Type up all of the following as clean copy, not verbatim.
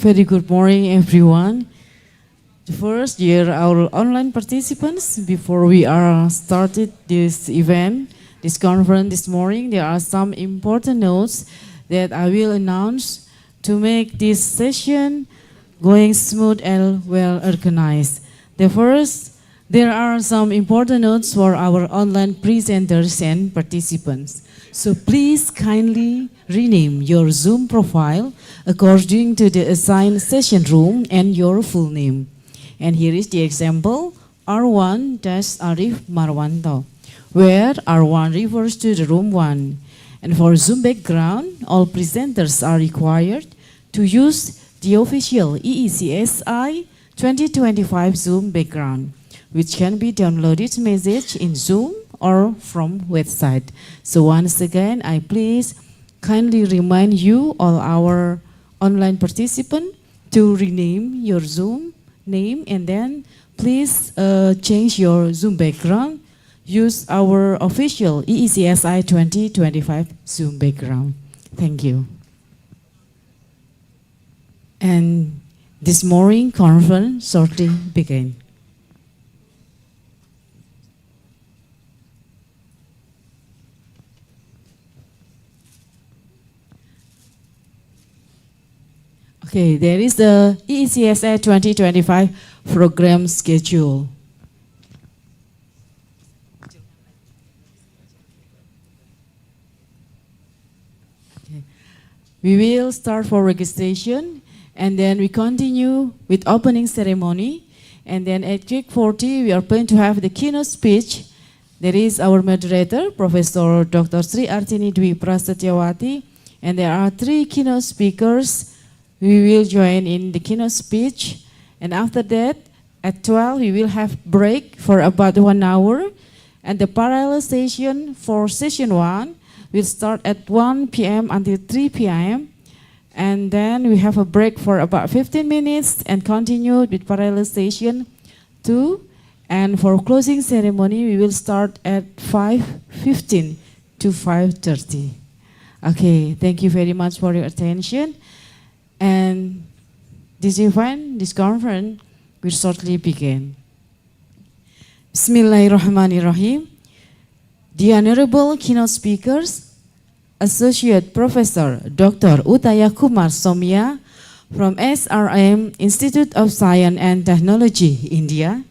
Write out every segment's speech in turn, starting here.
Very good morning, everyone. First, dear our online participants, before we are started this event, this conference this morning, there are some important notes that I will announce to make this session going smooth and well organized. The first, there are some important notes for our online presenters and participants. So please kindly rename your Zoom profile according to the assigned session room and your full name. And here is the example, R1-Arif Marwanto, where R1 refers to the room 1. And for Zoom background, all presenters are required to use the official EECSI 2025 Zoom background, which can be downloaded message in Zoom or from website. So once again, I please kindly remind you, all our online participants, to rename your Zoom name, and then please change your Zoom background. Use our official EECSI 2025 Zoom background. Thank you. And this morning conference shortly begin. Okay, there is the EECSI 2025 program schedule. Okay. We will start for registration, and then we continue with opening ceremony, and then at 8:40 we are going to have the keynote speech. There is our moderator, Professor Dr. Sri Artini Dwi Prasetyawati, and there are 3 keynote speakers. We will join in the keynote speech, and after that, at 12, we will have break for about 1 hour, and the parallel session for session 1 will start at 1 p.m. until 3 p.m., and then we have a break for about 15 minutes and continue with parallel session 2, and for closing ceremony, we will start at 5:15 to 5:30. Okay, thank you very much for your attention. And this event, this conference, will shortly begin. Bismillahirrahmanirrahim. The Honorable Keynote Speakers, Associate Professor Dr. Utaya Kumar Somya from SRM Institute of Science and Technology, India.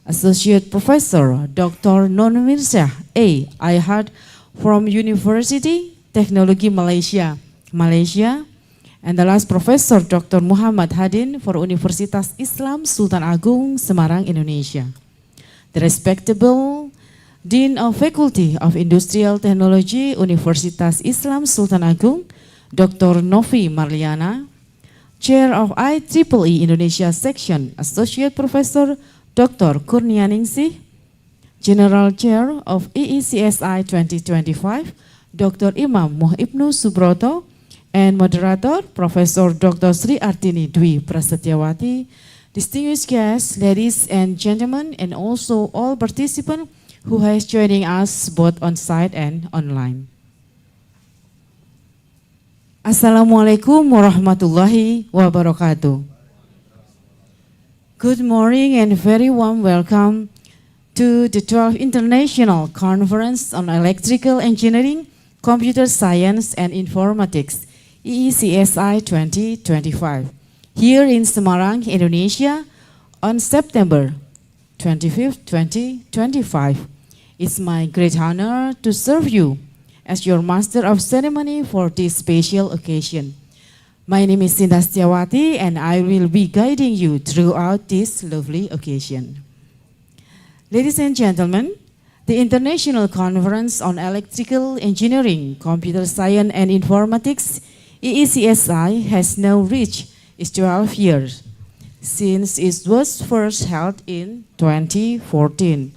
Associate Professor Dr. Non Mirzah A. Ayhad from University Technology Malaysia, Malaysia. And the last Professor Dr. Muhammad Hadin for Universitas Islam Sultan Agung, Semarang, Indonesia. The respectable Dean of Faculty of Industrial Technology, Universitas Islam Sultan Agung, Dr. Novi Marliana. Chair of IEEE Indonesia Section, Associate Professor Dr. Kurnianingsih. General Chair of EECSI 2025, Dr. Imam Muhibnu Subroto. And moderator, Professor Dr. Sri Artini Dwi Prasetyawati, distinguished guests, ladies and gentlemen, and also all participants who has joining us both on site and online. Assalamualaikum warahmatullahi wabarakatuh. Good morning and very warm welcome to the 12th International Conference on Electrical Engineering, Computer Science and Informatics, EECSI 2025, here in Semarang, Indonesia, on September 25th, 2025. It's my great honor to serve you as your Master of Ceremony for this special occasion. My name is Sinta Setiawati, and I will be guiding you throughout this lovely occasion. Ladies and gentlemen, the International Conference on Electrical Engineering, Computer Science and Informatics, EECSI, has now reached its 12 years since it was first held in 2014.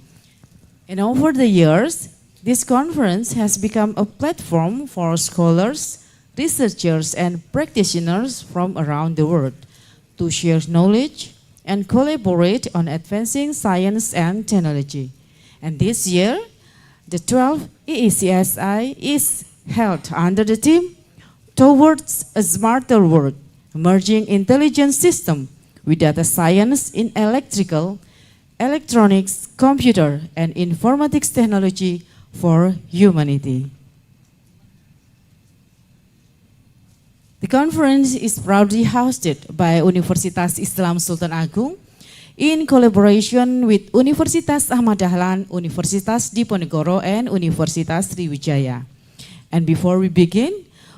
And over the years, this conference has become a platform for scholars, researchers, and practitioners from around the world to share knowledge and collaborate on advancing science and technology. And this year, the 12th EECSI is held under the theme Towards a Smarter World, merging intelligent system with data science in electrical, electronics, computer, and informatics technology for humanity. The conference is proudly hosted by Universitas Islam Sultan Agung in collaboration with Universitas Ahmad Dahlan, Universitas Diponegoro, and Universitas Sriwijaya. And before we begin,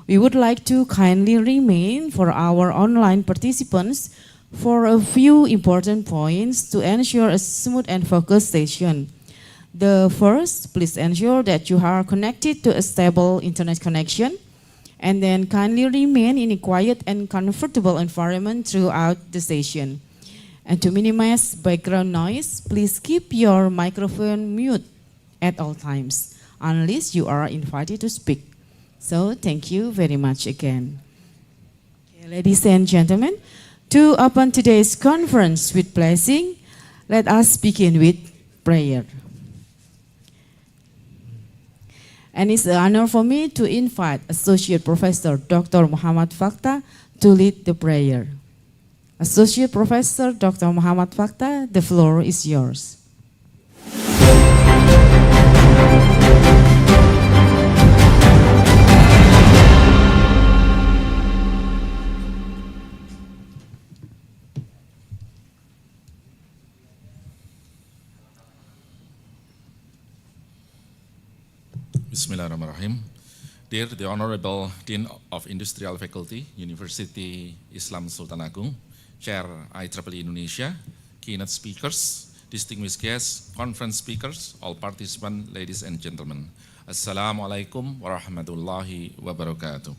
we would like to kindly remain for our online participants for a few important points to ensure a smooth and focused session. The first, please ensure that you are connected to a stable internet connection, and then kindly remain in a quiet and comfortable environment throughout the session. And to minimize background noise, please keep your microphone mute at all times, unless you are invited to speak. So thank you very much again. Okay, ladies and gentlemen, to open today's conference with blessing, let us begin with prayer. And it's an honor for me to invite Associate Professor Dr. Muhammad Fakta to lead the prayer. Associate Professor Dr. Muhammad Fakta, the floor is yours. Bismillahirrahmanirrahim. Dear the Honorable Dean of Industrial Faculty, University Islam Sultan Agung, Chair IEEE Indonesia, keynote speakers, distinguished guests, conference speakers, all participants, ladies and gentlemen. Assalamualaikum warahmatullahi wabarakatuh.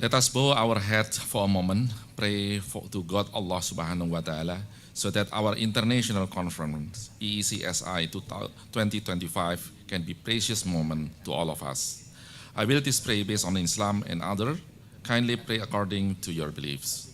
Let us bow our head for a moment, pray to God Allah Subhanahu wa Ta'ala, so that our international conference, EECSI 2025, can be precious moment to all of us. I will pray based on Islam and other. Kindly pray according to your beliefs.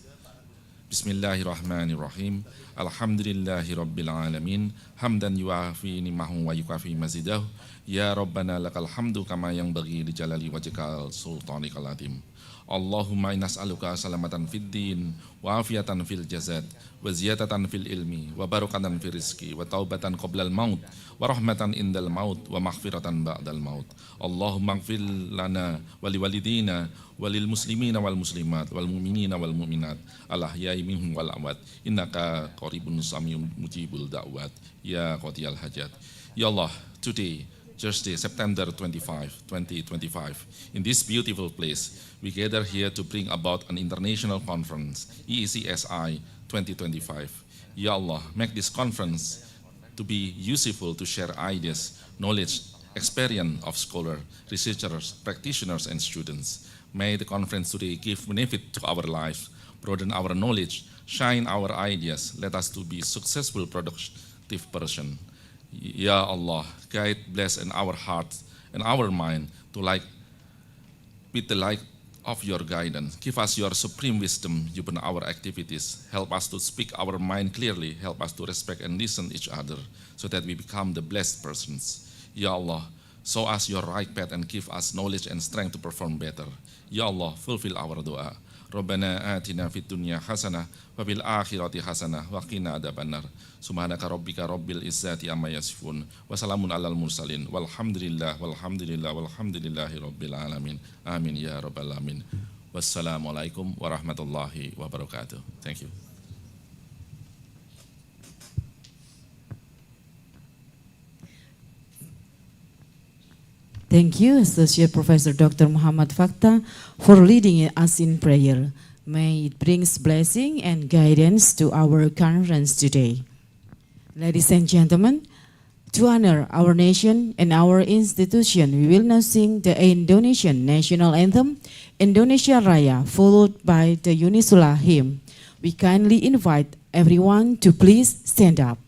Bismillahirrahmanirrahim. Alhamdulillahi Rabbil Alamin. Hamdan yuafi ni'mahu wa yukafi mazidahu. Ya Rabbana lakal hamdu kama yang bagi li jalali wajhikal sultanikal adim. Allahumma nas'aluka salamatan fid din, wa afiatan fil jasad, wa ziyadatan fil ilmi, wa barakatan fil rizki, wa taubatan qoblal maut, wa rahmatan indal maut, wa maghfiratan ba'dal maut. Allahumma ighfir lana wa liwalidina wa lil muslimina wal muslimat wal mu'minina wal mu'minat al ahya'i minhum wal amwat innaka qaribun samiyun mujibul da'wat ya qadiyal hajat. Ya Allah, today Thursday, September 25, 2025. In this beautiful place, we gather here to bring about an international conference, EECSI 2025. Ya Allah, make this conference to be useful to share ideas, knowledge, experience of scholars, researchers, practitioners, and students. May the conference today give benefit to our lives, broaden our knowledge, shine our ideas, let us to be successful, productive person. Ya Allah, guide, bless in our hearts and our mind to with the light of your guidance. Give us your supreme wisdom upon our activities. Help us to speak our mind clearly. Help us to respect and listen each other so that we become the blessed persons. Ya Allah, show us your right path and give us knowledge and strength to perform better. Ya Allah, fulfill our dua. Rabbana atina fid dunya hasanah wa fil akhirati hasanah wa qina adzabannar. Subhanaka rabbika rabbil izzati amma yasifun wa salamun alal mursalin walhamdulillahi rabbil alamin. Amin ya rabbal alamin. Wassalamualaikum warahmatullahi wabarakatuh. Thank you. Thank you, Associate Professor Dr. Muhammad Fakta, for leading us in prayer. May it brings blessing and guidance to our conference today. Ladies and gentlemen, to honor our nation and our institution, we will now sing the Indonesian national anthem, Indonesia Raya, followed by the Unisula hymn. We kindly invite everyone to please stand up.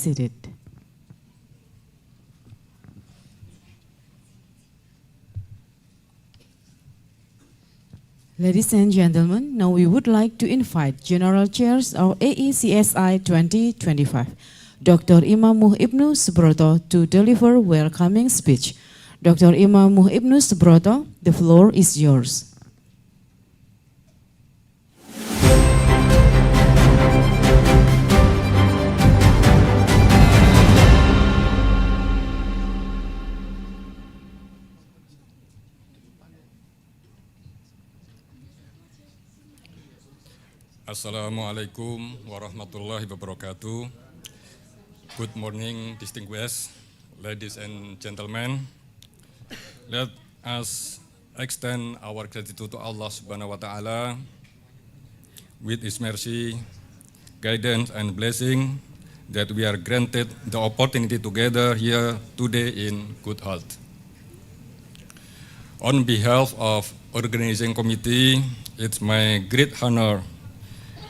seated. Ladies and gentlemen, now we would like to invite General Chairs of EECSI 2025, Dr. Imamuh Ibnu Subroto, to deliver welcoming speech. Dr. Imamuh Ibnu Subroto, the floor is yours. Assalamualaikum warahmatullahi wabarakatuh. Good morning, distinguished ladies and gentlemen. Let us extend our gratitude to Allah Subhanahu wa Ta'ala with His mercy, guidance, and blessing that we are granted the opportunity to gather here today in good health. On behalf of organizing committee, it's my great honor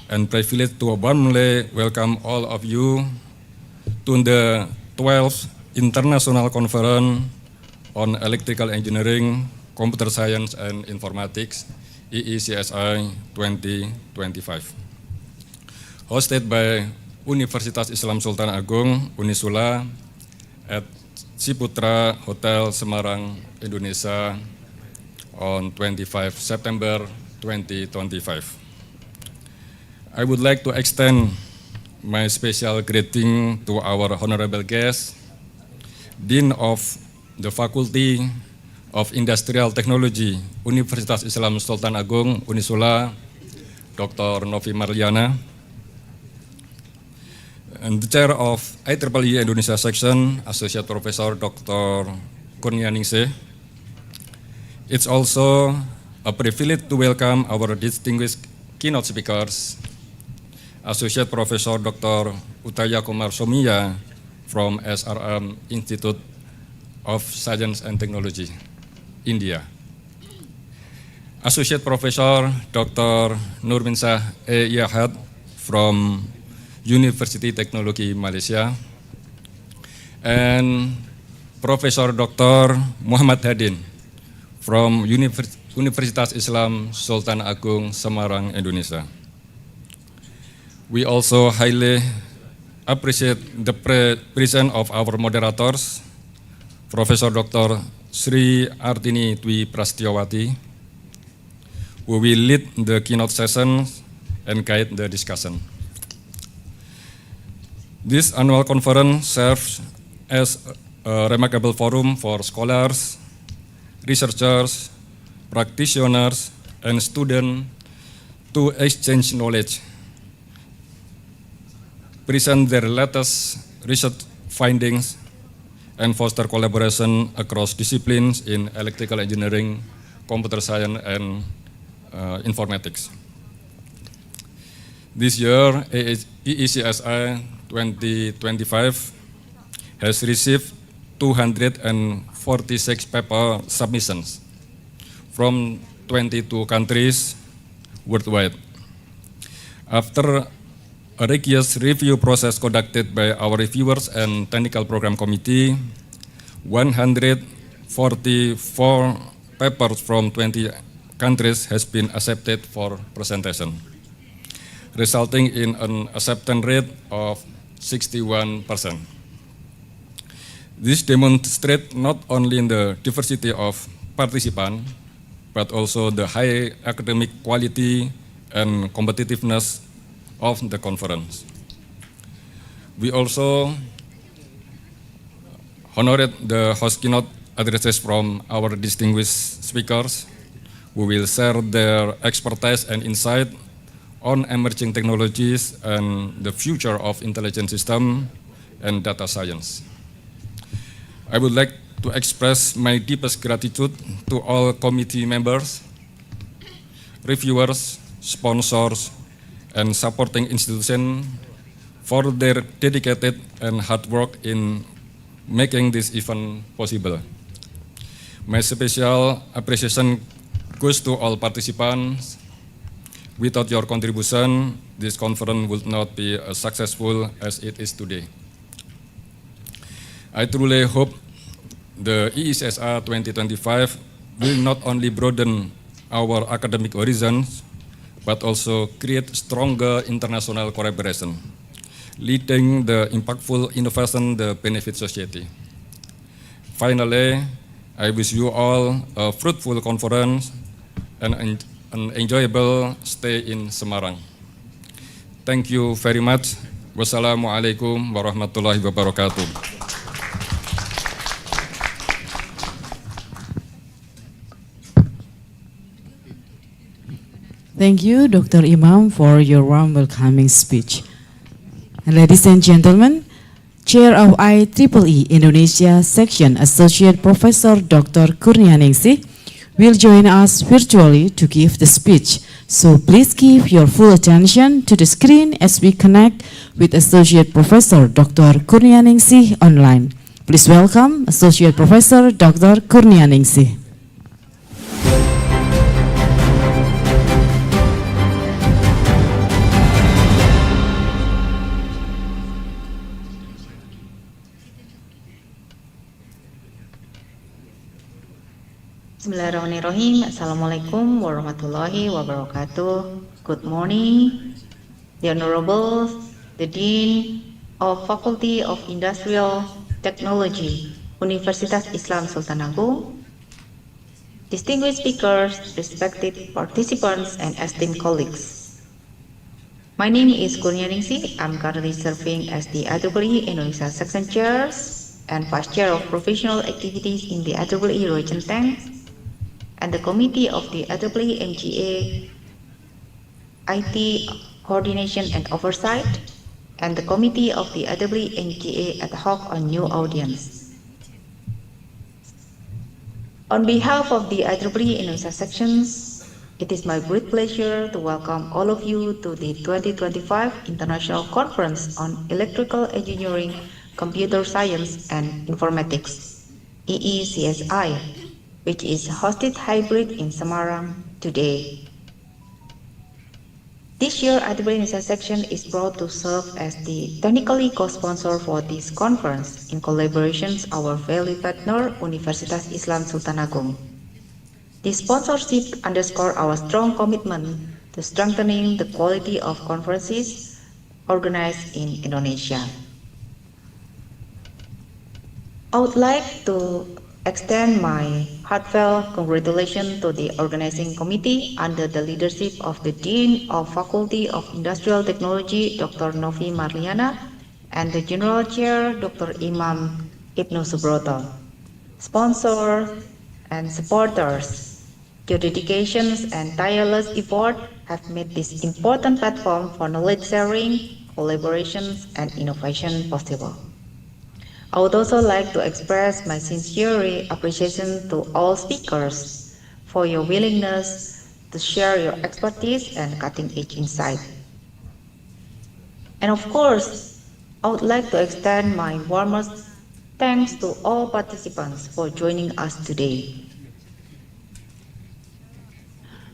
and privilege to warmly welcome all of you to the 12th International Conference on Electrical Engineering, Computer Science and Informatics, EECSI 2025. Hosted by Universitas Islam Sultan Agung, Unisula, at Ciputra Hotel Semarang, Indonesia on 25 September 2025. I would like to extend my special greeting to our honorable guest, Dean of the Faculty of Industrial Technology, Universitas Islam Sultan Agung, Unisula, Dr. Novi Marliana, and the Chair of IEEE Indonesia Section, Associate Professor Dr. Kurnianingsih. It's also a privilege to welcome our distinguished keynote speakers, Associate Professor Dr. Utaya Kumar Somiya from SRM Institute of Science and Technology, India. Associate Professor Dr. Nurminsah E. Yahad from University Technology Malaysia, and Professor Dr. Muhammad Hadin from Universitas Islam Sultan Agung, Semarang, Indonesia. We also highly appreciate the presence of our moderators, Professor Dr. Sri Artini Dwi Prastyawati, who will lead the keynote session and guide the discussion. This annual conference serves as a remarkable forum for scholars, researchers, practitioners, and students to exchange knowledge, present their latest research findings, and foster collaboration across disciplines in electrical engineering, computer science, and informatics. This year, EECSI 2025 has received 246 paper submissions from 22 countries worldwide. After a rigorous review process conducted by our reviewers and technical program committee, 144 papers from 20 countries has been accepted for presentation, resulting in an acceptance rate of 61%. This demonstrates not only the diversity of participants, but also the high academic quality and competitiveness of the conference. We also honored the host keynote addresses from our distinguished speakers, who will share their expertise and insight on emerging technologies and the future of intelligent system and data science. I would like to express my deepest gratitude to all committee members, reviewers, sponsors, and supporting institutions for their dedicated and hard work in making this event possible. My special appreciation goes to all participants. Without your contribution, this conference would not be as successful as it is today. I truly hope the EECSI 2025 will not only broaden our academic horizons, but also create stronger international collaboration, leading the impactful innovation that benefit society. Finally, I wish you all a fruitful conference and an enjoyable stay in Semarang. Thank you very much. Wassalamualaikum warahmatullahi wabarakatuh. Thank you, Dr. Imam, for your warm welcoming speech. And ladies and gentlemen, Chair of IEEE Indonesia Section Associate Professor Dr. Kurnianingsih will join us virtually to give the speech. So please give your full attention to the screen as we connect with Associate Professor Dr. Kurnianingsih online. Please welcome Associate Professor Dr. Kurnianingsih. Bismillahirrahmanirrahim. Assalamualaikum warahmatullahi wabarakatuh. Good morning, the Honorable, the Dean of Faculty of Industrial Technology, Universitas Islam Sultan Agung, distinguished speakers, respected participants, and esteemed colleagues. My name is Kurnianingsih. I'm currently serving as the IEEE Indonesia Section Chair and Vice Chair of Professional Activities in the IEEE Region 10. And the Committee of the IEEE MGA, IT Coordination and Oversight, and the Committee of the IEEE MGA Ad Hoc on New Audience. On behalf of the IEEE Indonesia Sections, it is my great pleasure to welcome all of you to the 2025 International Conference on Electrical Engineering, Computer Science, and Informatics, EECSI, which is hosted hybrid in Semarang today. This year, IEEE Indonesia Section is proud to serve as the technically co-sponsor for this conference in collaboration with our valued partner, Universitas Islam Sultan Agung. This sponsorship underscores our strong commitment to strengthening the quality of conferences organized in Indonesia. I would like to extend my heartfelt congratulations to the organizing committee under the leadership of the Dean of Faculty of Industrial Technology, Dr. Novi Marliana, and the General Chair, Dr. Imam Ibnu Subroto. Sponsors and supporters, your dedications and tireless effort have made this important platform for knowledge sharing, collaborations, and innovation possible. I would also like to express my sincere appreciation to all speakers for your willingness to share your expertise and cutting-edge insight. And of course, I would like to extend my warmest thanks to all participants for joining us today.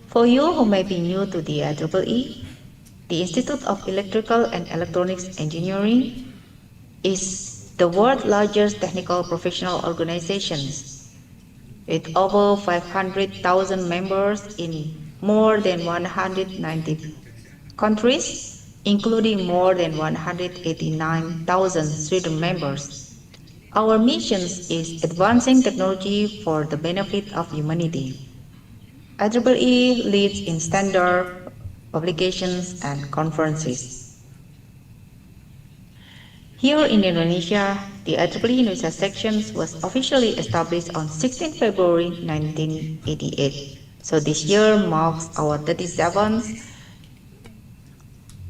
For you who may be new to the IEEE, the Institute of Electrical and Electronics Engineering is the world's largest technical professional organizations, with over 500,000 members in more than 190 countries, including more than 189,000 student members. Our mission is advancing technology for the benefit of humanity. IEEE leads in standard publications and conferences. Here in Indonesia, the IEEE Indonesia Section was officially established on 16 February 1988. So this year marks our 37th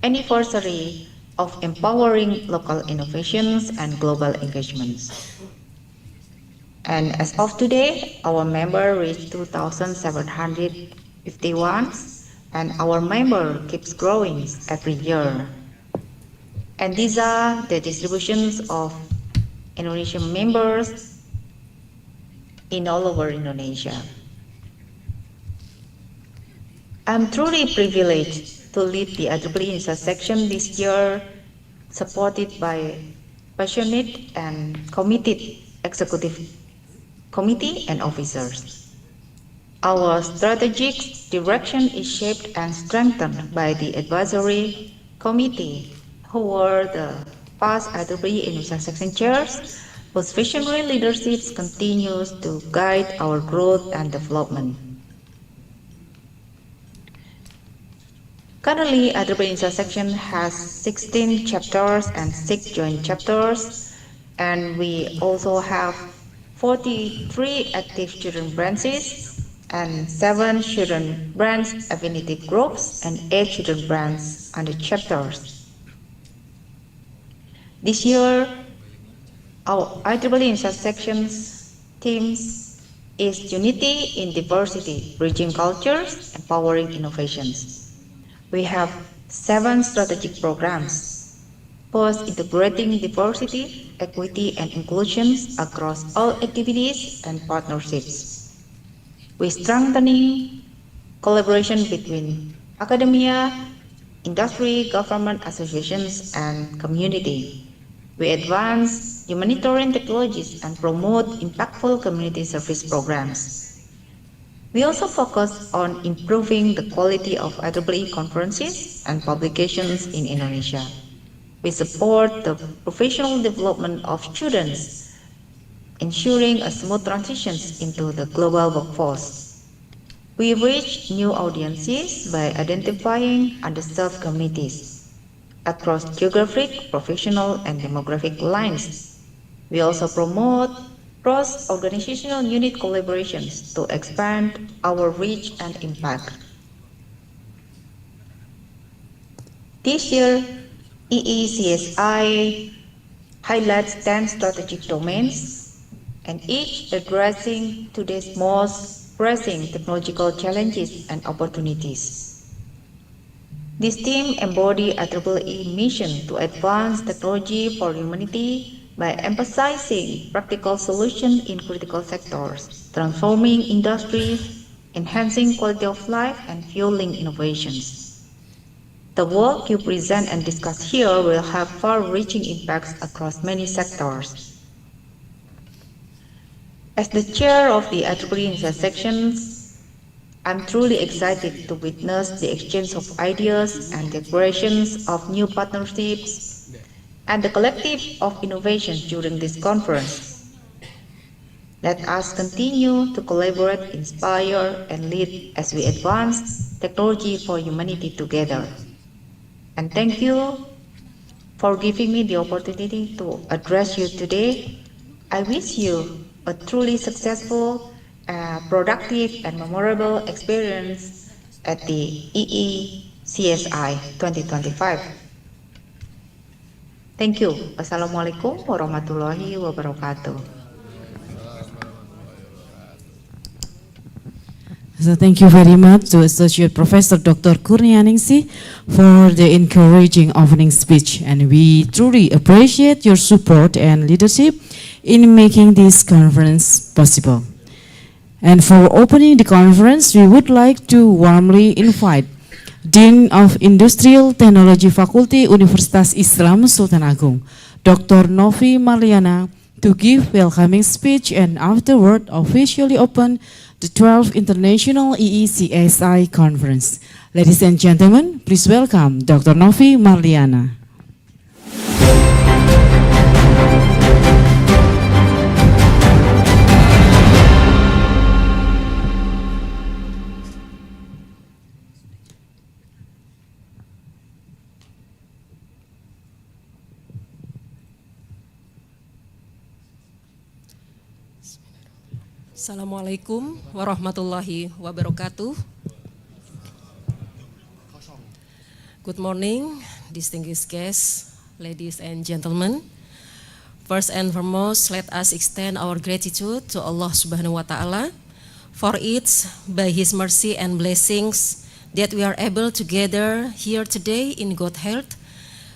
anniversary of empowering local innovations and global engagements. And as of today, our member reached 2,751, and our member keeps growing every year. And these are the distributions of Indonesian members in all over Indonesia. I'm truly privileged to lead the IEEE Indonesia Section this year, supported by passionate and committed executive committee and officers. Our strategic direction is shaped and strengthened by the advisory committee, who were the past IEEE initial section chairs, whose visionary leadership continues to guide our growth and development. Currently, IEEE initial section has 16 chapters and 6 joint chapters, and we also have 43 active student branches and 7 student branch affinity groups and 8 student branch under chapters. This year, our IEEE intersections themes is Unity in Diversity, Bridging Cultures, Empowering Innovations. We have 7 strategic programs. First, integrating diversity, equity, and inclusion across all activities and partnerships. We're strengthening collaboration between academia, industry, government associations, and community. We advance humanitarian technologies and promote impactful community service programs. We also focus on improving the quality of IEEE conferences and publications in Indonesia. We support the professional development of students, ensuring a smooth transition into the global workforce. We reach new audiences by identifying underserved communities across geographic, professional, and demographic lines. We also promote cross-organizational unit collaborations to expand our reach and impact. This year, EECSI highlights 10 strategic domains, and each addressing today's most pressing technological challenges and opportunities. This theme embodies IEEE mission to advance technology for humanity by emphasizing practical solutions in critical sectors, transforming industries, enhancing quality of life, and fueling innovations. The work you present and discuss here will have far-reaching impacts across many sectors. As the chair of the IEEE intersections, I'm truly excited to witness the exchange of ideas and the creations of new partnerships and the collective of innovations during this conference. Let us continue to collaborate, inspire, and lead as we advance technology for humanity together. And thank you for giving me the opportunity to address you today. I wish you a truly successful, productive, and memorable experience at the EECSI 2025. Thank you. Wassalamualaikum warahmatullahi wabarakatuh. So thank you very much to Associate Professor Dr. Kurnianingsi for the encouraging opening speech, and we truly appreciate your support and leadership in making this conference possible. And for opening the conference, we would like to warmly invite Dean of Industrial Technology Faculty, Universitas Islam Sultan Agung, Dr. Novi Marliana, to give welcoming speech and afterward officially open the 12th International EECSI Conference. Ladies and gentlemen, please welcome Dr. Novi Marliana. Assalamualaikum warahmatullahi wabarakatuh. Good morning, distinguished guests, ladies and gentlemen. First and foremost, let us extend our gratitude to Allah Subhanahu wa Ta'ala for it's by His mercy and blessings that we are able to gather here today in good health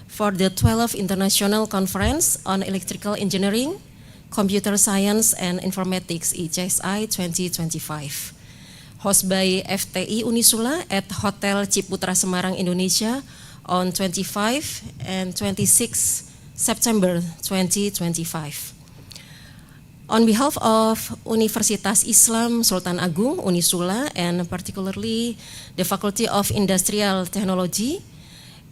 for the 12th International Conference on Electrical Engineering, Computer Science and Informatics EECSI 2025, hosted by FTI Unisula at Hotel Ciputra Semarang, Indonesia on 25 and 26 September 2025. On behalf of Universitas Islam Sultan Agung, Unisula, and particularly the Faculty of Industrial Technology,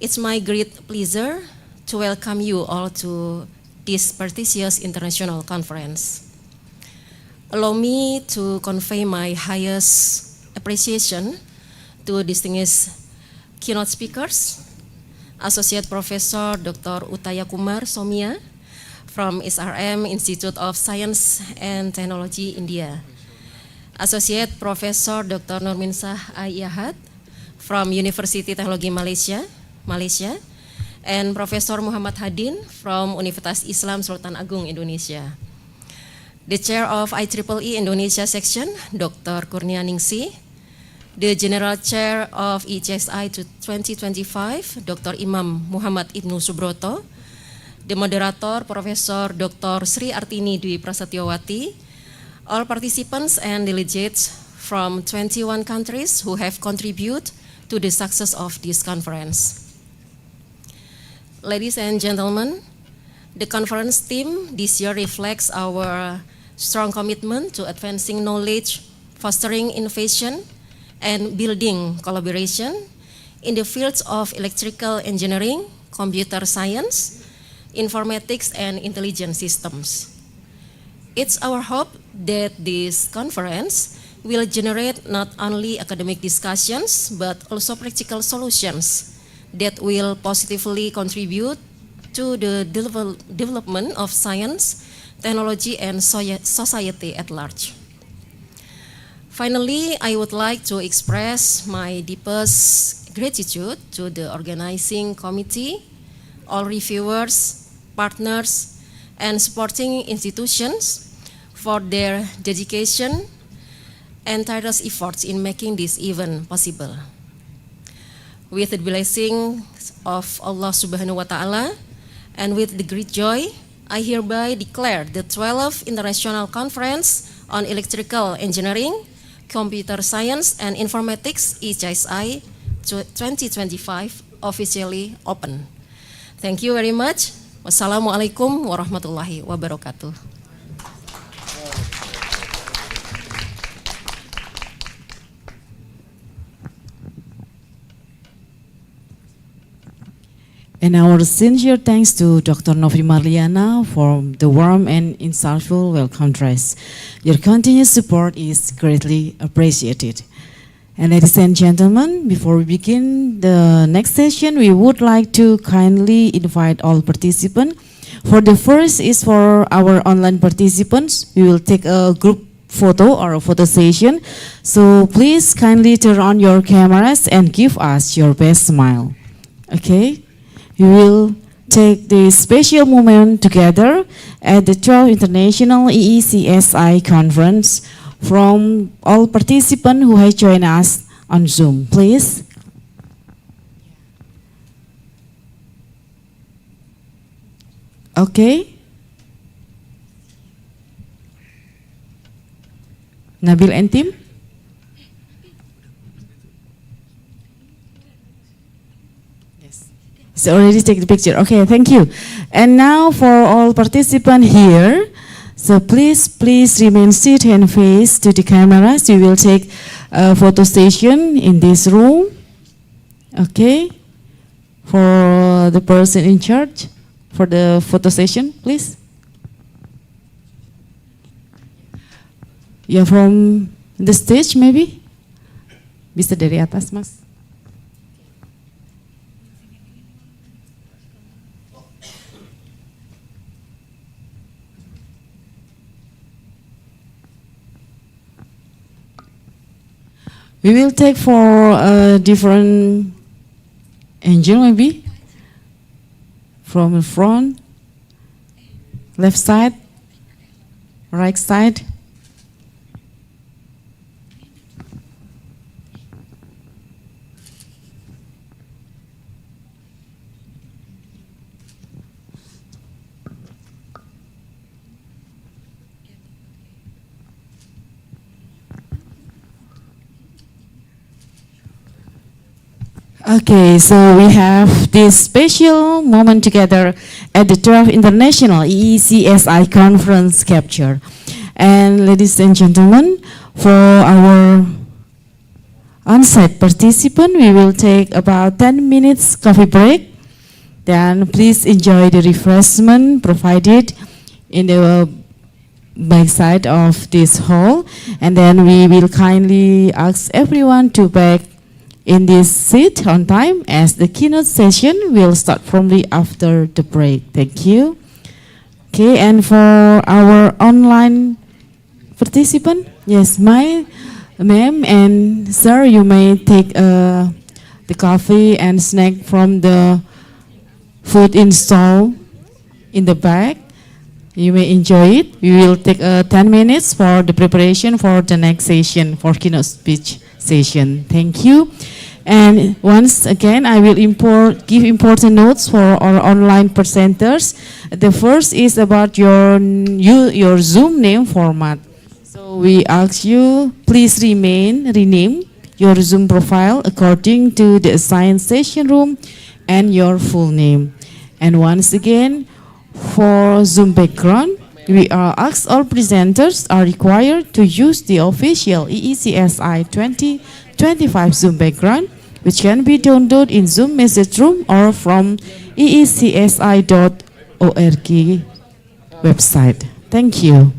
it's my great pleasure to welcome you all to this prestigious international conference. Allow me to convey my highest appreciation to distinguished keynote speakers, Associate Professor Dr. Utaya Kumar Somia from SRM Institute of Science and Technology, India, Associate Professor Dr. Nurminsah Ayyahat from University Teknologi Malaysia, and Professor Muhammad Hadin from Universitas Islam Sultan Agung, Indonesia. The Chair of IEEE Indonesia Section, Dr. Kurnia Ningsi, the General Chair of EECSI 2025, Dr. Imam Muhammad Ibnu Subroto, the Moderator, Professor Dr. Sri Artini Dwi Prasetyowati, all participants and delegates from 21 countries who have contributed to the success of this conference. Ladies and gentlemen, the conference theme this year reflects our strong commitment to advancing knowledge, fostering innovation, and building collaboration in the fields of electrical engineering, computer science, informatics, and intelligent systems. It's our hope that this conference will generate not only academic discussions, but also practical solutions that will positively contribute to the development of science, technology, and society at large. Finally, I would like to express my deepest gratitude to the organizing committee, all reviewers, partners, and supporting institutions for their dedication and tireless efforts in making this event possible. With the blessing of Allah Subhanahu wa Ta'ala and with the great joy, I hereby declare the 12th International Conference on Electrical Engineering, Computer Science, and Informatics EECSI 2025 officially open. Thank you very much. Wassalamualaikum warahmatullahi wabarakatuh. And our sincere thanks to Dr. Novi Marliana for the warm and insightful welcome address. Your continued support is greatly appreciated. And ladies and gentlemen, before we begin the next session, we would like to kindly invite all participants. For the first is for our online participants. We will take a group photo or a photo session. So please kindly turn on your cameras and give us your best smile. Okay? We will take this special moment together at the 12th International EECSI Conference from all participants who have joined us on Zoom, please. Okay. Nabil and Tim? Yes. So already take the picture. Okay, thank you. And now for all participants here, so please remain seated and face to the cameras. We will take a photo session in this room. Okay. For the person in charge for the photo session, please. Yeah, from the stage maybe. Bisa dari atas, Mas. We will take for a different angle maybe. From the front, left side, right side. Okay, so we have this special moment together at the 12th International EECSI Conference Capture. And ladies and gentlemen, for our on-site participant, we will take about 10 minutes coffee break. Then please enjoy the refreshment provided in the backside of this hall. And then we will kindly ask everyone to back in this seat on time, as the keynote session will start promptly after the break. Thank you. Okay, and for our online participant, yes, ma'am and sir, you may take the coffee and snack from the food install in the back. You may enjoy it. We will take 10 minutes for the preparation for the next session, for keynote speech session. Thank you. And once again, I will give important notes for our online presenters. The first is about your Zoom name format. So we ask you, please rename your Zoom profile according to the assigned session room and your full name. And once again, for Zoom background, we are asked all presenters are required to use the official EECSI 2025 Zoom background, which can be downloaded in Zoom message room or from eecsi.org website. Thank you.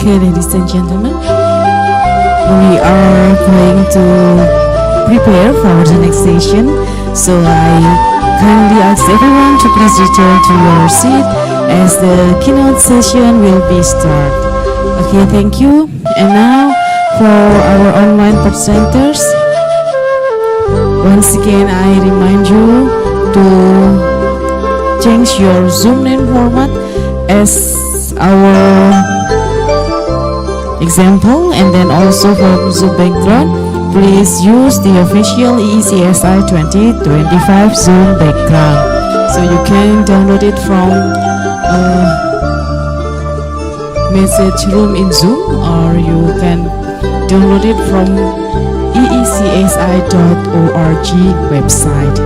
Okay, ladies and gentlemen, we are going to prepare for the next session. So I kindly ask everyone to please return to your seat as the keynote session will be start. Okay, thank you. And now for our online presenters, once again I remind you to change your Zoom name format as our example, and then also for Zoom background, please use the official EECSI 2025 Zoom background. So you can download it from message room in Zoom, or you can download it from EECSI.org website.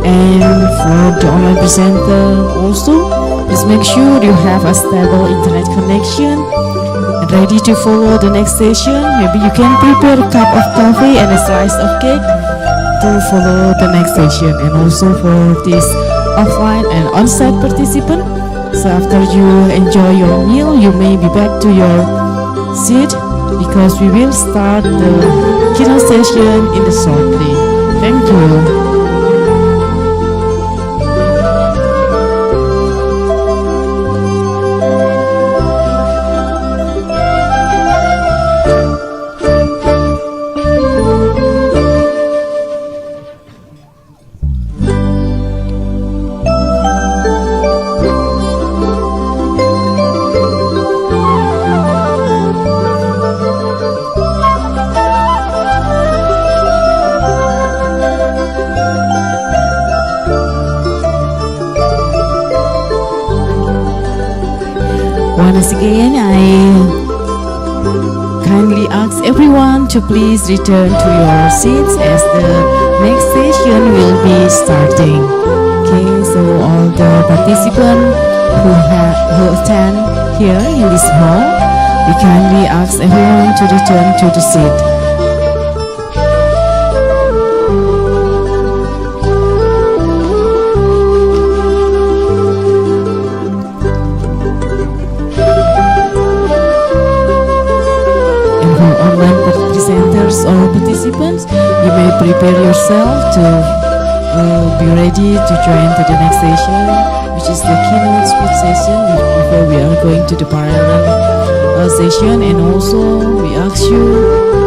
And for the online presenter also, please make sure you have a stable internet connection and ready to follow the next session. Maybe you can prepare a cup of coffee and a slice of cake to follow the next session. And also for this offline and on-site participant, so after you enjoy your meal, you may be back to your seat because we will start the keynote session in the shortly. Thank you. Once again, I kindly ask everyone to please return to your seats as the next session will be starting. Okay, so all the participants who attend here in this hall, we kindly ask everyone to return to the seat. Or participants, you may prepare yourself to be ready to join to the next session, which is the keynote speech session, before we are going to the parallel session. And also we ask you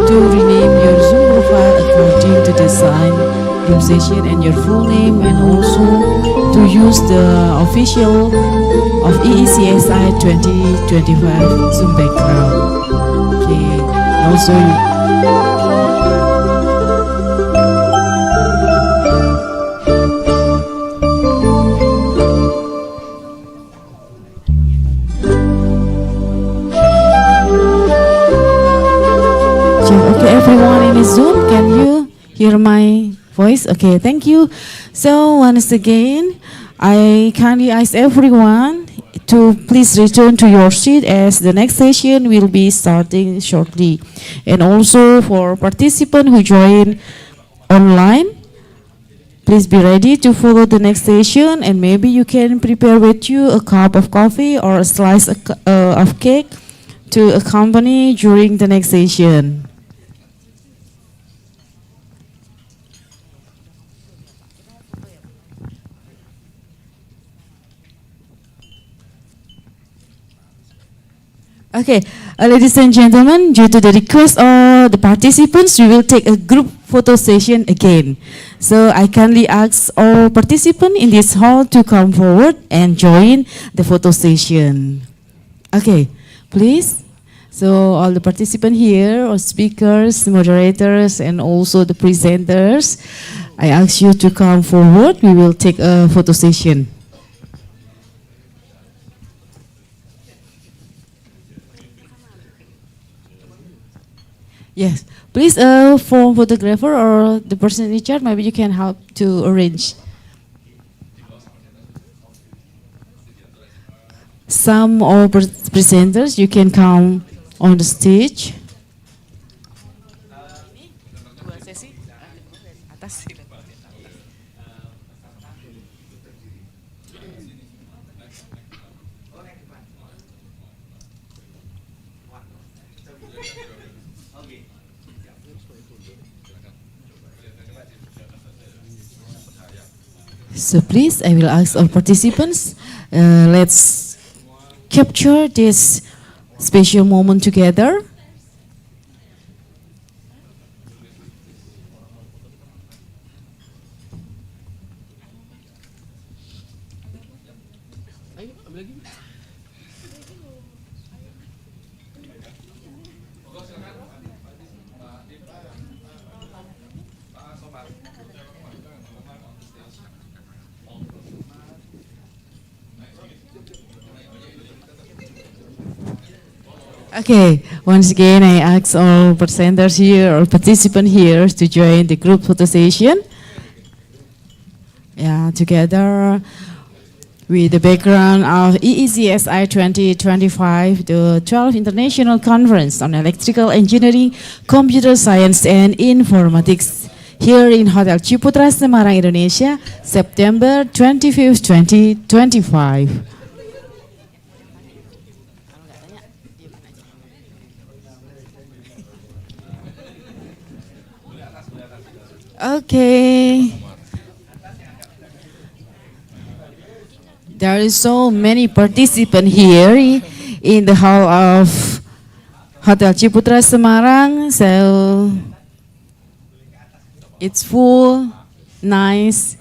to rename your Zoom profile according to the sign room session and your full name, and also to use the official of EECSI 2025 Zoom background. Okay, also everyone in Zoom, can you hear my voice? Okay, thank you. So once again, I kindly ask everyone to please return to your seat as the next session will be starting shortly. And also for participants who join online, please be ready to follow the next session, and maybe you can prepare with you a cup of coffee or a slice of cake to accompany during the next session. Okay, ladies and gentlemen, due to the request of the participants, we will take a group photo session again. So I kindly ask all participants in this hall to come forward and join the photo session. Okay, please. So all the participants here, or speakers, moderators, and also the presenters, I ask you to come forward. We will take a photo session. Yes, please, for photographer or the person in charge, maybe you can help to arrange. Some of presenters, you can come on the stage. So please, I will ask all participants, let's capture this special moment together. Okay, once again, I ask all presenters here or participants here to join the group photo session. Yeah, together with the background of EECSI 2025, the 12th International Conference on Electrical Engineering, Computer Science and Informatics, here in Hotel Ciputra, Semarang, Indonesia, September 25th, 2025. Okay. There is so many participants here in the hall of Hotel Ciputra Semarang, so it's full, nice.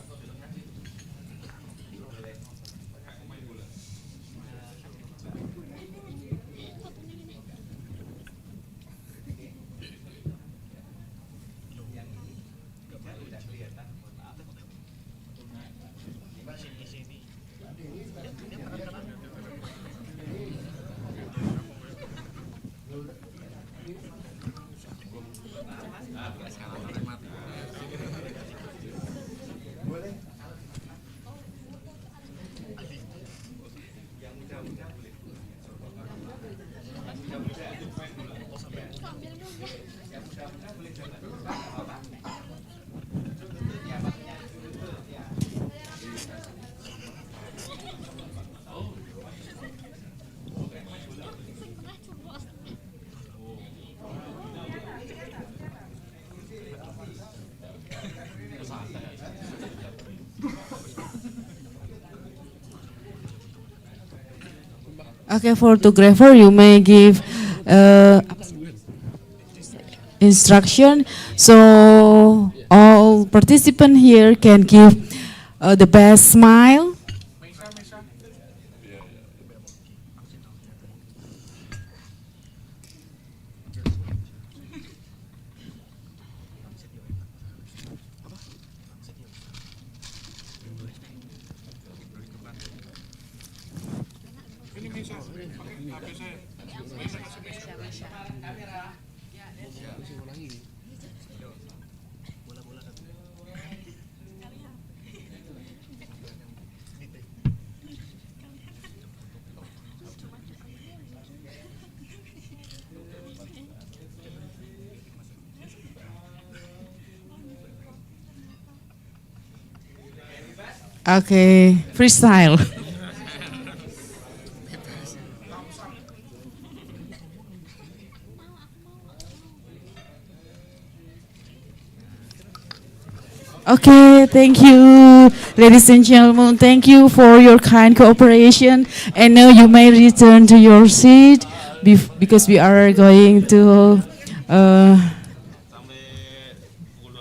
Okay, for photographer, you may give instruction. So all participants here can give the best smile. Okay, freestyle. Okay, thank you, ladies and gentlemen. Thank you for your kind cooperation. And now you may return to your seat because we are going to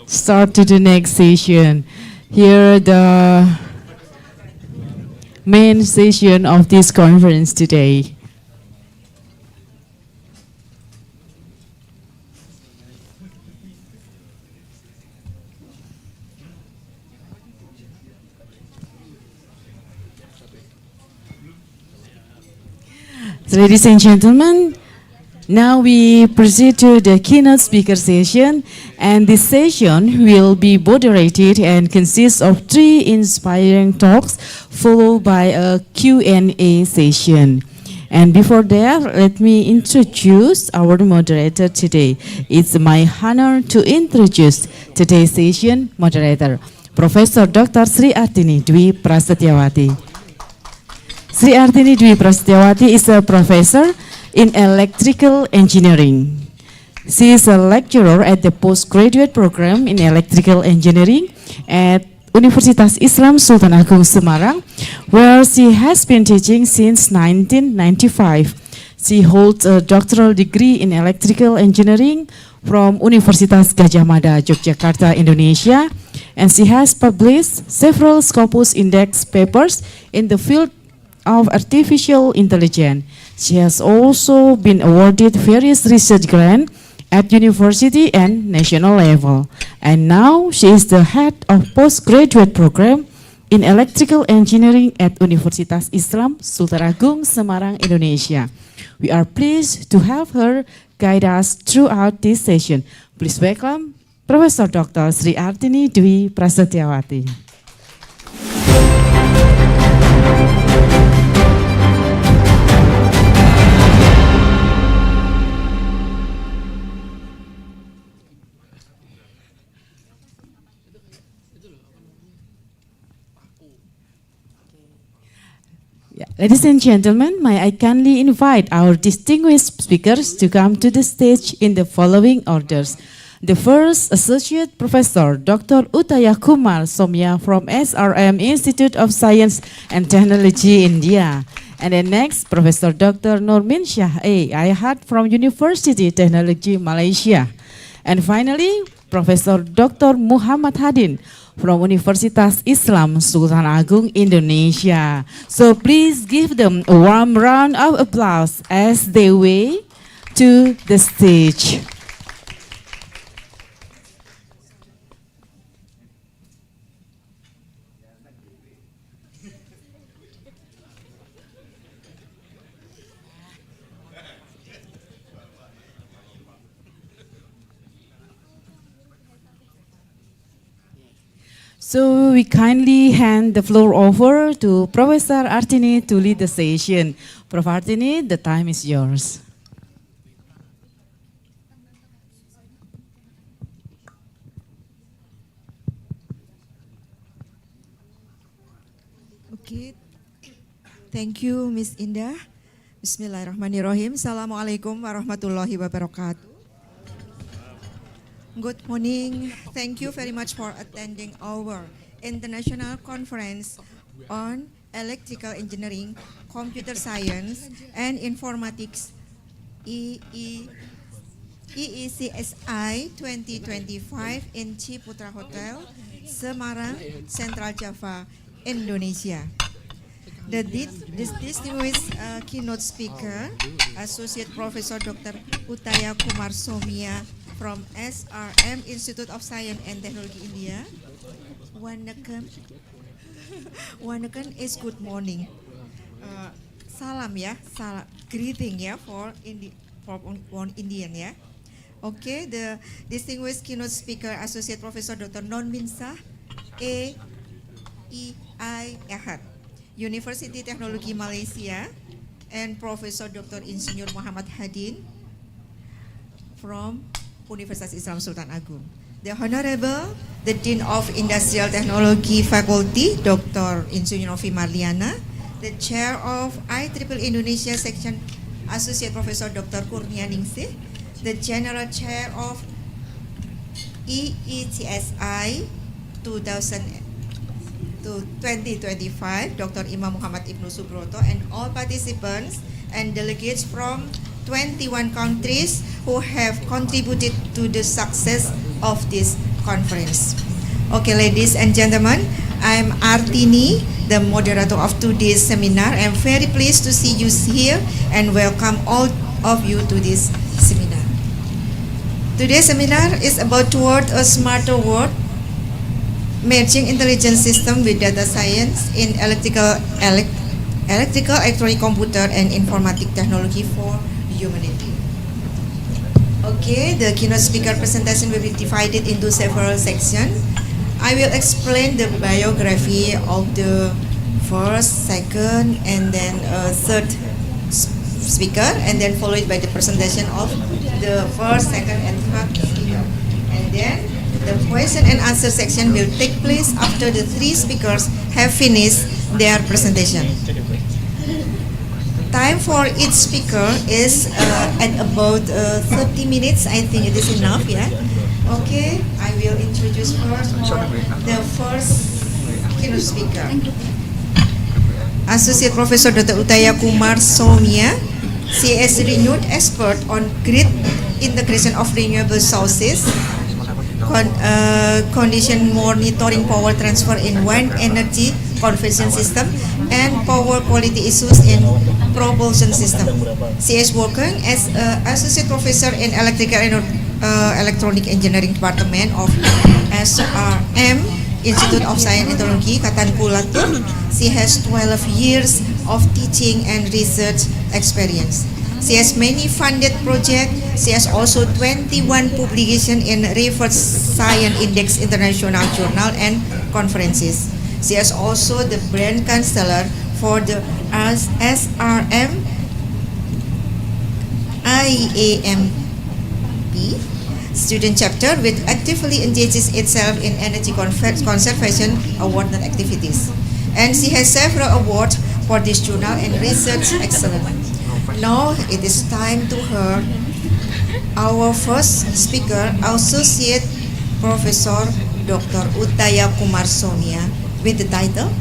start to the next session. Here the main session of this conference today. Ladies and gentlemen, now we proceed to the keynote speaker session, and this session will be moderated and consists of 3 inspiring talks followed by a Q&A session. And before that, let me introduce our moderator today. It's my honor to introduce today's session moderator, Professor Dr. Sri Artini Dwi Prasetyawati. Sri Artini Dwi Prasetyawati is a professor in electrical engineering. She is a lecturer at the postgraduate program in electrical engineering at Universitas Islam Sultan Agung, Semarang, where she has been teaching since 1995. She holds a doctoral degree in electrical engineering from Universitas Gadjah Mada, Yogyakarta, Indonesia, and she has published several Scopus Index papers in the field of artificial intelligence. She has also been awarded various research grants at university and national level. And now she is the head of postgraduate program in electrical engineering at Universitas Islam Sultan Agung, Semarang, Indonesia. We are pleased to have her guide us throughout this session. Please welcome Professor Dr. Sri Artini Dwi Prasetyawati. Ladies and gentlemen, may I kindly invite our distinguished speakers to come to the stage in the following orders. The first, Associate Professor Dr. Utaya Kumar Somya from SRM Institute of Science and Technology, India. And then next, Professor Dr. Nurmin Shah A. Ayhat from University Technology, Malaysia. And finally, Professor Dr. Muhammad Hadin from Universitas Islam Sultan Agung, Indonesia. So please give them a warm round of applause as they way to the stage. So we kindly hand the floor over to Professor Artini to lead the session. Prof. Artini, the time is yours. Okay, thank you, Miss Indah. Bismillahirrahmanirrahim. Assalamualaikum warahmatullahi wabarakatuh. Good morning. Thank you very much for attending our international conference on electrical engineering, computer science, and informatics EECSI 2025 in Ciputra Hotel, Semarang, Central Java, Indonesia. The distinguished keynote speaker, Associate Professor Dr. Utaya Kumar Somya from SRM Institute of Science and Technology, India. Wanakan is good morning. Salam ya, greeting ya for Indian ya. Okay, the distinguished keynote speaker, Associate Professor Dr. Nurmin Shah A. Ayhat, University Technology Malaysia, and Professor Dr. Insinyur Muhammad Hadin from Universitas Islam Sultan Agung. The Honorable, the Dean of Industrial Technology Faculty, Dr. Insinyur Novi Marliana, the Chair of IEEE Indonesia Section, Associate Professor Dr. Kurnia Ningsih, the General Chair of EECSI 2025, Dr. Imam Muhammad Ibnu Subroto, and all participants and delegates from 21 countries who have contributed to the success of this conference. Okay, ladies and gentlemen, I'm Artini, the moderator of today's seminar. I'm very pleased to see you here and welcome all of you to this seminar. Today's seminar is about toward a smarter world, merging intelligent system with data science in electrical, electronic computer, and informatic technology for humanity. Okay, the keynote speaker presentation will be divided into several sections. I will explain the biography of the first, second, and then third speaker, and then followed by the presentation of the first, second, and third speaker. And then the question and answer section will take place after the three speakers have finished their presentation. Time for each speaker is at about 30 minutes. I think it is enough, yeah? Okay, I will introduce first the first keynote speaker. Associate Professor Dr. Uttaya Kumar Somia. She is a renewed expert on grid integration of renewable sources, condition monitoring, power transfer in wind energy conversion system, and power quality issues in propulsion system. She is working as associate professor in electrical and electronic engineering department of SRM Institute of Science and Technology, Katankulatur. She has 12 years of teaching and research experience. She has many funded projects. She has also 21 publications in Reverse Science Index International Journal and conferences. She is also the brand counselor for the SRM IEEE student chapter, which actively engages itself in energy conservation awarded activities. And she has several awards for this journal and research excellence. Now it is time to hear our first speaker, Associate Professor Dr. Uttaya Kumar Somia, with the title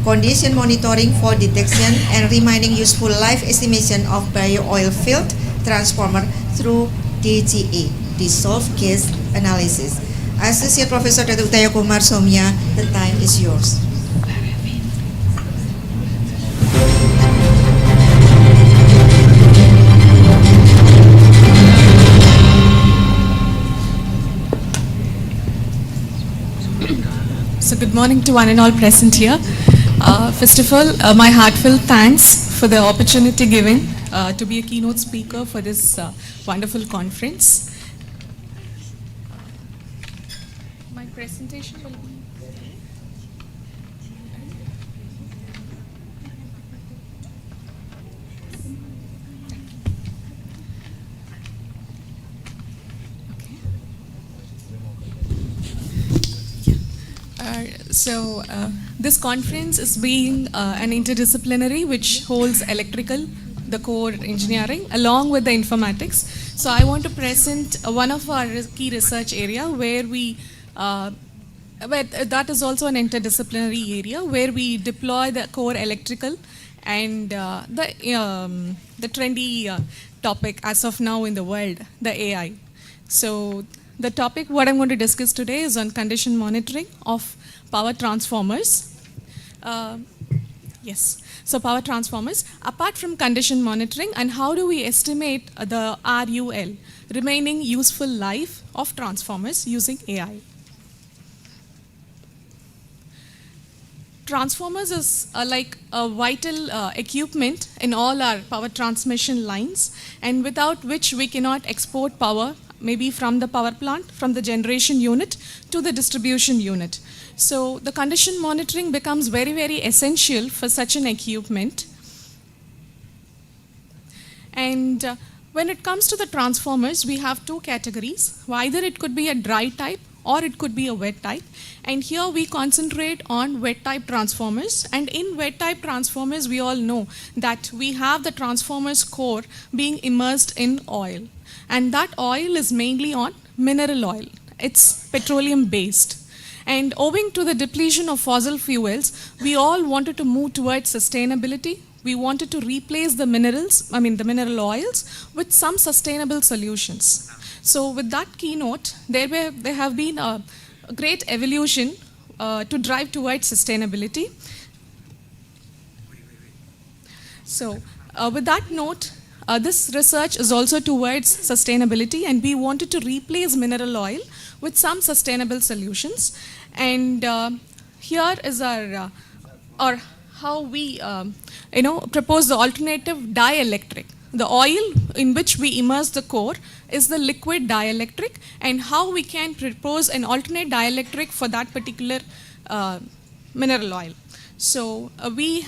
Condition Monitoring for Detection and Remaining Useful Life Estimation of Bio-Oil Field Transformer through DGA, Dissolved Gas Analysis. Associate Professor Dr. Uttaya Kumar Somia, the time is yours. So good morning to one and all present here. First of all, my heartfelt thanks for the opportunity given to be a keynote speaker for this wonderful conference. My presentation will be... This conference is being an interdisciplinary which holds electrical, the core engineering, along with the informatics. So I want to present one of our key research area where we, that is also an interdisciplinary area where we deploy the core electrical and the trendy topic as of now in the world, the AI. So the topic what I'm going to discuss today is on condition monitoring of power transformers. So power transformers. Apart from condition monitoring, and how do we estimate the RUL, remaining useful life of transformers using AI? Transformers is like a vital equipment in all our power transmission lines, and without which we cannot export power, maybe from the power plant, from the generation unit to the distribution unit. So the condition monitoring becomes very, very essential for such an equipment. And when it comes to the transformers, we have two categories. Either it could be a dry type or it could be a wet type. And here we concentrate on wet type transformers. And in wet type transformers, we all know that we have the transformer's core being immersed in oil. And that oil is mainly on mineral oil. It's petroleum based. And owing to the depletion of fossil fuels, we all wanted to move towards sustainability. We wanted to replace the the mineral oils with some sustainable solutions. So with that keynote, there have been a great evolution to drive towards sustainability. So with that note, this research is also towards sustainability, and we wanted to replace mineral oil with some sustainable solutions. And here is our how we propose the alternative dielectric. The oil in which we immerse the core is the liquid dielectric, and how we can propose an alternate dielectric for that particular mineral oil. So we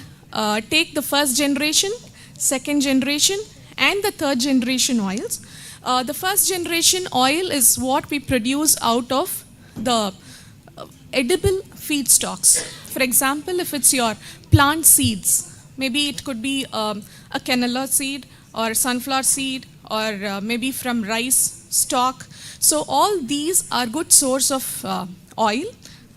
take the first generation, second generation, and the third generation oils. The first generation oil is what we produce out of the edible feedstocks. For example, if it's your plant seeds, maybe it could be a canola seed or sunflower seed, or maybe from rice stalk. So all these are good source of oil,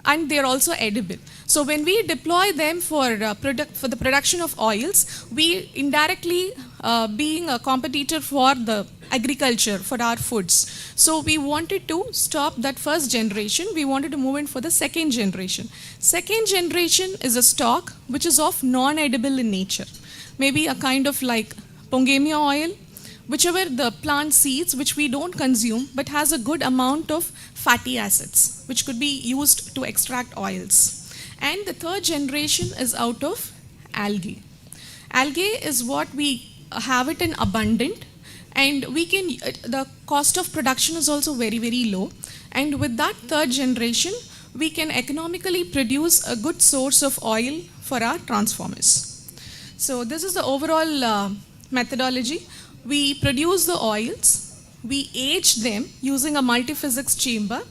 and they're also edible. So when we deploy them for the production of oils, we indirectly being a competitor for the agriculture, for our foods. So we wanted to stop that first generation. We wanted to move in for the second generation. Second generation is a stock which is of non-edible in nature. Maybe a kind of like pongemia oil, whichever the plant seeds which we don't consume but has a good amount of fatty acids which could be used to extract oils. And the third generation is out of algae. Algae is what we have it in abundant, and we can, the cost of production is also very, very low. And with that third generation, we can economically produce a good source of oil for our transformers. So this is the overall methodology. We produce the oils, we age them using a multiphysics chamber,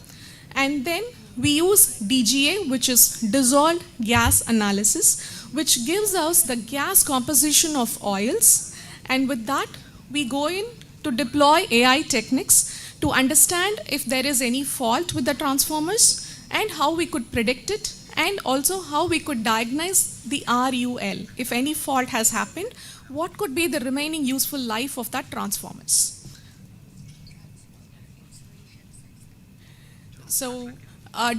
and then we use DGA, which is dissolved gas analysis, which gives us the gas composition of oils. And with that, we go in to deploy AI techniques to understand if there is any fault with the transformers and how we could predict it, and also how we could diagnose the RUL. If any fault has happened, what could be the remaining useful life of that transformers? So,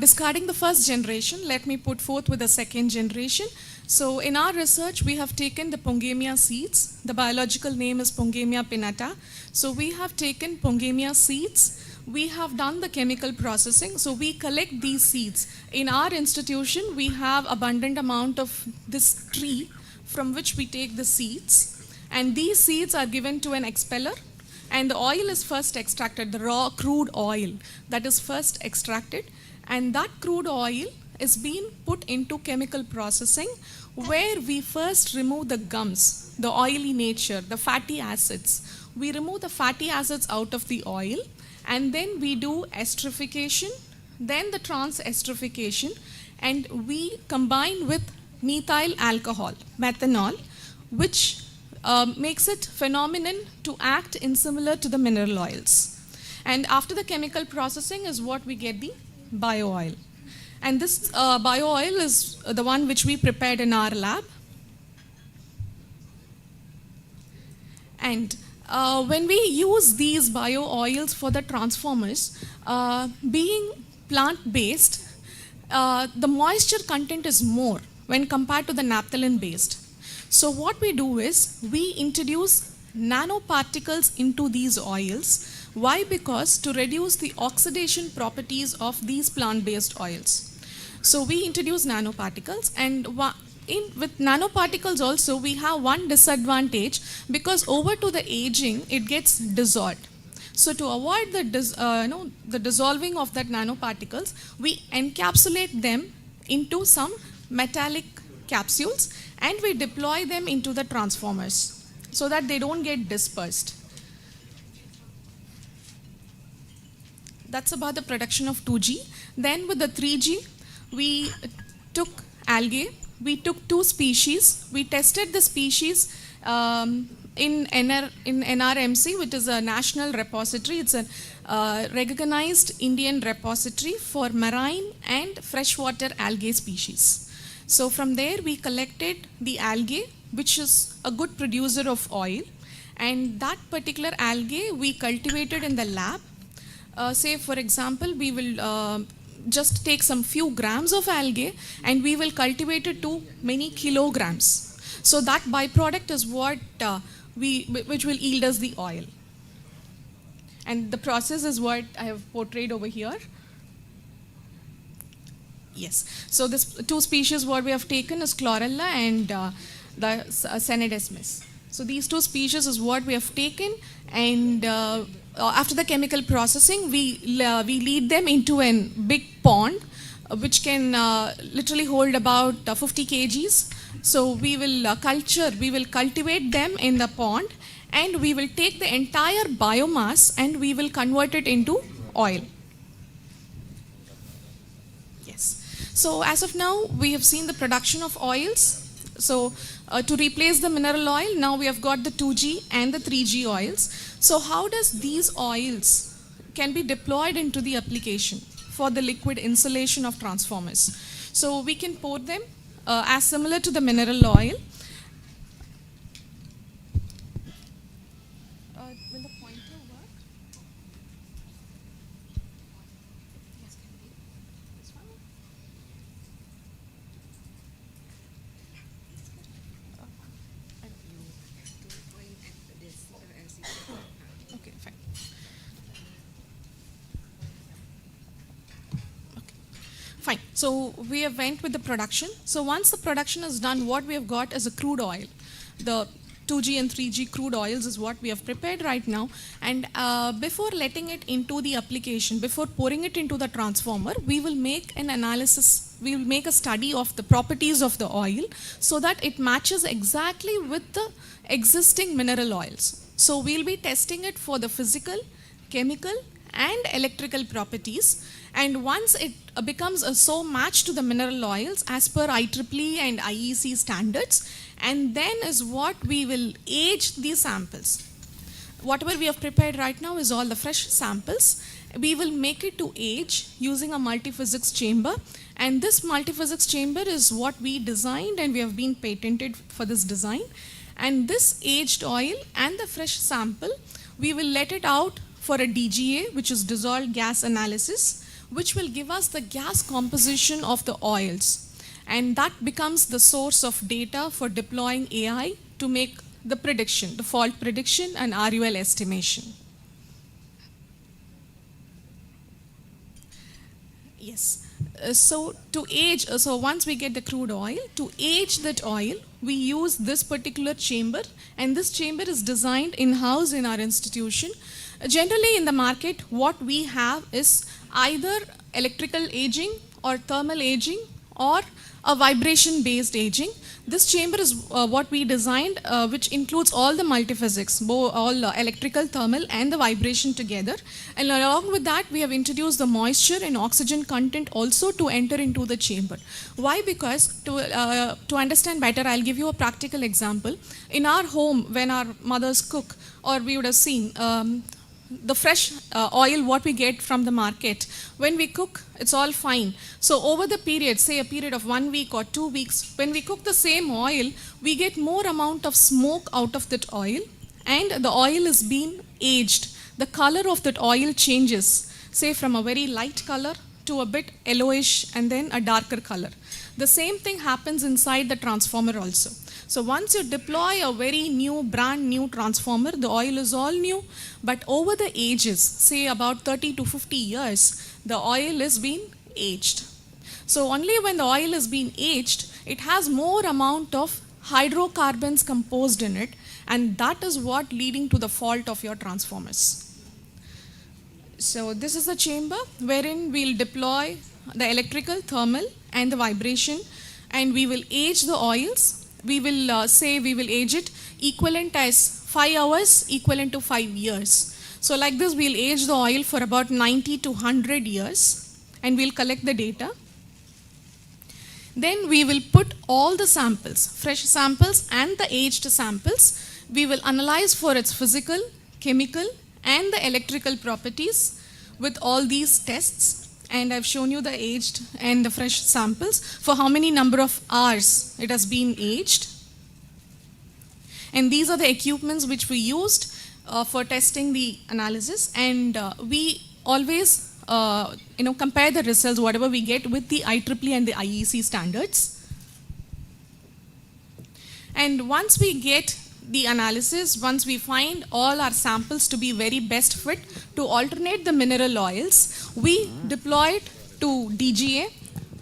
discarding the first generation, let me put forth with the second generation. So in our research, we have taken the pongemia seeds. The biological name is Pongemia pinnata. So we have taken pongemia seeds. We have done the chemical processing. So we collect these seeds. In our institution, we have abundant amount of this tree from which we take the seeds. And these seeds are given to an expeller. And the oil is first extracted, the raw crude oil that is first extracted. And that crude oil is being put into chemical processing, where we first remove the gums, the oily nature, the fatty acids. We remove the fatty acids out of the oil, and then we do esterification, then the trans-esterification, and we combine with methyl alcohol, methanol, which makes it phenomenon to act in similar to the mineral oils. And after the chemical processing is what we get the bio-oil. And this bio-oil is the one which we prepared in our lab. And when we use these bio-oils for the transformers, being plant-based, the moisture content is more when compared to the naphthalene-based. So what we do is, we introduce nanoparticles into these oils. Why? Because to reduce the oxidation properties of these plant-based oils. So we introduce nanoparticles, and with nanoparticles also we have one disadvantage, because over to the aging it gets dissolved. So to avoid the dissolving of that nanoparticles, we encapsulate them into some metallic capsules and we deploy them into the transformers so that they don't get dispersed. That's about the production of 2G. Then with the 3G, we took algae. We took 2 species. We tested the species in NRMC, which is a national repository. It's a recognized Indian repository for marine and freshwater algae species. So from there, we collected the algae, which is a good producer of oil. And that particular algae we cultivated in the lab. Say, for example, we will just take some few grams of algae and we will cultivate it to many kilograms. So that byproduct is what which will yield us the oil. And the process is what I have portrayed over here. Yes. So this two species what we have taken is chlorella and the Senedesmis. So these two species is what we have taken, and after the chemical processing, we lead them into a big pond, which can literally hold about 50 kgs. So we will cultivate them in the pond, and we will take the entire biomass and we will convert it into oil. Yes. So as of now, we have seen the production of oils. So to replace the mineral oil, now we have got the 2G and the 3G oils. So how does these oils can be deployed into the application for the liquid insulation of transformers? So we can pour them as similar to the mineral oil. Will the pointer work? Yes, can be. This one? Okay, fine. Okay, fine. So we have went with the production. So once the production is done, what we have got is a crude oil. The 2G and 3G crude oils is what we have prepared right now. And before letting it into the application, before pouring it into the transformer, we will make an analysis, we will make a study of the properties of the oil so that it matches exactly with the existing mineral oils. So we'll be testing it for the physical, chemical, and electrical properties. And once it becomes so matched to the mineral oils as per IEEE and IEECSI standards, and then is what we will age these samples. Whatever we have prepared right now is all the fresh samples. We will make it to age using a multiphysics chamber, and this multiphysics chamber is what we designed and we have been patented for this design. And this aged oil and the fresh sample, we will let it out for a DGA, which is dissolved gas analysis, which will give us the gas composition of the oils. And that becomes the source of data for deploying AI to make the prediction, the fault prediction and RUL estimation. Yes. So to age, so once we get the crude oil, to age that oil, we use this particular chamber, and this chamber is designed in-house in our institution. Generally in the market, what we have is either electrical aging or thermal aging or a vibration-based aging. This chamber is what we designed, which includes all the multiphysics, all electrical, thermal, and the vibration together. And along with that, we have introduced the moisture and oxygen content also to enter into the chamber. Why? Because to understand better, I'll give you a practical example. In our home, when our mothers cook, or we would have seen, the fresh oil what we get from the market, when we cook, it's all fine. So over the period, say a period of 1 week or 2 weeks, when we cook the same oil, we get more amount of smoke out of that oil, and the oil is being aged. The color of that oil changes, say from a very light color to a bit yellowish and then a darker color. The same thing happens inside the transformer also. So once you deploy a very new, brand new transformer, the oil is all new, but over the ages, say about 30 to 50 years, the oil is being aged. So only when the oil is being aged, it has more amount of hydrocarbons composed in it, and that is what leading to the fault of your transformers. So this is the chamber wherein we'll deploy the electrical, thermal, and the vibration, and we will age the oils. We will say we will age it equivalent as 5 hours, equivalent to 5 years. So like this, we'll age the oil for about 90 to 100 years, and we'll collect the data. Then we will put all the samples, fresh samples and the aged samples. We will analyze for its physical, chemical, and the electrical properties with all these tests. And I've shown you the aged and the fresh samples for how many number of hours it has been aged. And these are the equipments which we used for testing the analysis. And we always compare the results, whatever we get, with the IEEE and the IEECSI standards. And once we get the analysis, once we find all our samples to be very best fit to alternate the mineral oils, we deploy it to DGA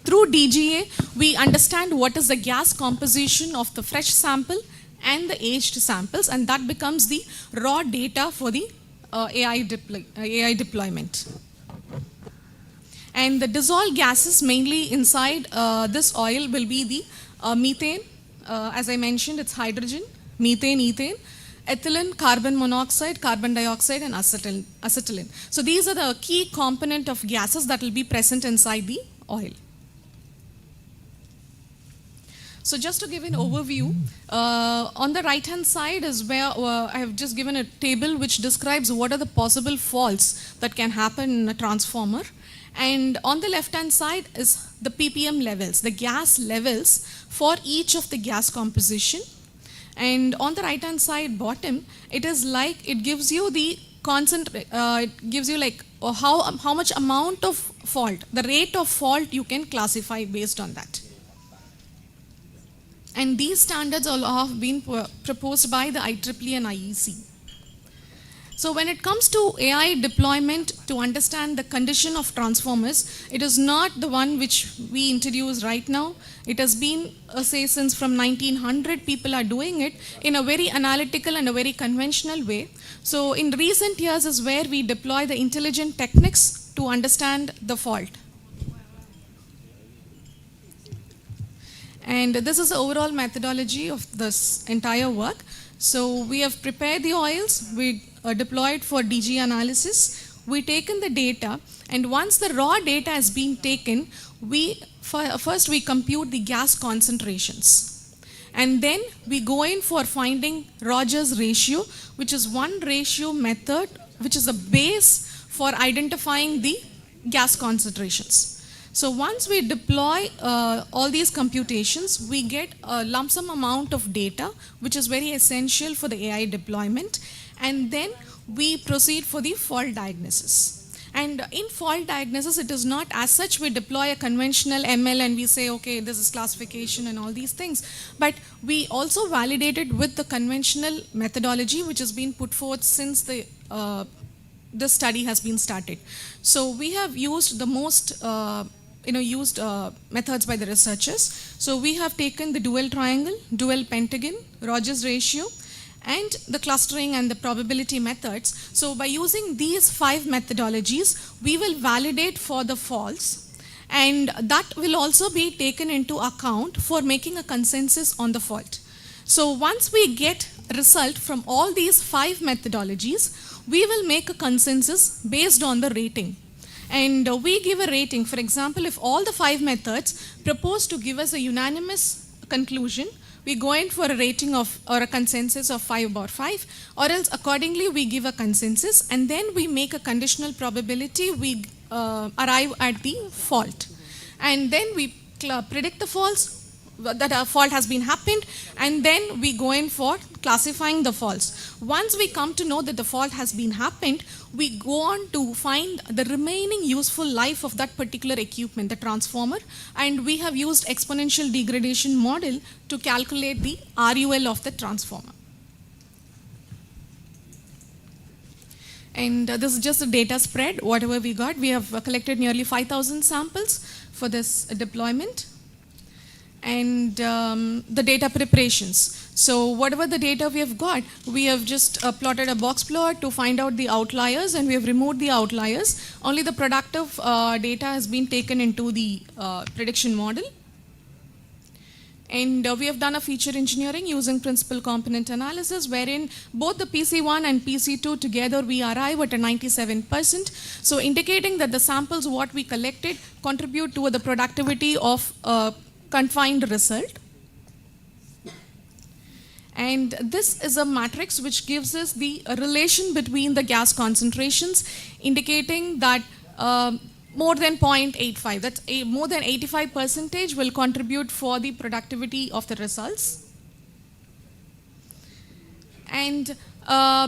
through DGA, we understand what is the gas composition of the fresh sample and the aged samples, and that becomes the raw data for the AI deployment. And the dissolved gases mainly inside this oil will be the methane, as I mentioned, it's hydrogen, methane, ethane, ethylene, carbon monoxide, carbon dioxide, and acetylene. So these are the key component of gases that will be present inside the oil. So just to give an overview, on the right hand side is where I have just given a table which describes what are the possible faults that can happen in a transformer. And on the left hand side is the ppm levels, the gas levels for each of the gas composition. And on the right hand side bottom, it is like it gives you the it gives you like how much amount of fault, the rate of fault you can classify based on that. And these standards all have been proposed by the IEEE and IEC. So when it comes to AI deployment to understand the condition of transformers, it is not the one which we introduce right now. It has been, say, since from 1900, people are doing it in a very analytical and a very conventional way. So in recent years is where we deploy the intelligent techniques to understand the fault. And this is the overall methodology of this entire work. So we have prepared the oils, we deployed for DG analysis, we taken the data, and once the raw data has been taken, first we compute the gas concentrations. And then we go in for finding Rogers ratio, which is one ratio method, which is a base for identifying the gas concentrations. So once we deploy all these computations, we get a lump sum amount of data, which is very essential for the AI deployment. And then we proceed for the fault diagnosis. And in fault diagnosis, it is not as such we deploy a conventional ML and we say, okay, this is classification and all these things. But we also validate it with the conventional methodology, which has been put forth since the study has been started. So we have used the most methods by the researchers. So we have taken the dual triangle, dual pentagon, Rogers ratio, and the clustering and the probability methods. So by using these 5 methodologies, we will validate for the faults, and that will also be taken into account for making a consensus on the fault. So once we get a result from all these 5 methodologies, we will make a consensus based on the rating. And we give a rating. For example, if all the 5 methods propose to give us a unanimous conclusion, we go in for a rating of, or a consensus of 5/5, or else accordingly we give a consensus, and then we make a conditional probability, we arrive at the fault. And then we predict the faults, that a fault has been happened, and then we go in for classifying the faults. Once we come to know that the fault has been happened, we go on to find the remaining useful life of that particular equipment, the transformer, and we have used exponential degradation model to calculate the RUL of the transformer. And this is just a data spread, whatever we got. We have collected nearly 5,000 samples for this deployment. And the data preparations. So whatever the data we have got, we have just plotted a box plot to find out the outliers, and we have removed the outliers. Only the productive data has been taken into the prediction model. And we have done a feature engineering using principal component analysis, wherein both the PC1 and PC2 together we arrive at a 97%. So indicating that the samples what we collected contribute to the productivity of confined result. And this is a matrix which gives us the relation between the gas concentrations, indicating that more than 0.85, that's more than 85% will contribute for the productivity of the results. And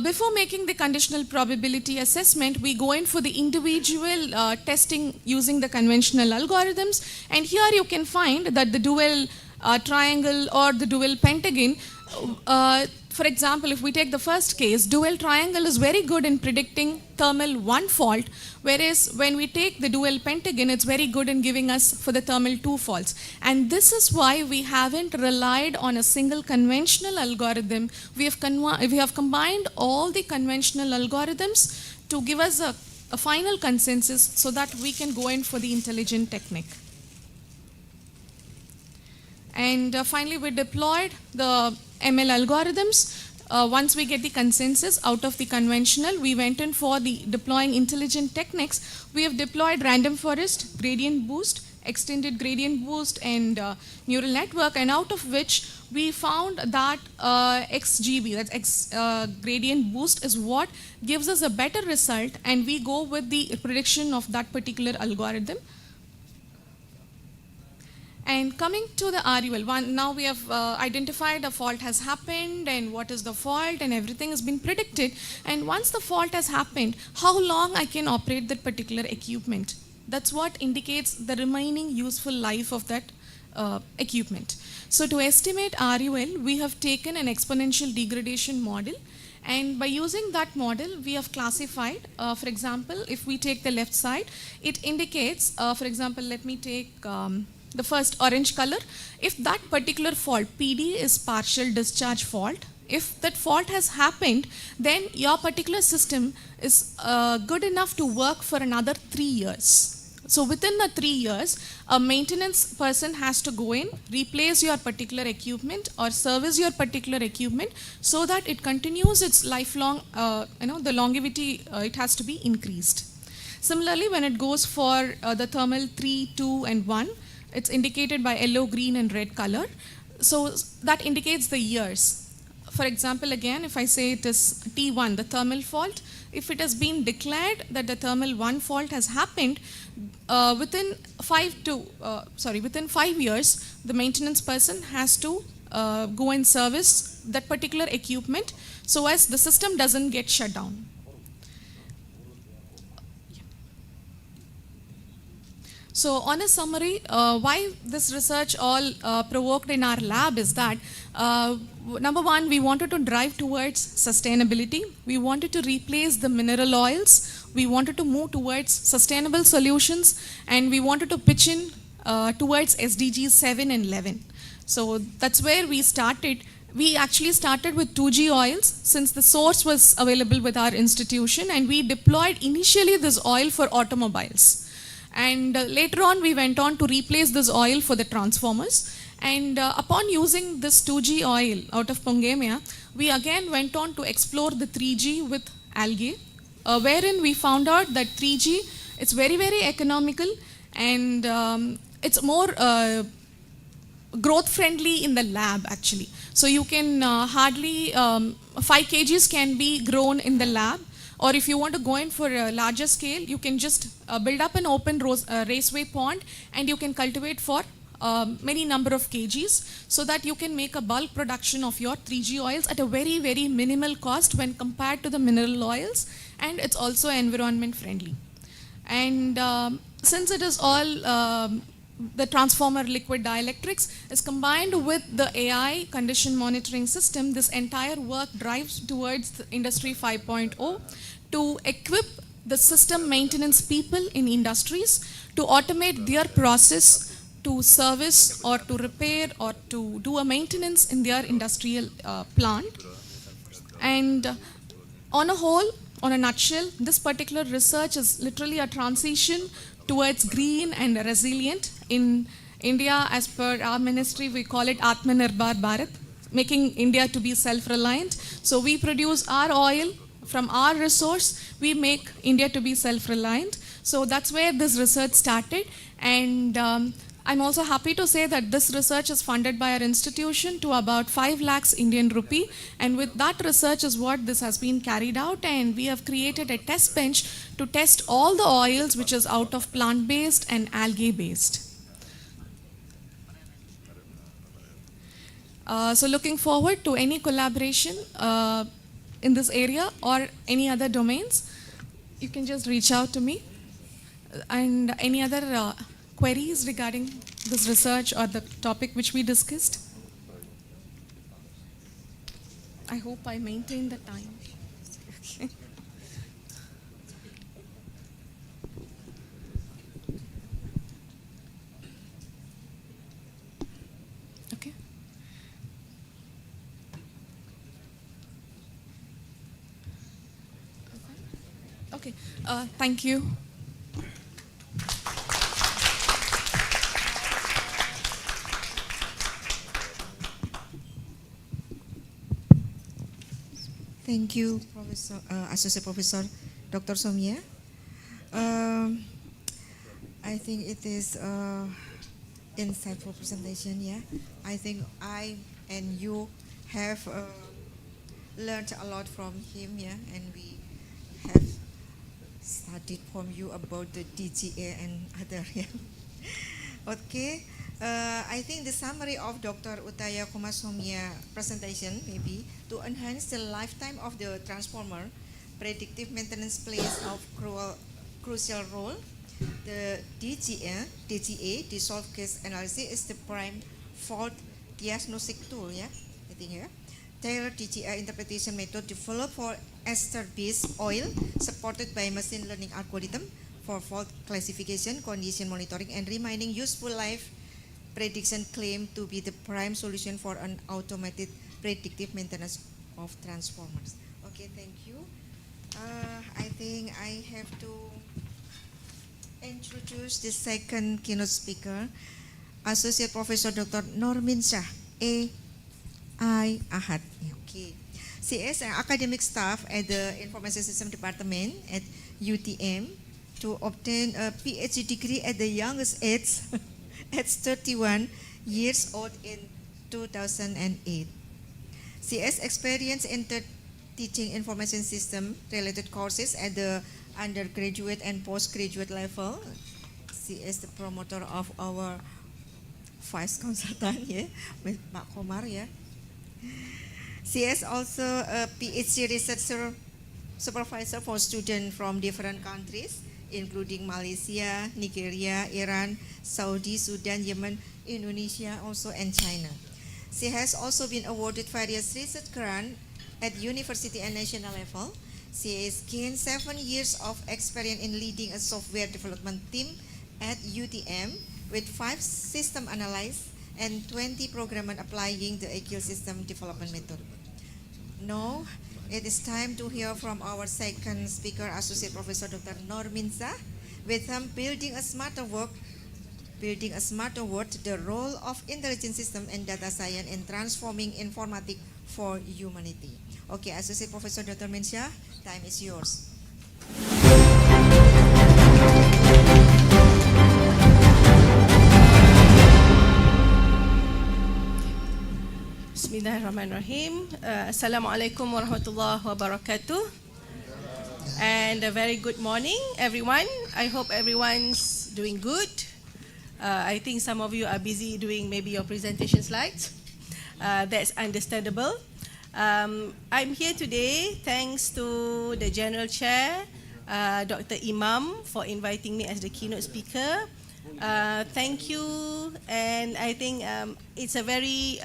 before making the conditional probability assessment, we go in for the individual testing using the conventional algorithms. And here you can find that the dual triangle or the dual pentagon, for example, if we take the first case, dual triangle is very good in predicting thermal 1 fault, whereas when we take the dual pentagon, it's very good in giving us for the thermal 2 faults. And this is why we haven't relied on a single conventional algorithm. We have combined all the conventional algorithms to give us a final consensus so that we can go in for the intelligent technique. And finally, we deployed the ML algorithms. Once we get the consensus out of the conventional, we went in for the deploying intelligent techniques. We have deployed random forest, gradient boost, extended gradient boost, and neural network, and out of which we found that XGB, that's gradient boost, is what gives us a better result, and we go with the prediction of that particular algorithm. And coming to the RUL, now we have identified a fault has happened and what is the fault, and everything has been predicted. And once the fault has happened, how long I can operate that particular equipment. That's what indicates the remaining useful life of that equipment. So to estimate RUL, we have taken an exponential degradation model. And by using that model, we have classified, for example, if we take the left side, it indicates, for example, let me take the first orange color. If that particular fault, PD, is partial discharge fault, if that fault has happened, then your particular system is good enough to work for another 3 years. So within the 3 years, a maintenance person has to go in, replace your particular equipment or service your particular equipment so that it continues its lifelong, the longevity, it has to be increased. Similarly, when it goes for the thermal 3, 2, and 1, it's indicated by yellow, green, and red color. So that indicates the years. For example, again, if I say it is T1, the thermal fault, if it has been declared that the thermal 1 fault has happened, within 5 years, the maintenance person has to go and service that particular equipment so as the system doesn't get shut down. So on a summary, why this research all provoked in our lab is that, number one, we wanted to drive towards sustainability. We wanted to replace the mineral oils. We wanted to move towards sustainable solutions, and we wanted to pitch in towards SDGs 7 and 11. So that's where we started. We actually started with 2G oils since the source was available with our institution, and we deployed initially this oil for automobiles. And later on, we went on to replace this oil for the transformers. And upon using this 2G oil out of Pongemia, we again went on to explore the 3G with algae, wherein we found out that 3G is very, very economical, and it's more growth friendly in the lab actually. So you can hardly 5 kgs can be grown in the lab. Or if you want to go in for a larger scale, you can just build up an open raceway pond, and you can cultivate for many number of kgs so that you can make a bulk production of your 3G oils at a very, very minimal cost when compared to the mineral oils, and it's also environment friendly. And since it is all the transformer liquid dielectrics is combined with the AI condition monitoring system, this entire work drives towards the Industry 5.0 to equip the system maintenance people in industries to automate their process to service or to repair or to do a maintenance in their industrial plant. And on a whole, on a nutshell, this particular research is literally a transition towards green and resilient. In India, as per our ministry, we call it Atmanirbhar Bharat, making India to be self-reliant. So we produce our oil from our resource, we make India to be self-reliant. So that's where this research started. And I'm also happy to say that this research is funded by our institution to about 5 lakhs Indian rupee. And with that research is what this has been carried out. And we have created a test bench to test all the oils which is out of plant-based and algae-based. So looking forward to any collaboration in this area or any other domains. You can just reach out to me. And any other queries regarding this research or the topic which we discussed? I hope I maintain the time. Okay. Okay. Okay. Thank you. Thank you, Associate Professor Dr. Somya. I think it is insightful presentation. Yeah, I think I and you have learned a lot from him. Yeah, and we have studied from you about the DGA and other. Yeah. Okay. I think the summary of Dr. Utaya Kumasomya presentation maybe to enhance the lifetime of the transformer, predictive maintenance plays a crucial role. The DGA, dissolved case analysis, is the prime fault diagnostic tool. Yeah, I think here. Tailored DGA interpretation method developed for ester-based oil, supported by machine learning algorithm for fault classification, condition monitoring, and remaining useful life prediction claim to be the prime solution for an automated predictive maintenance of transformers. Okay, thank you. I think I have to introduce the second keynote speaker, Associate Professor Dr. Normin Shah, AI Ahad. Okay. She is an academic staff at the Information System Department at UTM to obtain a PhD degree at the youngest age, at 31 years old in 2008. She has experience in teaching information system related courses at the undergraduate and postgraduate level. She is the promoter of our vice consultant, yeah, with Pak Komar, yeah. She is also a PhD researcher supervisor for students from different countries, including Malaysia, Nigeria, Iran, Saudi, Sudan, Yemen, Indonesia, also, and China. She has also been awarded various research grants at university and national level. She has gained 7 years of experience in leading a software development team at UTM with 5 system analysts and 20 programmers applying the Agile system development method. Now, it is time to hear from our second speaker, Associate Professor Dr. Normin Shah, with him building a smarter world, the role of intelligent system and data science in transforming informatics for humanity. Okay, Associate Professor Dr. Normin Shah, time is yours. Bismillahirrahmanirrahim. Assalamualaikum warahmatullahi wabarakatuh. And a very good morning, everyone. I hope everyone's doing good. I think some of you are busy doing maybe your presentation slides. That's understandable. I'm here today thanks to the General Chair, Dr. Imam, for inviting me as the keynote speaker. Thank you, and I think it's a very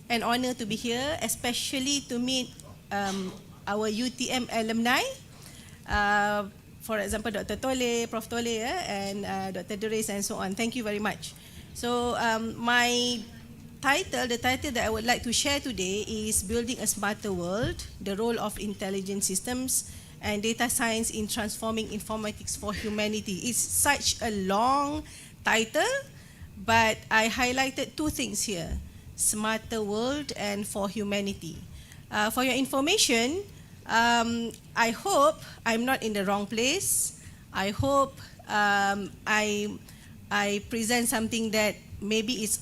an honor to be here, especially to meet our UTM alumni. For example, Dr. Tole, Prof. Tole, and Dr. Durais, and so on. Thank you very much. So my title, the title that I would like to share today is Building a Smarter World, the Role of Intelligent Systems and Data Science in Transforming Informatics for Humanity. It's such a long title, but I highlighted 2 things here: smarter world and for humanity. For your information, I hope I'm not in the wrong place. I hope I present something that maybe is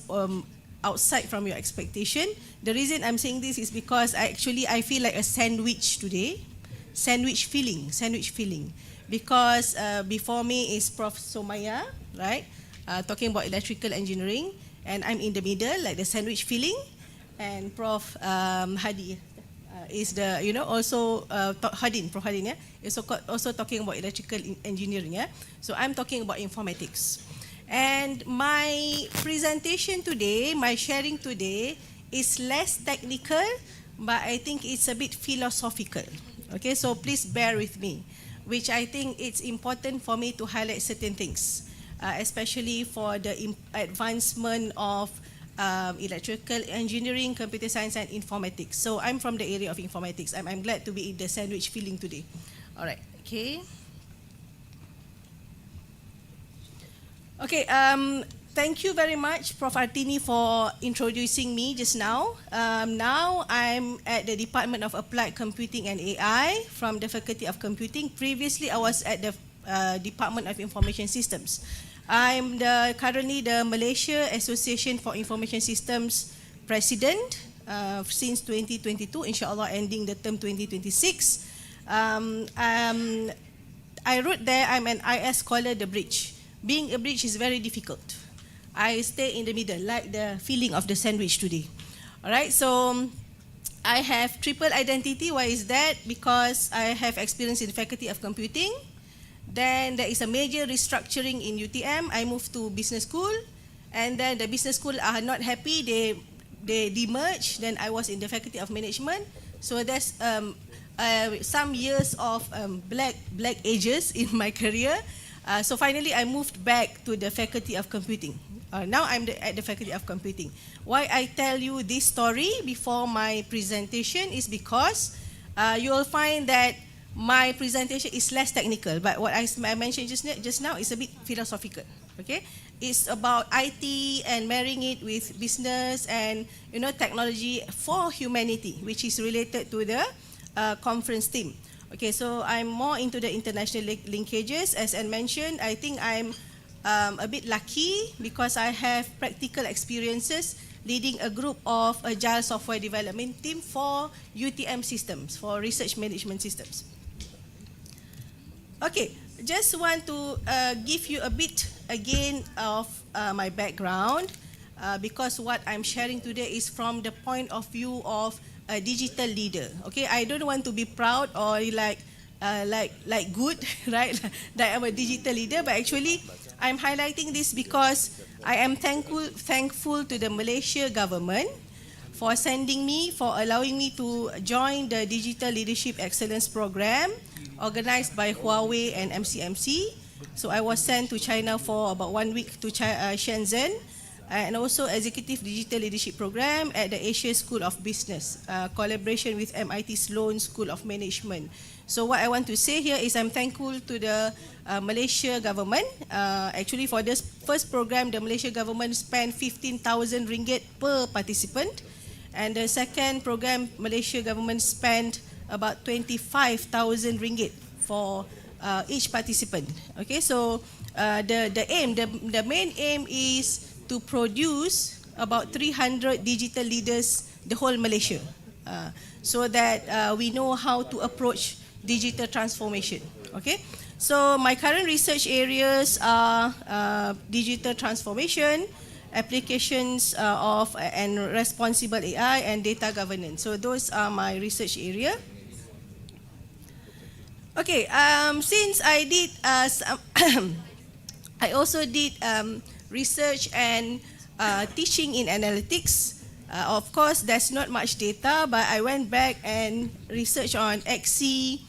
outside from your expectation. The reason I'm saying this is because I feel like a sandwich today. Sandwich feeling. Because before me is Prof. Somaya, right? Talking about electrical engineering. And I'm in the middle, like the sandwich feeling. And Prof. Hadi is the, also Prof. Hadin, yeah, is also talking about electrical engineering, yeah. So I'm talking about informatics. And my presentation today, my sharing today, is less technical, but I think it's a bit philosophical. Okay, so please bear with me, which I think it's important for me to highlight certain things, especially for the advancement of electrical engineering, computer science, and informatics. So I'm from the area of informatics. I'm glad to be in the sandwich feeling today. All right, okay. Okay, thank you very much, Prof. Artini, for introducing me just now. Now I'm at the Department of Applied Computing and AI from the Faculty of Computing. Previously, I was at the Department of Information Systems. I'm currently the Malaysia Association for Information Systems President since 2022, inshallah ending the term 2026. I wrote there, I'm an IS scholar, the bridge. Being a bridge is very difficult. I stay in the middle, like the feeling of the sandwich today. All right, so I have triple identity. Why is that? Because I have experience in the Faculty of Computing. Then there is a major restructuring in UTM. I moved to business school, and then the business school are not happy. They demerged. Then I was in the Faculty of Management. So there's some years of black ages in my career. So finally, I moved back to the Faculty of Computing. Now I'm at the Faculty of Computing. Why I tell you this story before my presentation is because you will find that my presentation is less technical, but what I mentioned just now is a bit philosophical. Okay, it's about IT and marrying it with business and technology for humanity, which is related to the conference theme. Okay, so I'm more into the international linkages. As I mentioned, I think I'm a bit lucky because I have practical experiences leading a group of agile software development team for UTM systems, for research management systems. Okay, just want to give you a bit again of my background because what I'm sharing today is from the point of view of a digital leader. Okay, I don't want to be proud or like good, right? That I'm a digital leader, but actually I'm highlighting this because I am thankful to the Malaysia government for sending me, for allowing me to join the Digital Leadership Excellence Program organized by Huawei and MCMC. So I was sent to China for about 1 week to Shenzhen, and also Executive Digital Leadership Program at the Asia School of Business, collaboration with MIT Sloan School of Management. So what I want to say here is I'm thankful to the Malaysia government. Actually for this first program, the Malaysia government spent 15,000 ringgit per participant. And the second program, Malaysia government spent about 25,000 ringgit for each participant. Okay, so the main aim is to produce about 300 digital leaders, the whole Malaysia, so that we know how to approach digital transformation. Okay, so my current research areas are digital transformation, applications of and responsible AI, and data governance. So those are my research area. Okay, since I did, I also did research and teaching in analytics. Of course, there's not much data, but I went back and researched on EECSI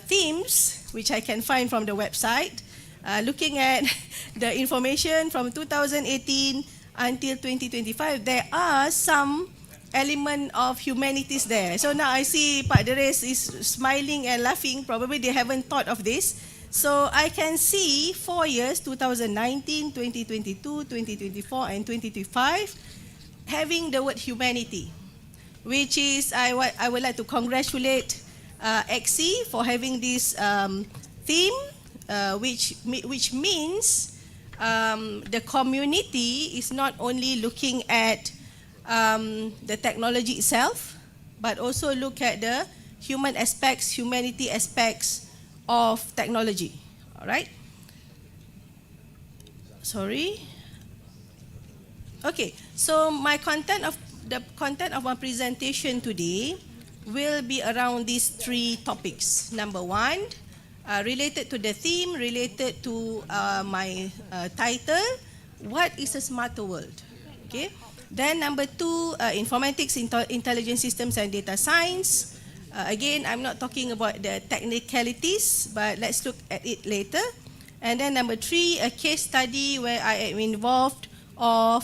themes, which I can find from the website. Looking at the information from 2018 until 2025, there are some element of humanities there. So now I see Pak Deres is smiling and laughing. Probably they haven't thought of this. So I can see 4 years, 2019, 2022, 2024, and 2025, having the word humanity, which is, I would like to congratulate EECSI for having this theme, which means the community is not only looking at the technology itself, but also look at the human aspects, humanity aspects of technology. All right. Sorry. Okay. So my content of my presentation today will be around these 3 topics. Number 1, related to the theme, related to my title, what is a smarter world? Okay. Then number 2, Informatics, Intelligent Systems and Data Science. Again, I'm not talking about the technicalities, but let's look at it later. And then number 3, a case study where I am involved of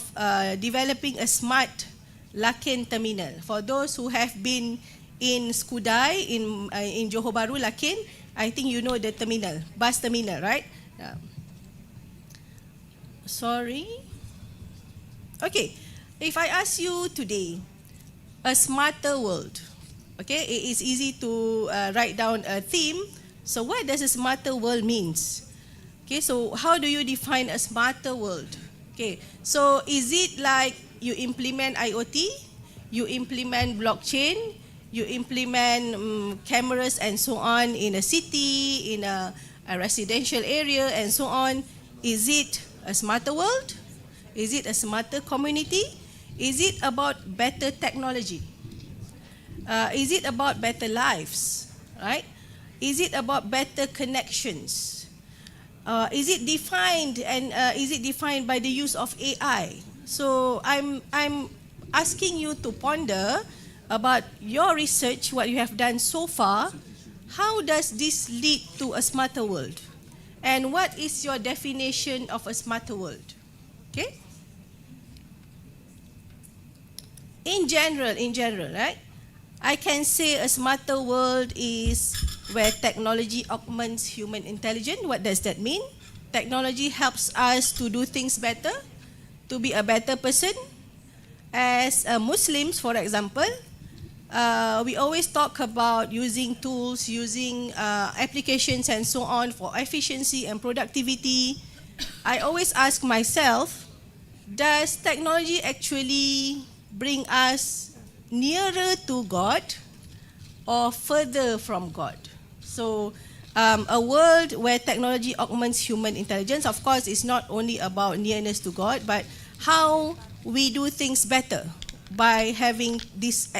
developing a smart Lakin terminal. For those who have been in Skudai, in Johor Bahru, Lakin, I think you know the terminal, bus terminal, right? Sorry. Okay, if I ask you today, a smarter world, okay, it is easy to write down a theme. So what does a smarter world means? Okay, so how do you define a smarter world? Okay, so is it like you implement IoT, you implement blockchain, you implement cameras and so on in a city, in a residential area and so on? Is it a smarter world? Is it a smarter community? Is it about better technology? Is it about better lives, right? Is it about better connections? Is it defined by the use of AI? So I'm asking you to ponder about your research, what you have done so far. How does this lead to a smarter world? And what is your definition of a smarter world? Okay? In general, right? I can say a smarter world is where technology augments human intelligence. What does that mean? Technology helps us to do things better, to be a better person. As Muslims, for example, we always talk about using tools, using applications and so on for efficiency and productivity. I always ask myself, does technology actually bring us nearer to God or further from God? So a world where technology augments human intelligence, of course, is not only about nearness to God, but how we do things better by having these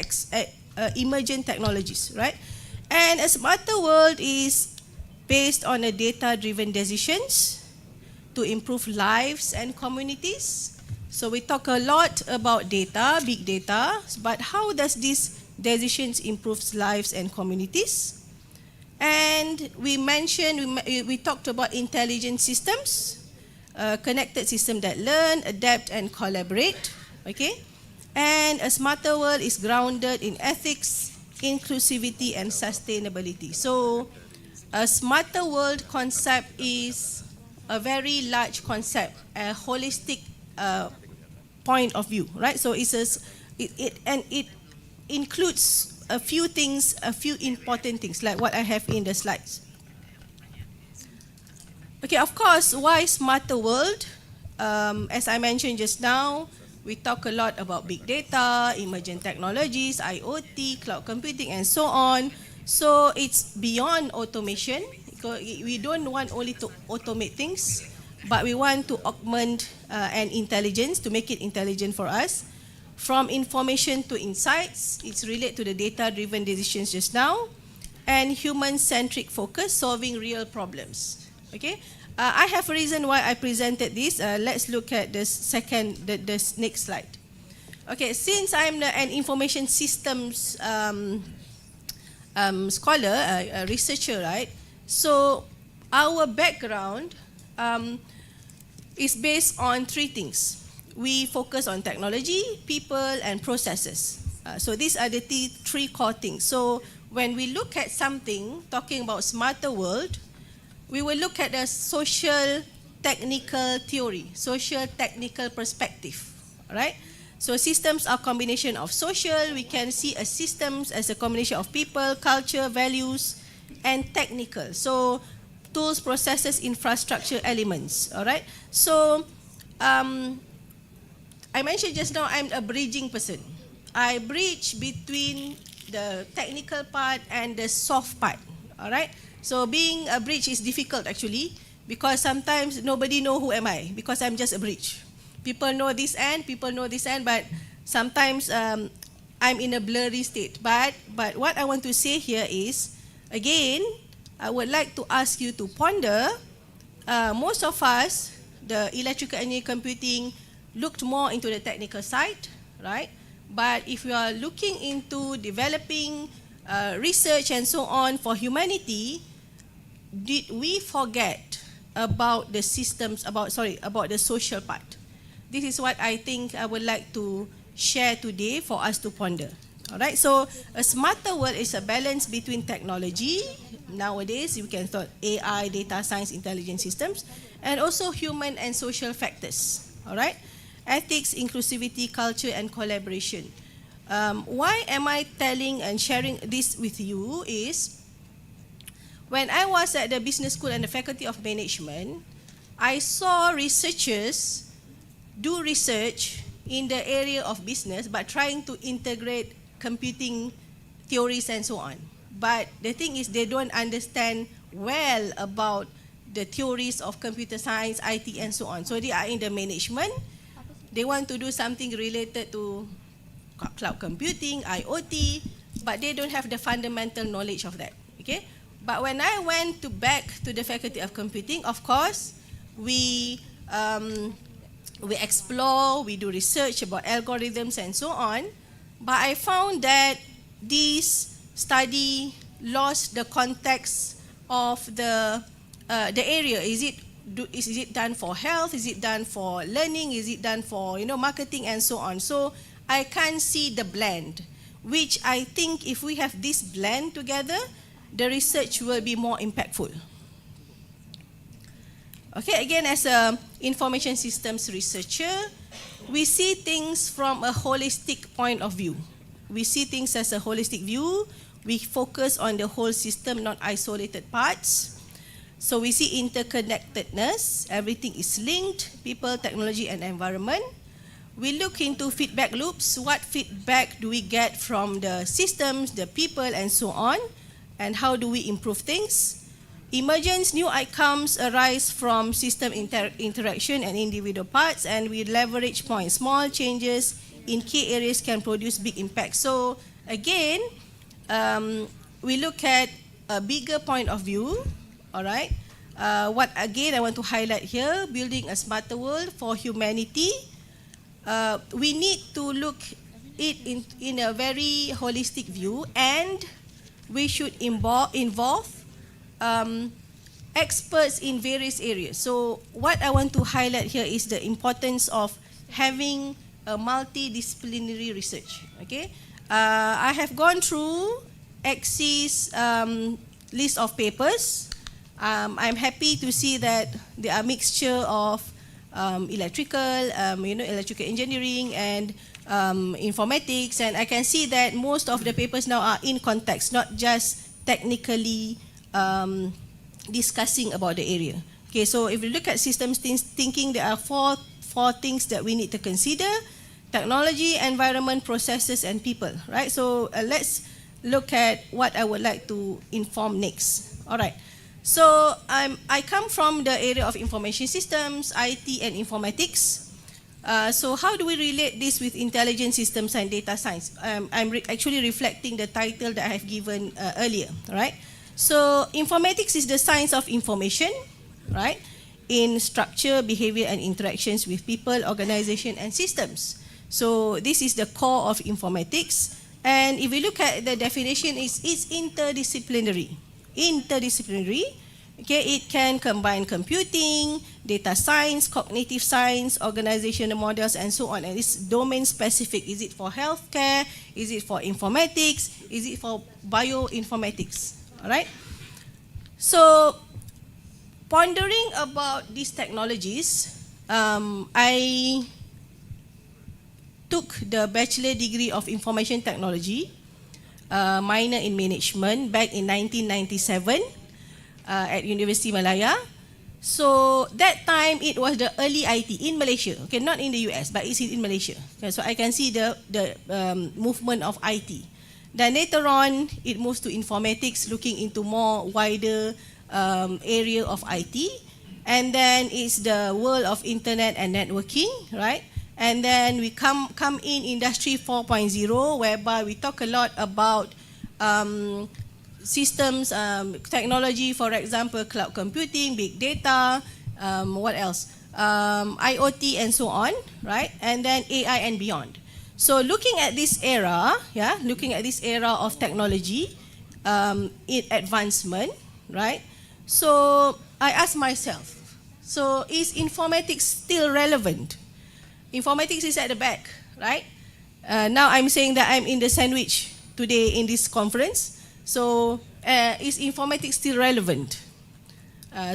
emergent technologies, right? And a smarter world is based on a data-driven decisions to improve lives and communities. So we talk a lot about data, big data, but how does these decisions improve lives and communities? And we mentioned, we talked about intelligent systems, connected systems that learn, adapt, and collaborate, okay? And a smarter world is grounded in ethics, inclusivity, and sustainability. So a smarter world concept is a very large concept, a holistic point of view, right? So it includes a few things, a few important things, like what I have in the slides. Okay, of course, why smarter world? As I mentioned just now, we talk a lot about big data, emergent technologies, IoT, cloud computing, and so on. So it's beyond automation. We don't want only to automate things, but we want to augment an intelligence, to make it intelligent for us. From information to insights, it's related to the data-driven decisions just now, and human-centric focus, solving real problems. Okay, I have a reason why I presented this. Let's look at the next slide. Okay, since I'm an information systems scholar, a researcher, right? So our background is based on three things. We focus on technology, people, and processes. So these are the three core things. So when we look at something, talking about smarter world, we will look at the social technical theory, social technical perspective, right? So systems are a combination of social. We can see a systems as a combination of people, culture, values, and technical. So tools, processes, infrastructure, elements, all right? So I mentioned just now I'm a bridging person. I bridge between the technical part and the soft part, all right? So being a bridge is difficult actually, because sometimes nobody know who am I, because I'm just a bridge. People know this end, but sometimes I'm in a blurry state. But what I want to say here is, again, I would like to ask you to ponder. Most of us, the electrical engineering computing, looked more into the technical side, right? But if you are looking into developing research and so on for humanity, did we forget about the systems, about the social part? This is what I think I would like to share today for us to ponder. All right, so a smarter world is a balance between technology. Nowadays, you can thought AI, data science, intelligent systems, and also human and social factors. All right, ethics, inclusivity, culture, and collaboration. Why am I telling and sharing this with you is, when I was at the business school and the faculty of management, I saw researchers do research in the area of business, but trying to integrate computing theories and so on. But the thing is, they don't understand well about the theories of computer science, IT, and so on. So they are in the management. They want to do something related to cloud computing, IoT, but they don't have the fundamental knowledge of that. Okay? But when I went back to the faculty of computing, of course, we explore, we do research about algorithms and so on. But I found that this study lost the context of the area. Is it done for health? Is it done for learning? Is it done for marketing and so on? So I can't see the blend, which I think if we have this blend together, the research will be more impactful. Okay, again, as a information systems researcher, we see things from a holistic point of view. We see things as a holistic view. We focus on the whole system, not isolated parts. So we see interconnectedness. Everything is linked, people, technology, and environment. We look into feedback loops. What feedback do we get from the systems, the people, and so on? And how do we improve things? Emergence, new outcomes arise from system interaction and individual parts, and we leverage points. Small changes in key areas can produce big impact. So again, we look at a bigger point of view. All right. What again I want to highlight here: building a smarter world for humanity. We need to look it in a very holistic view, and we should involve experts in various areas. So what I want to highlight here is the importance of having a multidisciplinary research. Okay, I have gone through EECSI's list of papers. I'm happy to see that there are mixture of electrical engineering and informatics, and I can see that most of the papers now are in context, not just technically discussing about the area. Okay, so if you look at systems thinking, there are four things that we need to consider: technology, environment, processes, and people. Right. So let's look at what I would like to inform next. All right. So I come from the area of information systems, IT, and informatics. So how do we relate this with intelligent systems and data science? I'm actually reflecting the title that I have given earlier, right? So informatics is the science of information, right? In structure, behavior, and interactions with people, organization, and systems. So this is the core of informatics. And if we look at the definition, it's interdisciplinary. Okay, it can combine computing, data science, cognitive science, organizational models, and so on. And it's domain specific. Is it for healthcare? Is it for informatics? Is it for bioinformatics? All right. So, pondering about these technologies, I took the bachelor degree of information technology, minor in management, back in 1997 at University Malaya. So that time it was the early IT in Malaysia. Okay, not in the US, but it's in Malaysia. Okay, so I can see the movement of IT. Then later on, it moves to informatics, looking into more wider area of IT. And then it's the world of internet and networking, right? And then we come in Industry 4.0, whereby we talk a lot about systems, technology, for example, cloud computing, big data, what else? IoT and so on, right? And then AI and beyond. So looking at this era, looking at this era of technology, in advancement, right? So I asked myself, so is informatics still relevant? Informatics is at the back, right? Now I'm saying that I'm in the sandwich today in this conference. So is informatics still relevant?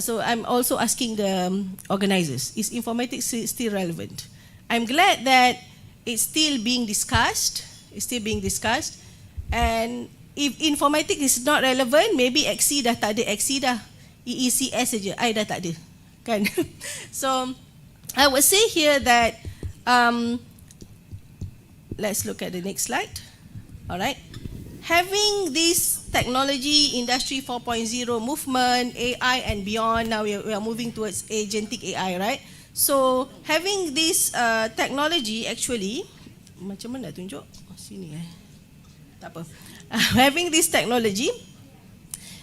So I'm also asking the organizers, is informatics still relevant? I'm glad that it's still being discussed. And if informatics is not relevant, maybe EECSI dah tak ada, EECSI dah, EECS saja, I dah tak ada, kan? So I would say here that, let's look at the next slide. All right. Having this technology, industry 4.0 movement, AI and beyond, now we are moving towards agentic AI, right? So having this technology actually, macam mana nak tunjuk? Oh, sini tak apa. Having this technology,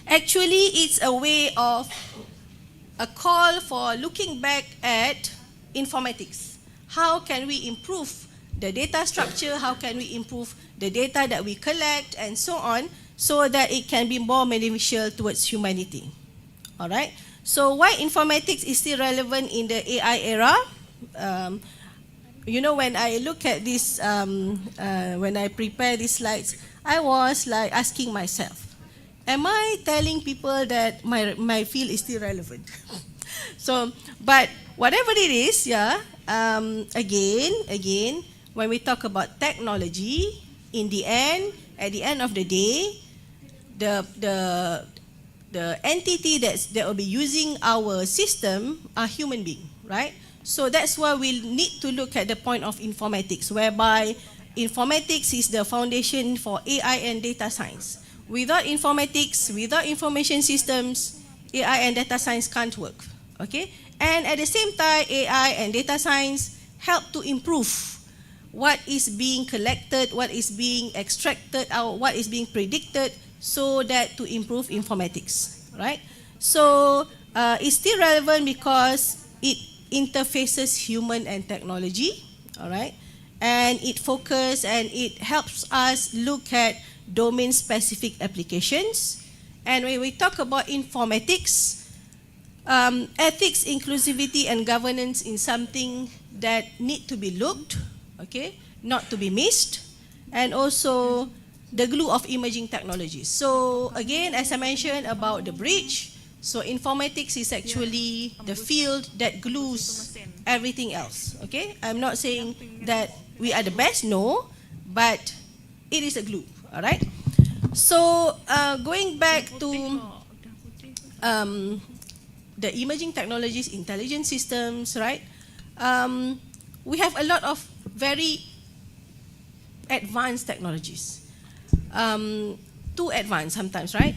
actually it's a way of a call for looking back at informatics. How can we improve the data structure? How can we improve the data that we collect and so on, so that it can be more beneficial towards humanity? All right. So why informatics is still relevant in the AI era? You know, when I look at this, when I prepare these slides, I was like asking myself, am I telling people that my field is still relevant? So, but whatever it is, again, when we talk about technology, in the end, at the end of the day, the entity that will be using our system are human beings, right? So that's why we need to look at the point of informatics, whereby informatics is the foundation for AI and data science. Without informatics, without information systems, AI and data science can't work, okay? And at the same time, AI and data science help to improve what is being collected, what is being extracted, or what is being predicted, so that to improve informatics, right? So it's still relevant because it interfaces human and technology, all right? And it focuses and it helps us look at domain-specific applications. And when we talk about informatics, ethics, inclusivity, and governance is something that need to be looked, okay, not to be missed, and also the glue of emerging technologies. So again, as I mentioned about the bridge, so informatics is actually the field that glues everything else, okay? I'm not saying that we are the best, no, but it is a glue, all right? So going back to the emerging technologies, intelligent systems, right? We have a lot of very advanced technologies. Too advanced sometimes, right?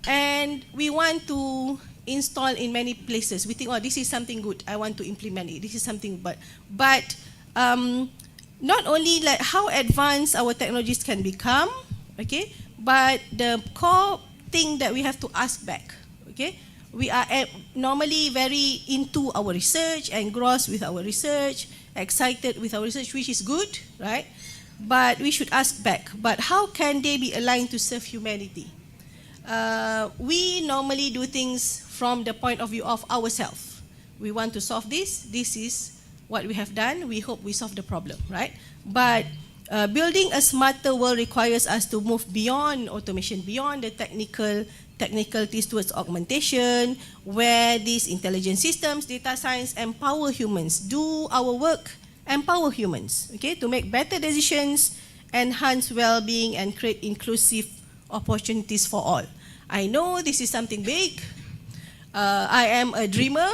And we want to install in many places. We think, oh, this is something good, I want to implement it. This is something, but not only like how advanced our technologies can become, okay, but the core thing that we have to ask back, okay? We are normally very into our research, engrossed with our research, excited with our research, which is good, right? But we should ask back, but how can they be aligned to serve humanity? We normally do things from the point of view of ourselves. We want to solve this. This is what we have done. We hope we solve the problem, right? But building a smarter world requires us to move beyond automation, beyond the technicalities towards augmentation, where these intelligent systems, data science, empower humans, do our work, empower humans, okay, to make better decisions, enhance well-being, and create inclusive opportunities for all. I know this is something big. I am a dreamer.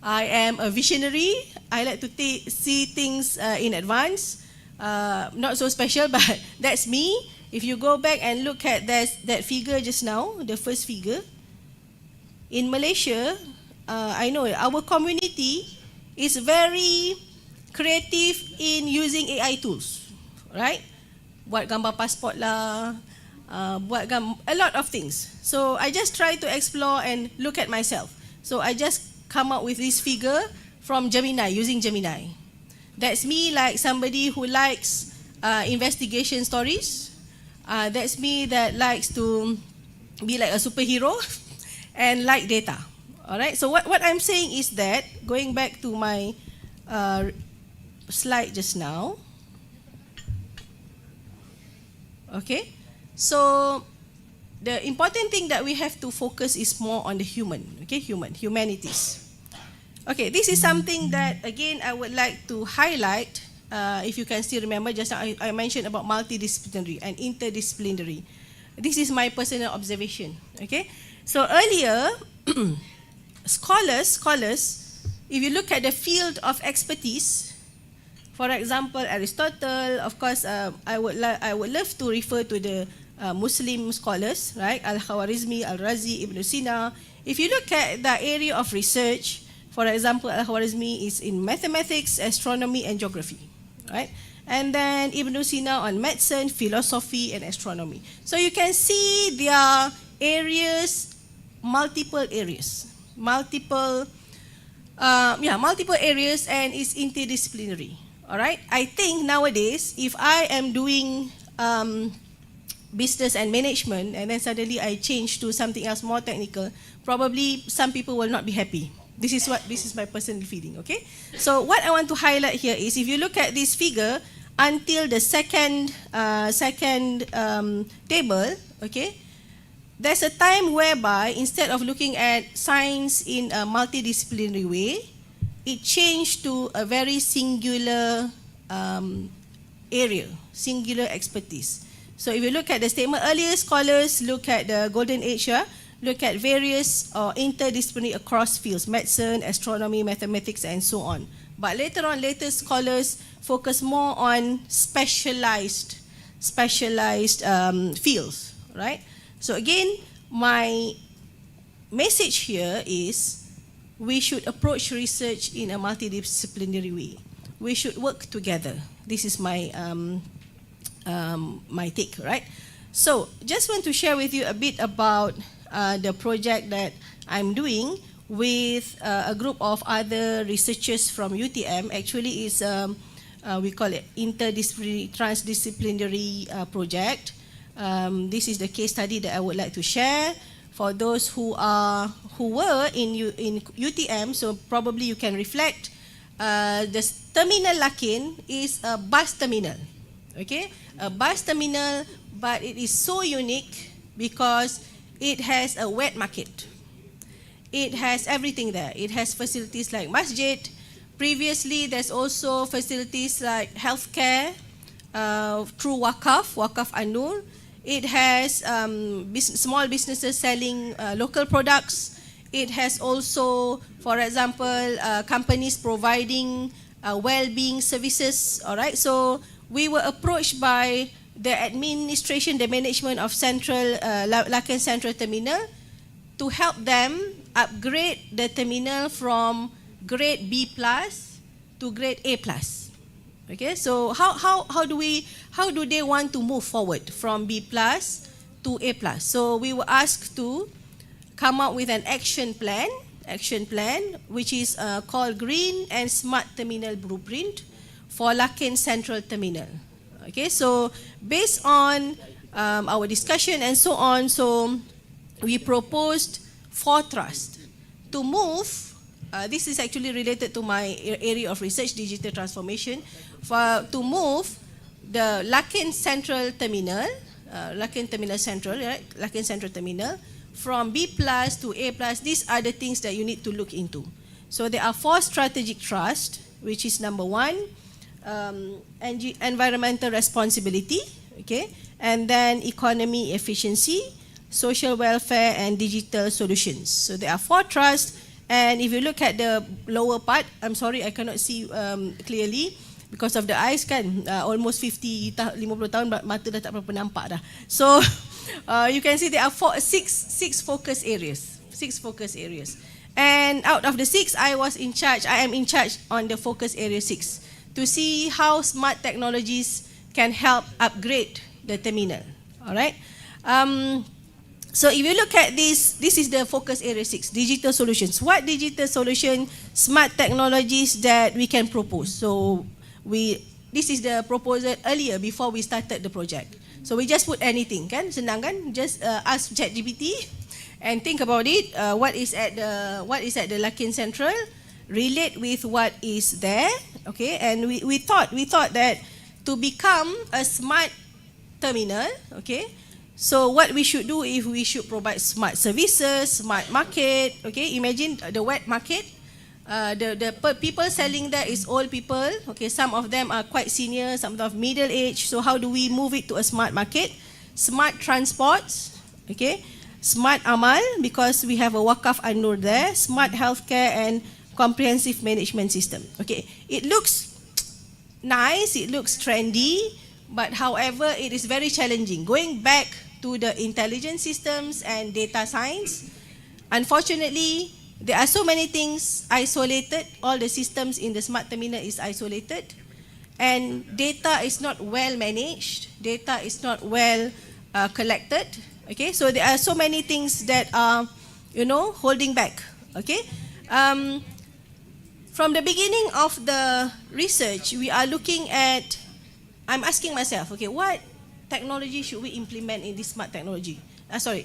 I am a visionary. I like to see things in advance. Not so special, but that's me. If you go back and look at that figure just now, the first figure, in Malaysia, I know our community is very creative in using AI tools, right? Buat gambar pasport lah, buat a lot of things. So I just try to explore and look at myself. So I just come up with this figure from Gemini, using Gemini. That's me, like somebody who likes investigation stories. That's me that likes to be like a superhero and like data. All right. So what I'm saying is that, going back to my slide just now. Okay. So the important thing that we have to focus is more on the human. Okay, humanities. Okay, this is something that, again, I would like to highlight. If you can still remember, just now I mentioned about multidisciplinary and interdisciplinary. This is my personal observation. Okay, so earlier, scholars, if you look at the field of expertise, for example, Aristotle, of course, I would love to refer to the Muslim scholars, right? Al-Khwarizmi, Al-Razi, Ibn Sina. If you look at the area of research, for example, Al-Khwarizmi is in mathematics, astronomy, and geography, right? And then Ibn Sina on medicine, philosophy, and astronomy. So you can see their areas, multiple areas, multiple areas, and it's interdisciplinary. All right. I think nowadays, if I am doing business and management, and then suddenly I change to something else more technical, probably some people will not be happy. This is my personal feeling. Okay. So what I want to highlight here is, if you look at this figure until the second table, okay, there's a time whereby instead of looking at science in a multidisciplinary way, it changed to a very singular area, singular expertise. So if you look at the statement earlier, scholars look at the golden age, look at various interdisciplinary across fields, medicine, astronomy, mathematics, and so on. But later on, scholars focus more on specialized fields, right? So again, my message here is, we should approach research in a multidisciplinary way. We should work together. This is my my take, right? So just want to share with you a bit about the project that I'm doing with a group of other researchers from UTM. Actually, it's we call it interdisciplinary, transdisciplinary project. This is the case study that I would like to share for those who were in UTM. So probably you can reflect. The terminal Lakin is a bus terminal. Okay, a bus terminal, but it is so unique because it has a wet market. It has everything there. It has facilities like masjid. Previously, there's also facilities like healthcare through Wakaf Anur. It has small businesses selling local products. It has also, for example, companies providing well-being services. All right. So we were approached by the administration, the management of Lakan Central Terminal, to help them upgrade the terminal from grade B+ to grade A+. Okay, so how do they want to move forward from B+ to A+? So we were asked to come up with an action plan, which is called Green and Smart Terminal Blueprint for Lakan Central Terminal. Okay, so based on our discussion and so on, so we proposed 4 thrusts to move. This is actually related to my area of research, digital transformation, to move the Lakan Central Terminal, Lakan Terminal Central, right? Lakan Central Terminal, from B+ to A+. These are the things that you need to look into. So there are 4 strategic trusts, which is number 1, environmental responsibility, okay, and then economy efficiency, social welfare, and digital solutions. So there are 4 trusts, and if you look at the lower part, I'm sorry I cannot see clearly because of the eyes kan, almost 50 tahun mata dah tak berapa nampak dah. So you can see there are 6 focus areas. 6 focus areas. And out of the 6, I am in charge on the focus area 6 to see how smart technologies can help upgrade the terminal. All right. So if you look at this is the focus area 6, digital solutions. What digital solution, smart technologies that we can propose? So we this is the proposal earlier before we started the project. So we just put anything, kan? Senang kan? Just ask ChatGPT and think about it. What is at the Lakin Central? Relate with what is there, okay? And we thought that to become a smart terminal, okay? So what we should do if we should provide smart services, smart market, okay? Imagine the wet market. The people selling there is old people, okay? Some of them are quite senior, some of them middle age. So how do we move it to a smart market? Smart transports, okay? Smart amal, because we have a Wakaf An-Nur there. Smart healthcare and comprehensive management system. Okay, it looks nice, it looks trendy, but however, it is very challenging. Going back to the intelligence systems and data science, unfortunately, there are so many things isolated. All the systems in the smart terminal is isolated, and data is not well managed. Data is not well collected. Okay, so there are so many things that are, holding back. Okay. From the beginning of the research, we are looking at, I'm asking myself, okay, what technology should we implement in this smart technology?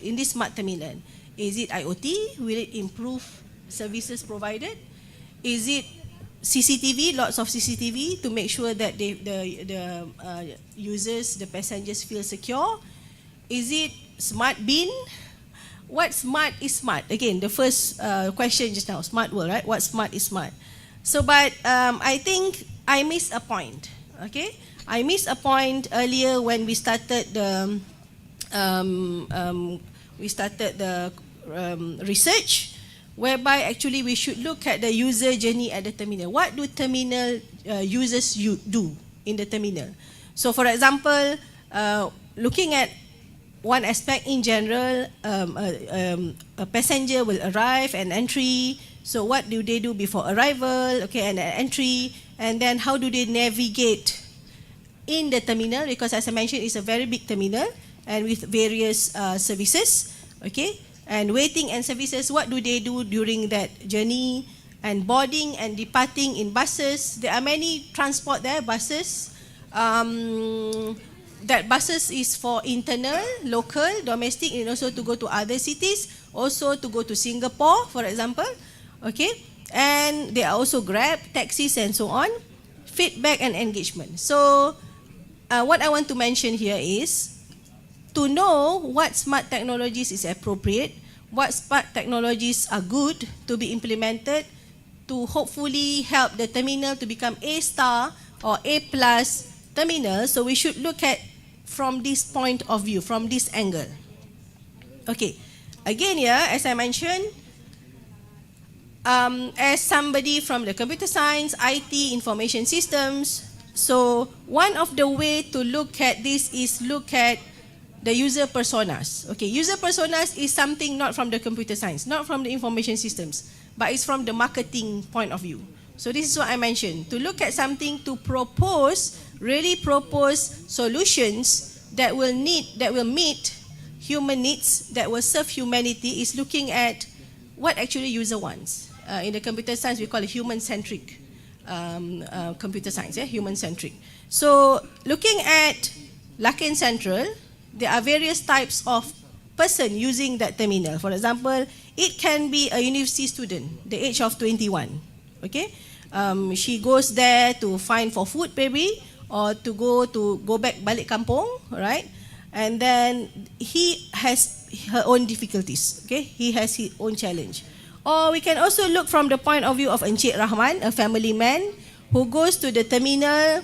In this smart terminal. Is it IoT? Will it improve services provided? Is it CCTV, lots of CCTV to make sure that the users, the passengers feel secure? Is it smart bin? What smart is smart? Again, the first question just now, smart world, right? What smart is smart? So, but I think I missed a point. Okay, I missed a point earlier when we started the research, whereby actually we should look at the user journey at the terminal. What do terminal users do in the terminal? So, for example, looking at one aspect in general, a passenger will arrive and entry. So what do they do before arrival, okay, and entry, and then how do they navigate in the terminal? Because as I mentioned, it's a very big terminal and with various services, okay, and waiting and services. What do they do during that journey? And boarding and departing in buses. There are many transport there, buses. That buses is for internal, local, domestic, and also to go to other cities, also to go to Singapore, for example. Okay, and there are also Grab, taxis, and so on. Feedback and engagement. So, what I want to mention here is to know what smart technologies is appropriate, what smart technologies are good to be implemented to hopefully help the terminal to become A star or A plus terminal. So we should look at from this point of view, from this angle. Okay, again here, as I mentioned, as somebody from the computer science, IT, information systems, so one of the way to look at this is look at the user personas. Okay, user personas is something not from the computer science, not from the information systems, but it's from the marketing point of view. So this is what I mentioned, to look at something to propose, really propose solutions that will meet human needs, that will serve humanity, is looking at what actually user wants. In the computer science, we call it human-centric computer science, human-centric. So looking at Lakin Central, there are various types of person using that terminal. For example, it can be a university student, the age of 21. Okay, she goes there to find for food maybe, or to go back balik kampung, right? And then he has her own difficulties. Okay, he has his own challenge. Or we can also look from the point of view of Encik Rahman, a family man who goes to the terminal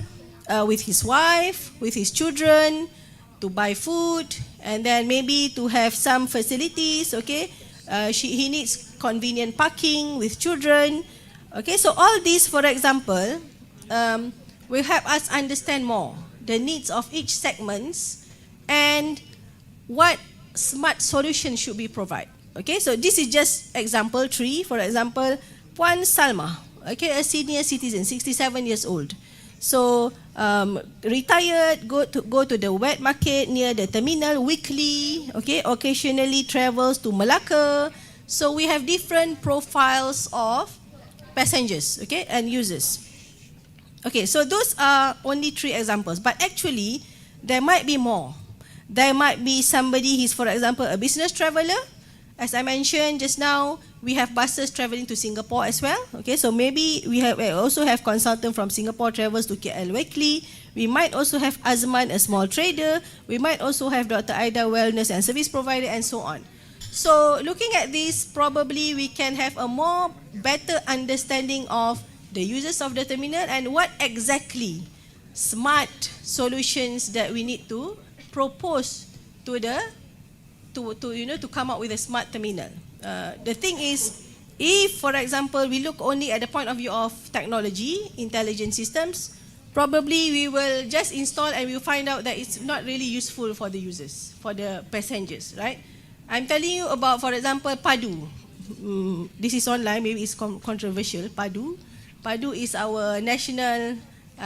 with his wife, with his children, to buy food, and then maybe to have some facilities. Okay, he needs convenient parking with children. Okay, so all these, for example, will help us understand more the needs of each segments and what smart solutions should be provided. Okay, so this is just example 3. For example, Puan Salma, okay, a senior citizen, 67 years old. So retired, go to the wet market near the terminal weekly. Okay, occasionally travels to Malacca. So we have different profiles of passengers, okay, and users. Okay, so those are only 3 examples, but actually there might be more. There might be somebody, he's for example a business traveler. As I mentioned just now, we have buses traveling to Singapore as well. Okay, so maybe we also have consultant from Singapore travels to KL weekly. We might also have Azman, a small trader. We might also have Dr. Aida, wellness and service provider, and so on. So looking at this, probably we can have a more better understanding of the users of the terminal and what exactly smart solutions that we need to propose to the to come up with a smart terminal. The thing is, if for example we look only at the point of view of technology, intelligent systems, probably we will just install and we'll find out that it's not really useful for the users, for the passengers, right? I'm telling you about, for example, Padu. This is online, maybe it's controversial. Padu is our national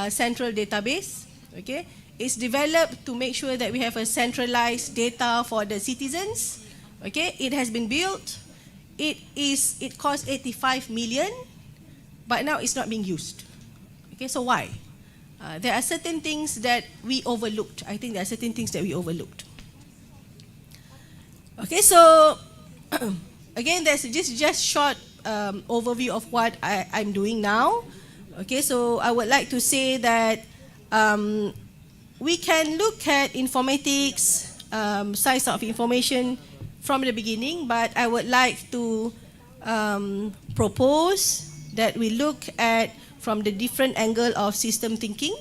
central database. Okay, it's developed to make sure that we have a centralized data for the citizens. Okay, it has been built. It cost 85 million, but now it's not being used. Okay, so why? There are certain things that we overlooked. I think there are certain things that we overlooked. Okay, so again, there's just short overview of what I'm doing now. Okay, so I would like to say that we can look at informatics, science of information from the beginning, but I would like to propose that we look at from the different angle of system thinking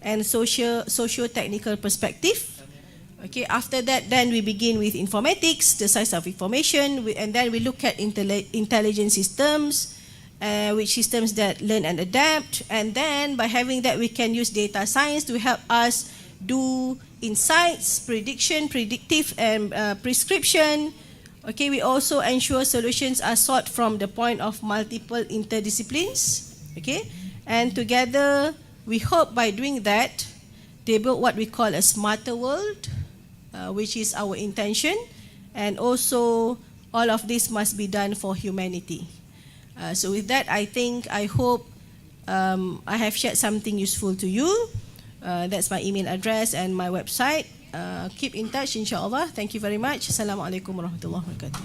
and socio-technical perspective. Okay, after that, then we begin with informatics, the science of information, and then we look at intelligent systems, which systems that learn and adapt, and then by having that, we can use data science to help us do insights, prediction, predictive, and prescription. Okay, we also ensure solutions are sought from the point of multiple interdisciplines. Okay, and together, we hope by doing that, they build what we call a smarter world, which is our intention, and also all of this must be done for humanity. So with that, I hope I have shared something useful to you. That's my email address and my website. Keep in touch, insyaAllah. Thank you very much. Assalamualaikum warahmatullahi wabarakatuh.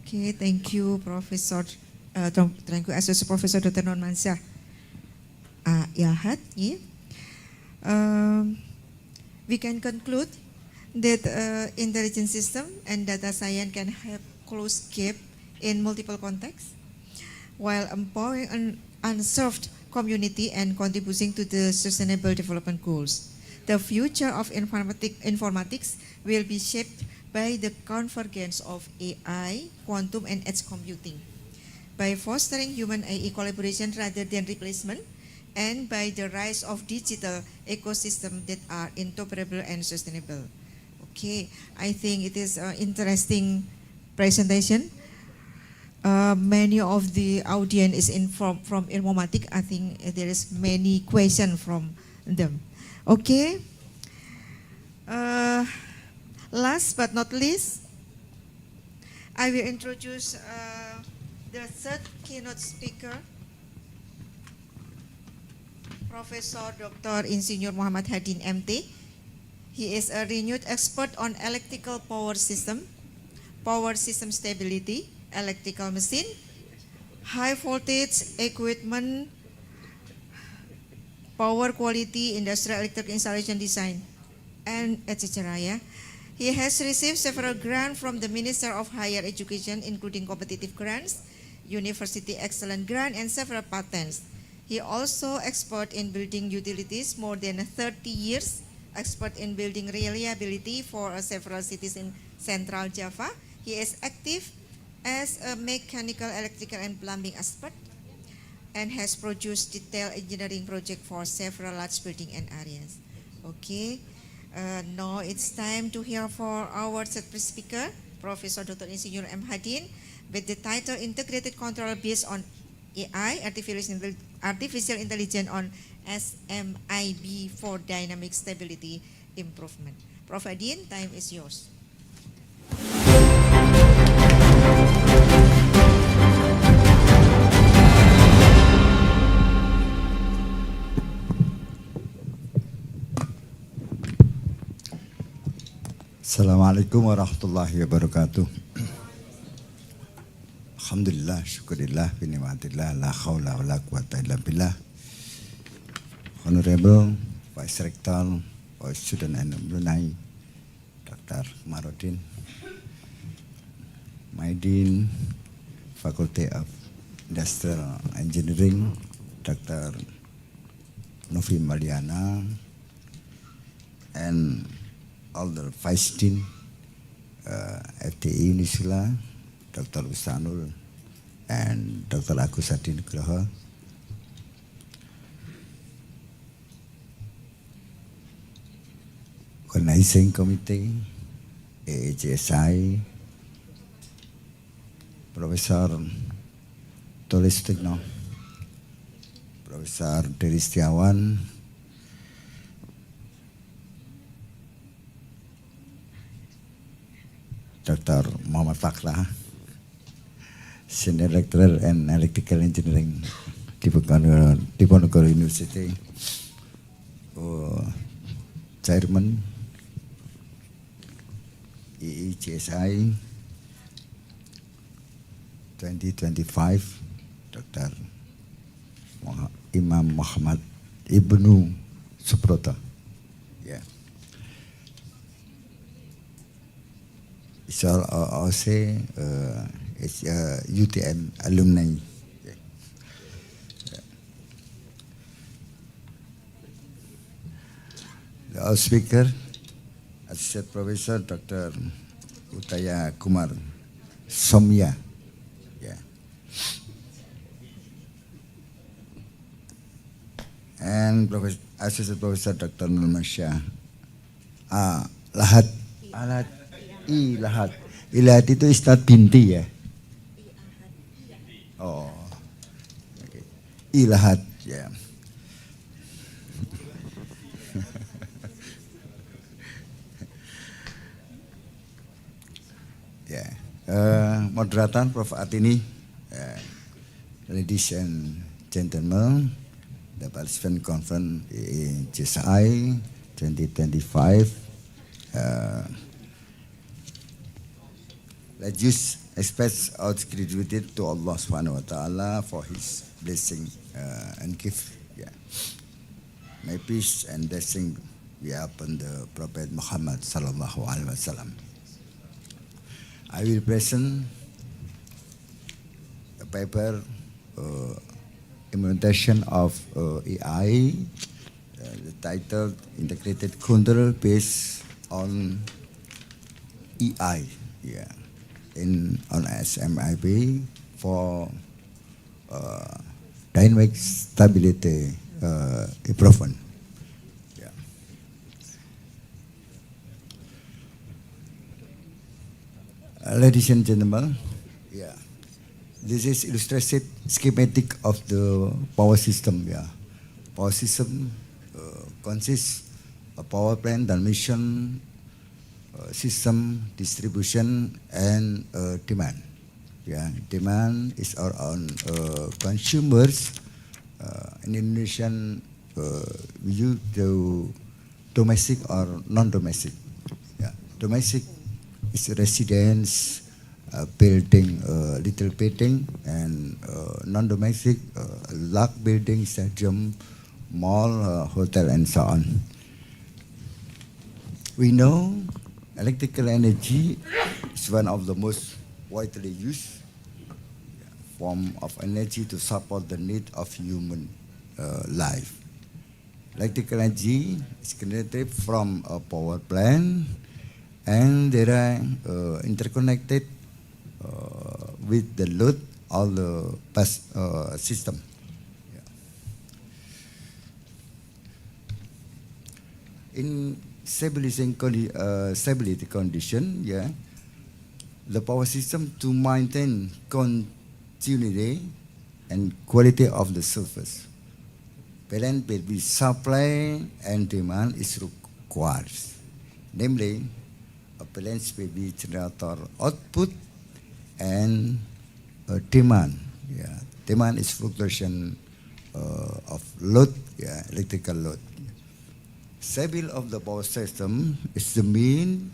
Okay, thank you, Professor. Thank you, Associate Professor Dr. Nurmansyah Yahad. Yeah. We can conclude that intelligent system and data science can help close gap in multiple contexts, while empowering an unserved community and contributing to the sustainable development goals. The future of informatics will be shaped by the convergence of AI, quantum, and edge computing, by fostering human-AI collaboration rather than replacement, and by the rise of digital ecosystems that are interoperable and sustainable. Okay, I think it is an interesting presentation. Many of the audience is from Informatics. I think there is many questions from them. Okay. Last but not least, I will introduce the third keynote speaker, Professor Dr. Insinyur Muhammad Hadin, MT. He is a renewed expert on electrical power system stability, electrical machine, high voltage equipment, power quality, industrial electric installation design, and etc. Yeah. He has received several grants from the Minister of Higher Education, including competitive grants, University Excellent Grant, and several patents. He also expert in building utilities, more than 30 years, expert in building reliability for several cities in Central Java. He is active as a mechanical, electrical, and plumbing expert, and has produced detailed engineering project for several large building and areas. Okay. Now it's time to hear for our third speaker, Professor Dr. Insinyur M. Hadin, with the title Integrated Control Based on AI, Artificial Intelligence on SMIB for Dynamic Stability Improvement. Prof. Hadin, time is yours. Assalamualaikum warahmatullahi wabarakatuh. Alhamdulillah, syukurillah, binimatillah, la khawla wa la quwata illa billah. Honorable Vice Rector of Student and Brunei, Dr. Marudin, my Dean, Faculty of Industrial Engineering, Dr. Novi Mariana, and all the Vice Dean, FTI Unisula, Dr. Ustanul, and Dr. Agus Hadi Nugroho. Organizing Committee, EECSI, Profesor Tulis Tigno, Profesor Dery Setiawan, Dr. Muhammad Fakla, Senior Lecturer in Electrical Engineering, Diponegoro University, Chairman, EECSI 2025, Dr. Imam Muhammad Ibnu Subroto. Yeah. It's also it's UTM alumni. Yeah. Yeah. The speaker, Associate Professor Dr. Utaya Kumar Somya. Yeah. And Associate Professor Dr. Nurmasya Lahat. Lahat. Lahat itu Ustadz Binti ya? Oh. Okay. Lahat. Yeah. Yeah. Moderator Prof. Atini, ladies and gentlemen, the participant conference in JSI 2025. Let's just express our gratitude to Allah Subhanahu wa Taala for His blessing and gift. Yeah. May peace and blessing be upon the Prophet Muhammad Sallallahu Alaihi Wasallam. I will present a paper, implementation of AI, the title Integrated Control based on EI, yeah, on SMIB for dynamic stability improvement. Yeah. Ladies and gentlemen, yeah, this is illustrated schematic of the power system. Yeah, power system consists of power plant, transmission system, distribution, and demand. Yeah, demand is our own consumers. In Indonesian, we use the domestic or non-domestic. Yeah, domestic is residence, building, little building, and non-domestic, large building, stadium, mall, hotel, and so on. We know electrical energy is one of the most widely used form of energy to support the need of human life. Electrical energy is generated from a power plant, and they are interconnected with the load of the bus system. In stability condition, yeah, the power system to maintain continuity and quality of the service. Balance between supply and demand is required. Namely, a balance between generator output and demand. Yeah, demand is fluctuation of load, yeah, electrical load. Stability of the power system is the mean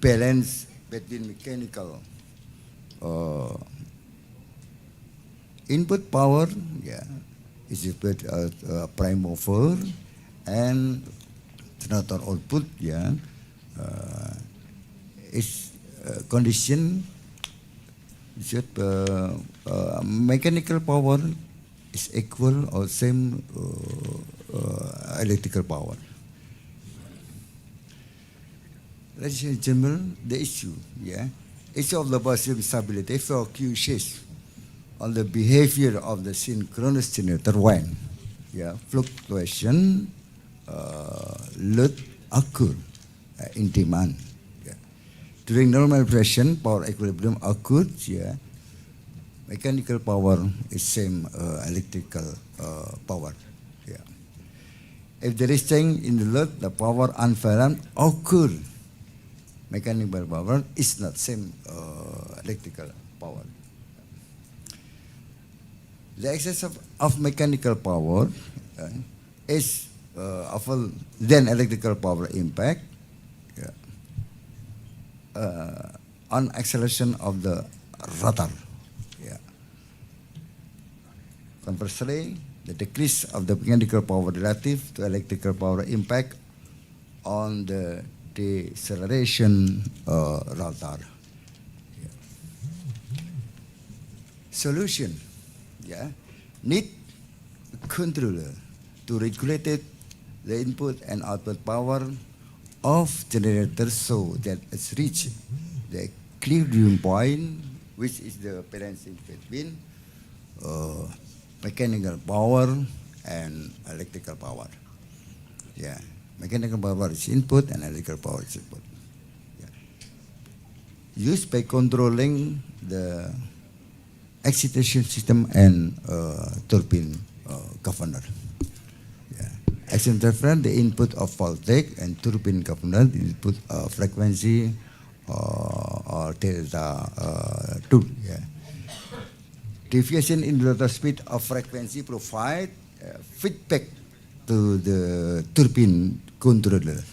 balance between mechanical input power, is equal to prime mover, and generator output, is condition that mechanical power is equal or same electrical power. Ladies and gentlemen, the issue of the positive stability focuses on the behavior of the synchronous generator when fluctuation load occur in demand. During normal operation, power equilibrium occurs. Mechanical power is same electrical power. If there is change in the load, the power unbalanced occur. Mechanical power is not same electrical power. The excess of mechanical power is then electrical power impact on acceleration of the rotor. Conversely, the decrease of the mechanical power relative to electrical power impact on the deceleration rotor. Solution, need a controller to regulate the input and output power of generators so that it's reached the equilibrium point, which is the balancing between mechanical power and electrical power. Mechanical power is input and electrical power is input. Used by controlling the excitation system and turbine governor. Action reference, the input of voltage, and turbine governor, the input frequency or delta 2. Deviation in the rotor speed of frequency provide feedback to the turbine controller.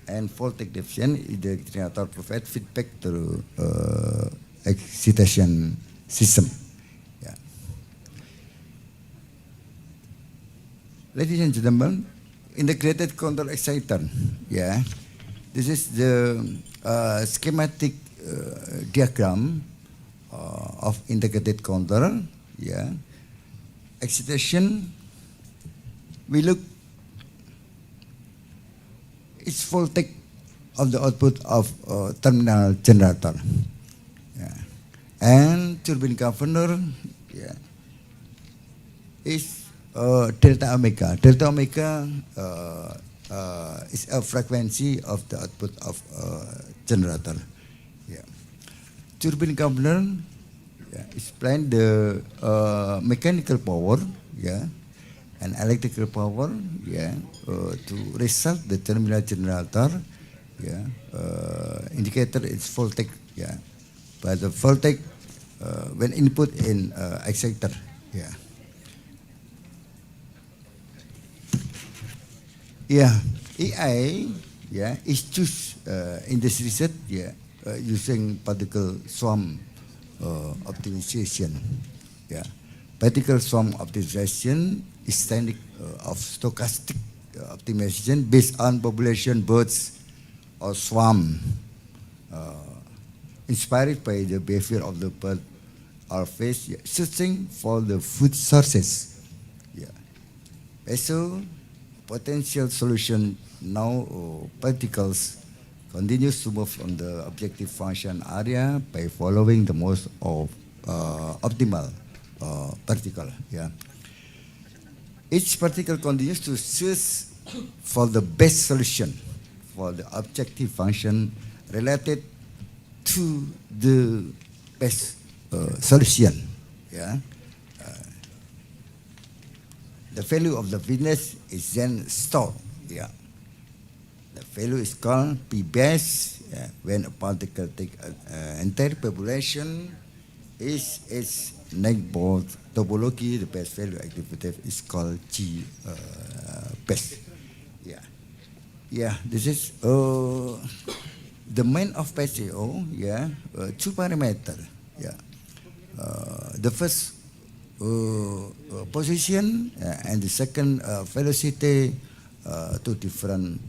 And voltage deviation, the generator provide feedback to excitation system. Ladies and gentlemen, integrated control exciter. This is the schematic diagram of integrated control. Excitation, we look, it's voltage of the output of terminal generator. And turbine governor is delta omega. Delta omega is a frequency of the output of generator. Turbine governor explain the mechanical power, and electrical power, to result the terminal generator. Indicator is voltage, but the voltage when input in exciter. AI is choose in this research using particle swarm optimization. Particle swarm optimization is technique of stochastic optimization based on population birds or swarm, inspired by the behavior of the bird or fish, searching for the food sources. So potential solution now, particles continues to move from the objective function area by following the most of optimal particle. Each particle continues to search for the best solution for the objective function related to the best solution. The value of the fitness is then stored. The value is called P base. When a particle take entire population is its neighborhood topology, the best value activity is called G best. This is the main of PCO, two parameters. The first position and the second velocity to different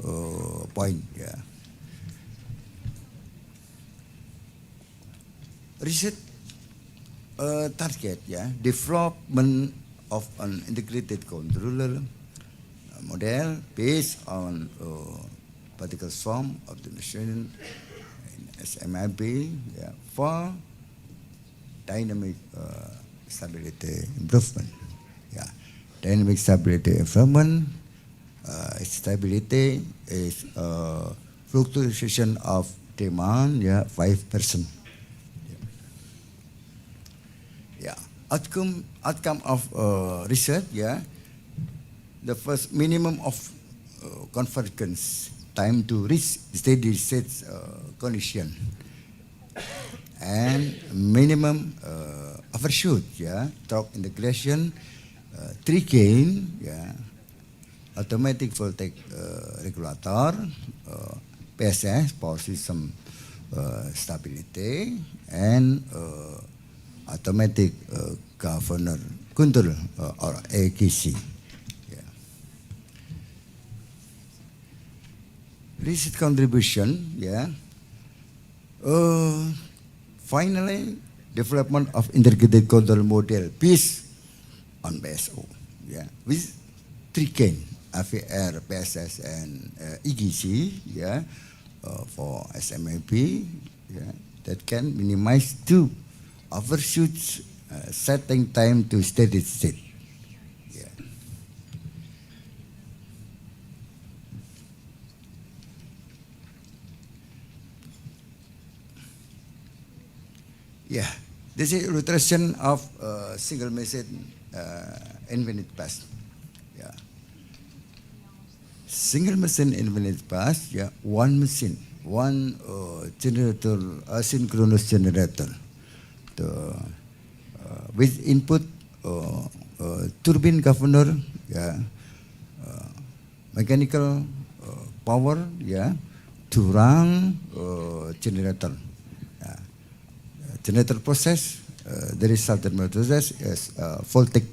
point. Research target, development of an integrated controller model based on particle sum of the machine in SMIB for dynamic stability improvement. Dynamic stability improvement. Stability is fluctuation of demand, 5%. Outcome of research, the first minimum of convergence time to reach steady state condition, and minimum overshoot, torque integration, three gain, automatic voltage regulator, PSS, power system stability, and automatic governor control or EECSI. Research contribution, finally, development of integrated control model based on BSO, with three gain, AVR, PSS, and EECSI, for SMAP, that can minimize two overshoots setting time to steady state. This is illustration of single machine infinite pass. Single machine infinite pass, one machine, one generator, asynchronous generator. With input turbine governor, mechanical power, to run generator. Generator process, the resultant process is voltage,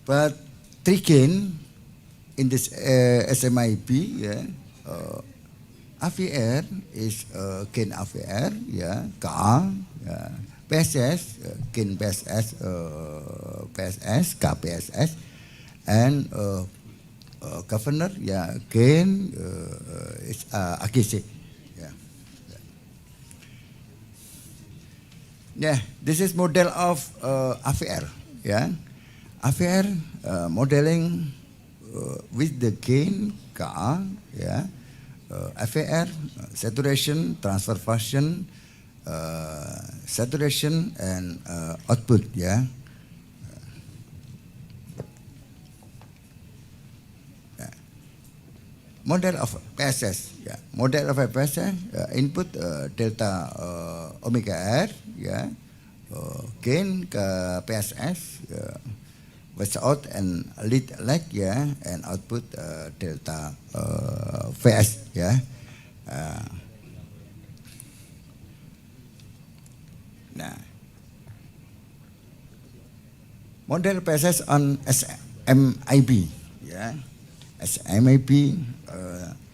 But three gain in this SMIP, AVR is gain AVR, Ka, PSS, gain PSS, PSS, KPSS, and governor, gain is AGC. This is model of AVR, AVR modeling with the gain Ka, AVR, saturation, transfer function, saturation, and output, Model of PSS, model of a PSS, input delta omega R, gain ke PSS, was out and lead lag, and output delta VS, model PSS on SMIB, SMIB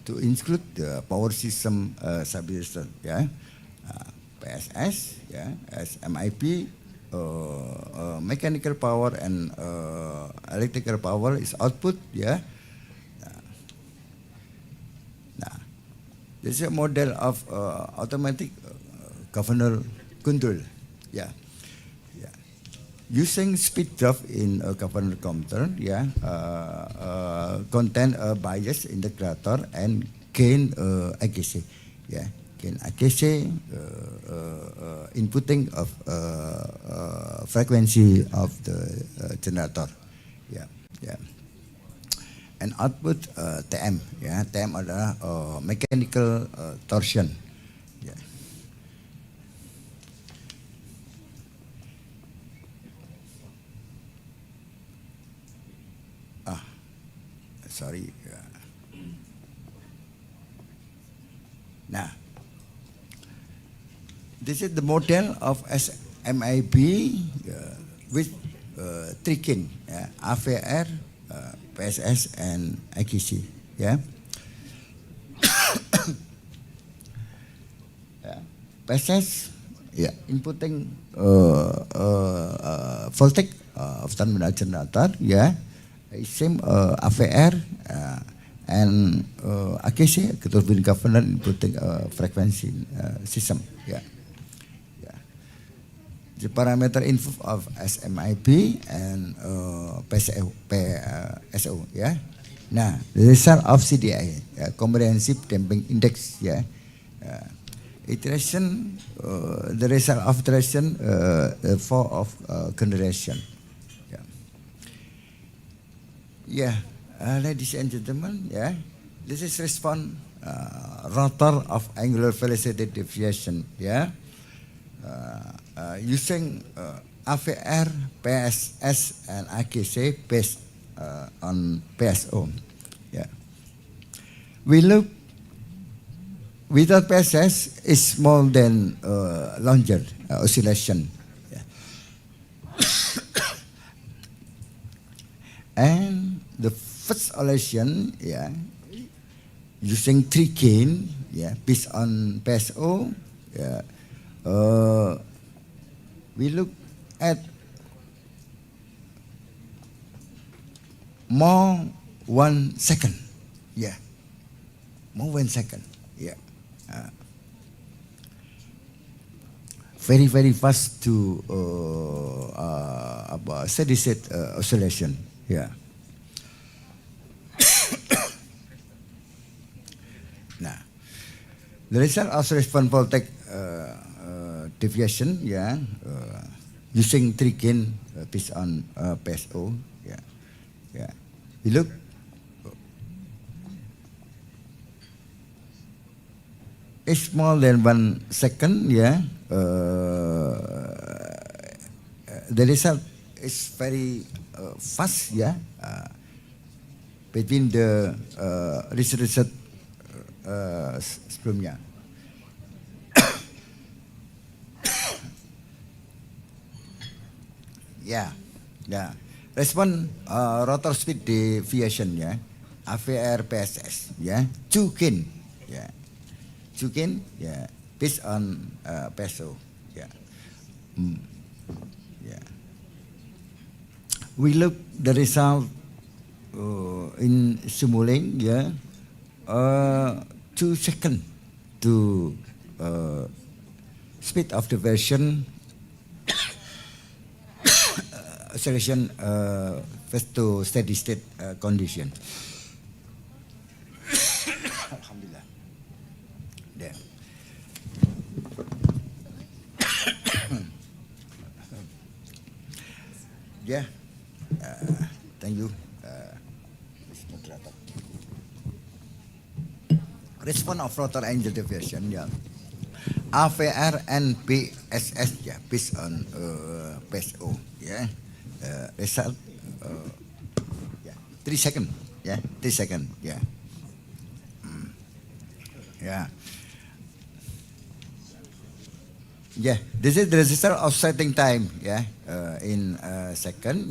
to include the power system subsystem, PSS, SMIB, mechanical power and electrical power is output, this is a model of automatic governor control, Using speed drop in a governor counter, contain a bias integrator and gain AGC, gain AGC, inputting of frequency of the generator, and output TM, TM adalah mechanical torsion, sorry. This is the model of SMIB with three kin, AVR, PSS, and IKC. Yeah. PSS, inputting voltage of terminal generator, same AVR and IKC, turbine governor inputting frequency system. The parameter info of SMIB and PSO. Now, the result of CDI, comprehensive damping index. Iteration, the result of iteration for of generation. Ladies and gentlemen, this is response rotor of angular velocity deviation. Using AVR, PSS, and AKC based on PSO. We look without PSS is more than longer oscillation. And the first oscillation, using three gain, based on PSO, we look at more 1 second. More 1 second. Very, very fast to steady state oscillation. Now, the result of response voltage deviation, using three gain based on PSO, we look it's more than 1 second. The result is very fast. Between the result sebelumnya. Respond rotor speed deviation, AVR PSS, two gain, based on PSO, We look the result in simulating, 2 seconds to speed of the version. Oscillation first to steady state condition. Alhamdulillah. There. Thank you, moderator. Response of rotor angle deviation, AVR and PSS, based on PSO, result, 3 seconds, 3 seconds, this is the result of setting time, in second,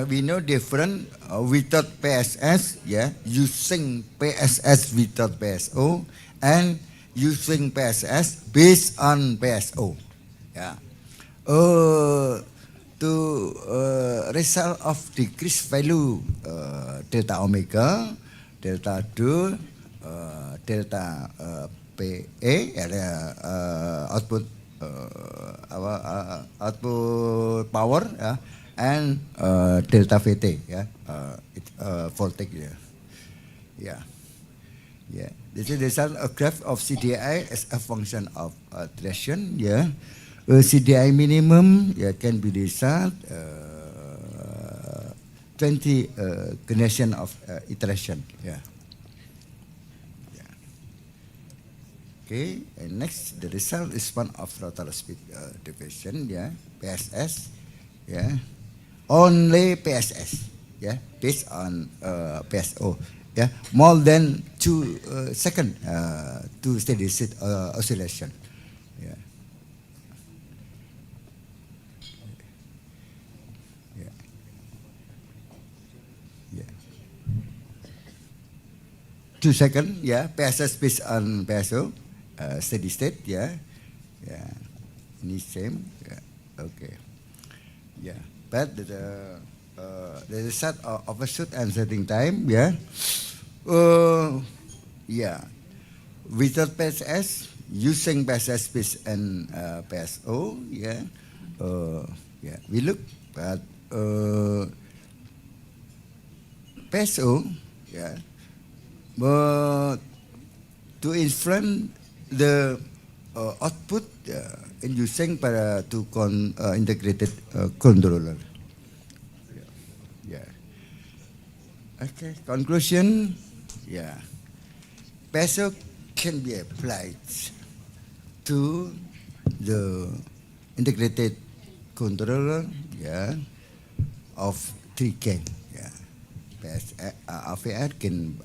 we know different without PSS, using PSS without PSO, and using PSS based on PSO, to result of decreased value delta omega, delta 2, delta PE, output output power, and delta VT, voltage. This is the result of graph of CDI as a function of iteration. CDI minimum can be result 20 generation of iteration. Okay, and next the result is one of rotor speed deviation, PSS, only PSS, based on PSO, more than 2 seconds to steady state oscillation. 2 seconds, yeah. PSS based on PSO, steady state, yeah. Yeah, ini same, yeah. Okay. Yeah, but the set of overshoot and setting time, yeah. Yeah, without PSS, using PSS based on PSO, yeah. Yeah, we look at PSO, yeah. But to influence the output in using para to integrated controller. Yeah. Okay. Conclusion. Yeah. PSO can be applied to the integrated controller. Yeah. Of 3K. Yeah. VR can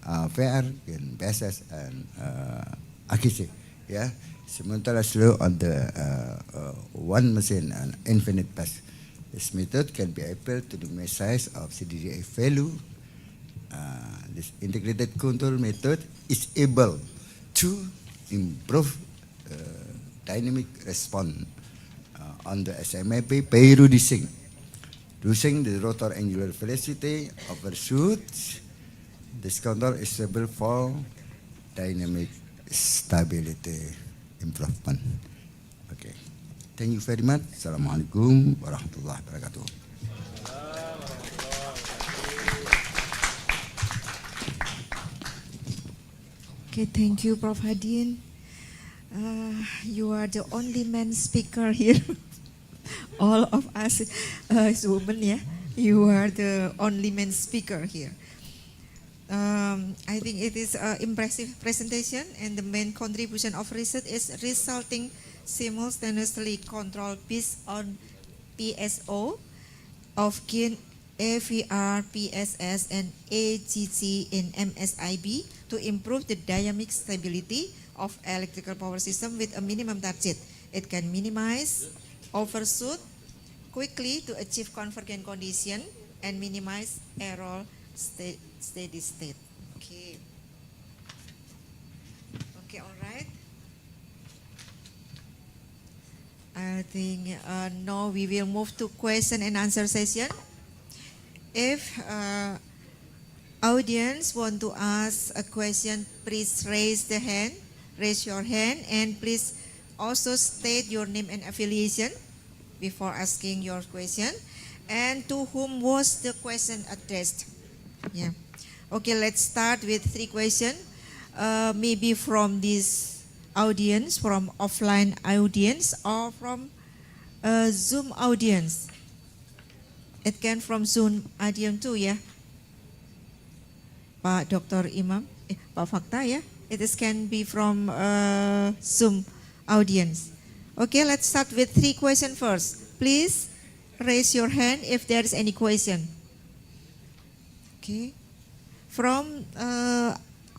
PSS and AKC. Yeah. Sementara slow on the one machine and infinite pass. This method can be applied to the size of CDDA value. This integrated control method is able to improve dynamic response on the SMAP by reducing the rotor angular velocity overshoot. This control is able for dynamic stability improvement. Okay. Thank you very much. Assalamualaikum warahmatullahi wabarakatuh. Okay, thank you, Prof. Hadin. You are the only man speaker here. All of us as women, yeah. You are the only man speaker here. I think it is an impressive presentation, and the main contribution of research is resulting simultaneously control based on PSO of gain AVR, PSS, and AGC in MSIB to improve the dynamic stability of electrical power system with a minimum target. It can minimize overshoot quickly to achieve convergent condition and minimize error steady state. Okay. Okay, all right. I think now we will move to question and answer session. If audience want to ask a question, please raise your hand, and please also state your name and affiliation before asking your question, and to whom was the question addressed. Yeah. Okay, let's start with 3 questions. Maybe from this audience, from offline audience, or from Zoom audience. It can from Zoom audience too, ya. Pak Dr. Imam, Pak Fakta, ya. It is can be from Zoom audience. Okay, let's start with 3 questions first. Please raise your hand if there is any question. Okay. From,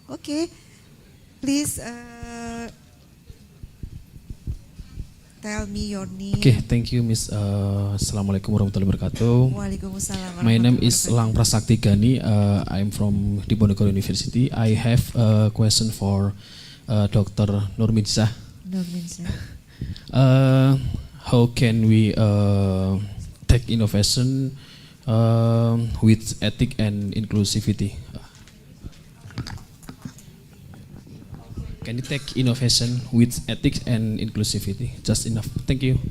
okay, please tell me your name. Okay, thank you, Miss. Assalamualaikum warahmatullahi wabarakatuh. Waalaikumsalam. My name is Lang Prasakti Gani. I'm from Diponegoro University. I have a question for Dr. Nurminsah. How can we take innovation with ethic and inclusivity? Can you take innovation with ethics and inclusivity? Just enough. Thank you.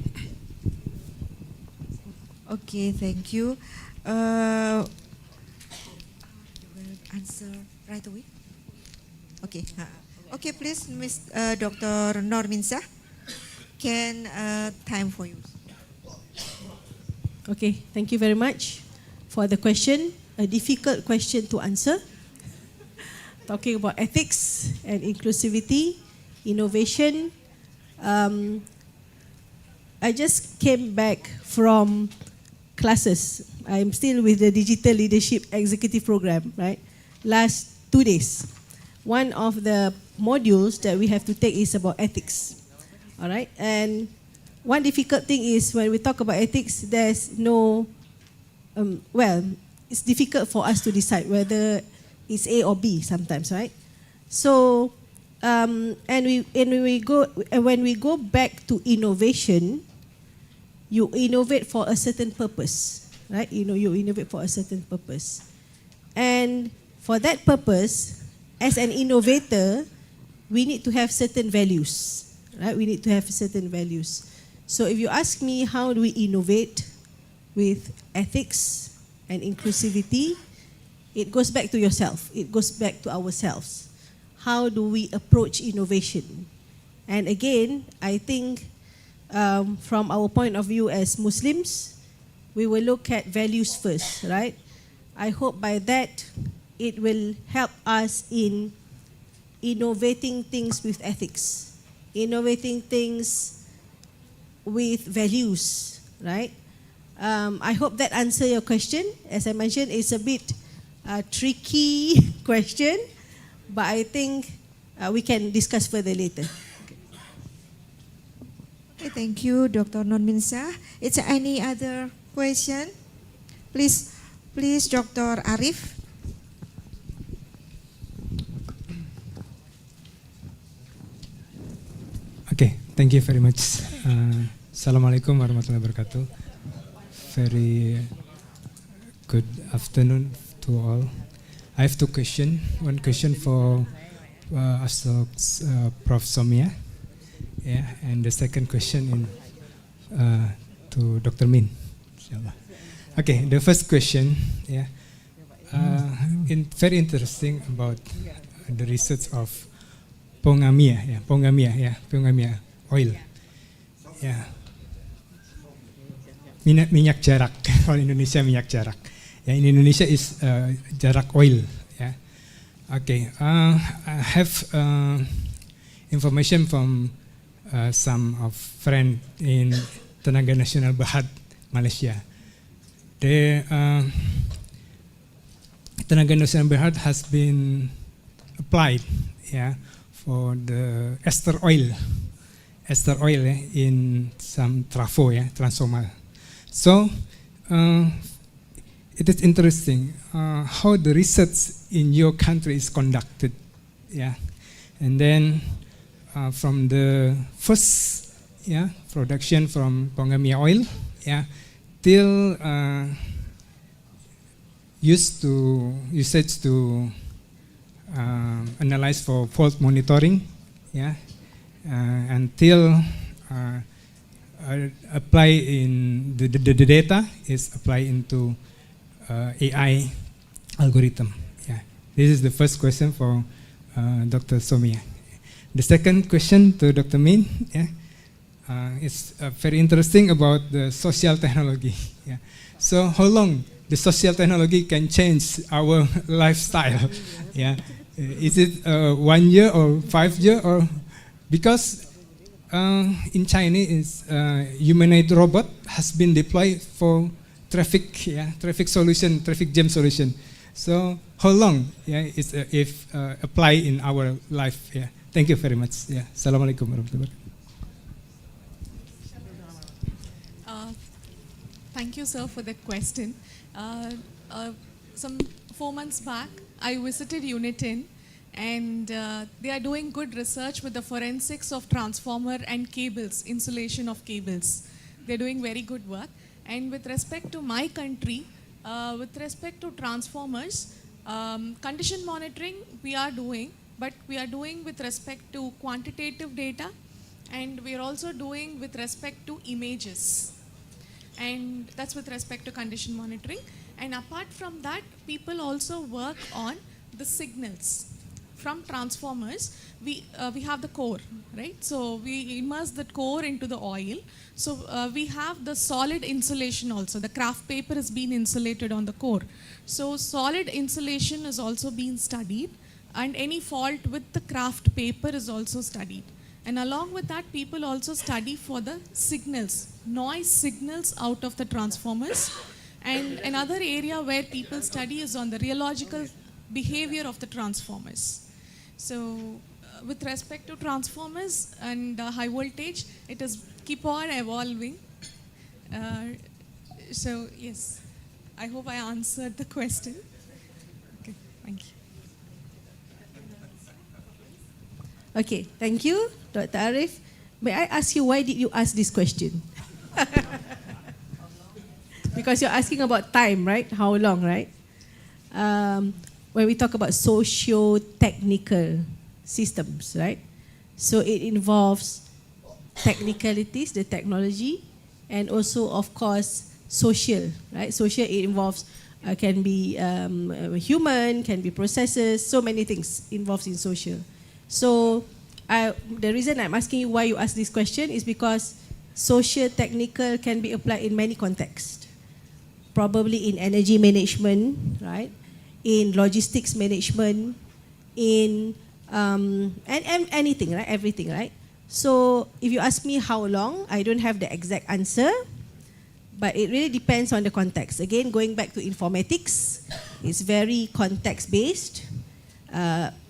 Okay, thank you. You will answer right away. Okay. Okay, please, Miss Dr. Nurminsah. Can time for you. Okay, thank you very much for the question. A difficult question to answer. Talking about ethics and inclusivity, innovation. I just came back from classes. I'm still with the Digital Leadership Executive Program, right? Last 2 days. One of the modules that we have to take is about ethics. All right, and one difficult thing is when we talk about ethics, there's no, well, it's difficult for us to decide whether it's A or B sometimes, right? So, and when we go back to innovation, you innovate for a certain purpose, right? You innovate for a certain purpose. And for that purpose, as an innovator, we need to have certain values, right? We need to have certain values. So if you ask me, how do we innovate with ethics and inclusivity, it goes back to yourself. It goes back to ourselves. How do we approach innovation? And again, I think from our point of view as Muslims, we will look at values first, right? I hope by that it will help us in innovating things with ethics, innovating things with values, right? I hope that answers your question. As I mentioned, it's a bit tricky question, but I think we can discuss further later. Okay, thank you, Dr. Nonminsah. Is there any other question? Please, Dr. Arif. Okay, thank you very much. Assalamualaikum warahmatullahi wabarakatuh. Very good afternoon to all. I have two questions. One question for Prof. Somia, yeah, and the second question to Dr. Min. Inshallah. Okay, the first question, yeah, very interesting about the research of Pongamia oil, yeah. Minyak jarak, kalau Indonesia minyak jarak. Yeah, in Indonesia is jarak oil. Yeah. Okay. I have information from some of friend in Tenaga Nasional Berhad, Malaysia. The Tenaga Nasional Berhad has been applied, yeah, for the ester oil in some trafo, yeah, transformer. So it is interesting how the research in your country is conducted, yeah, and then from the first, yeah, production from Pongamia oil, yeah, till usage to analyze for fault monitoring, yeah, until apply in the data is applied into AI algorithm. Yeah, this is the first question for Dr. Somia. The second question to Dr. Min, yeah, is very interesting about the social technology. Yeah, so how long the social technology can change our lifestyle? Yeah, is it 1 year or 5 years, or because in China is humanoid robot has been deployed for traffic solution, traffic jam solution. So how long, yeah, is if apply in our life? Yeah, thank you very much. Yeah, Assalamualaikum warahmatullahi wabarakatuh. Thank you, sir, for that question. Some 4 months back, I visited Unit 10, and they are doing good research with the forensics of transformer and cables, insulation of cables. They're doing very good work. And with respect to my country, with respect to transformers, condition monitoring we are doing, but we are doing with respect to quantitative data, and we are also doing with respect to images. And that's with respect to condition monitoring. And apart from that, people also work on the signals. From transformers, we have the core, right? So we immerse the core into the oil. So we have the solid insulation also. The craft paper has been insulated on the core. So solid insulation is also being studied, and any fault with the craft paper is also studied. And along with that, people also study for the signals, noise signals out of the transformers. And another area where people study is on the rheological behavior of the transformers. So with respect to transformers and high voltage, it is keep on evolving. So yes, I hope I answered the question. Okay, thank you. Okay, thank you, Dr. Arif. May I ask you, why did you ask this question? Because you're asking about time, right? How long, right? When we talk about socio-technical systems, right? So it involves technicalities, the technology, and also, of course, social, right? Social, it involves, can be human, can be processes, so many things involved in social. So the reason I'm asking you why you ask this question is because social technical can be applied in many contexts. Probably in energy management, right? In logistics management, in and anything, right? Everything, right? So if you ask me how long, I don't have the exact answer, but it really depends on the context. Again, going back to informatics, it's very context-based.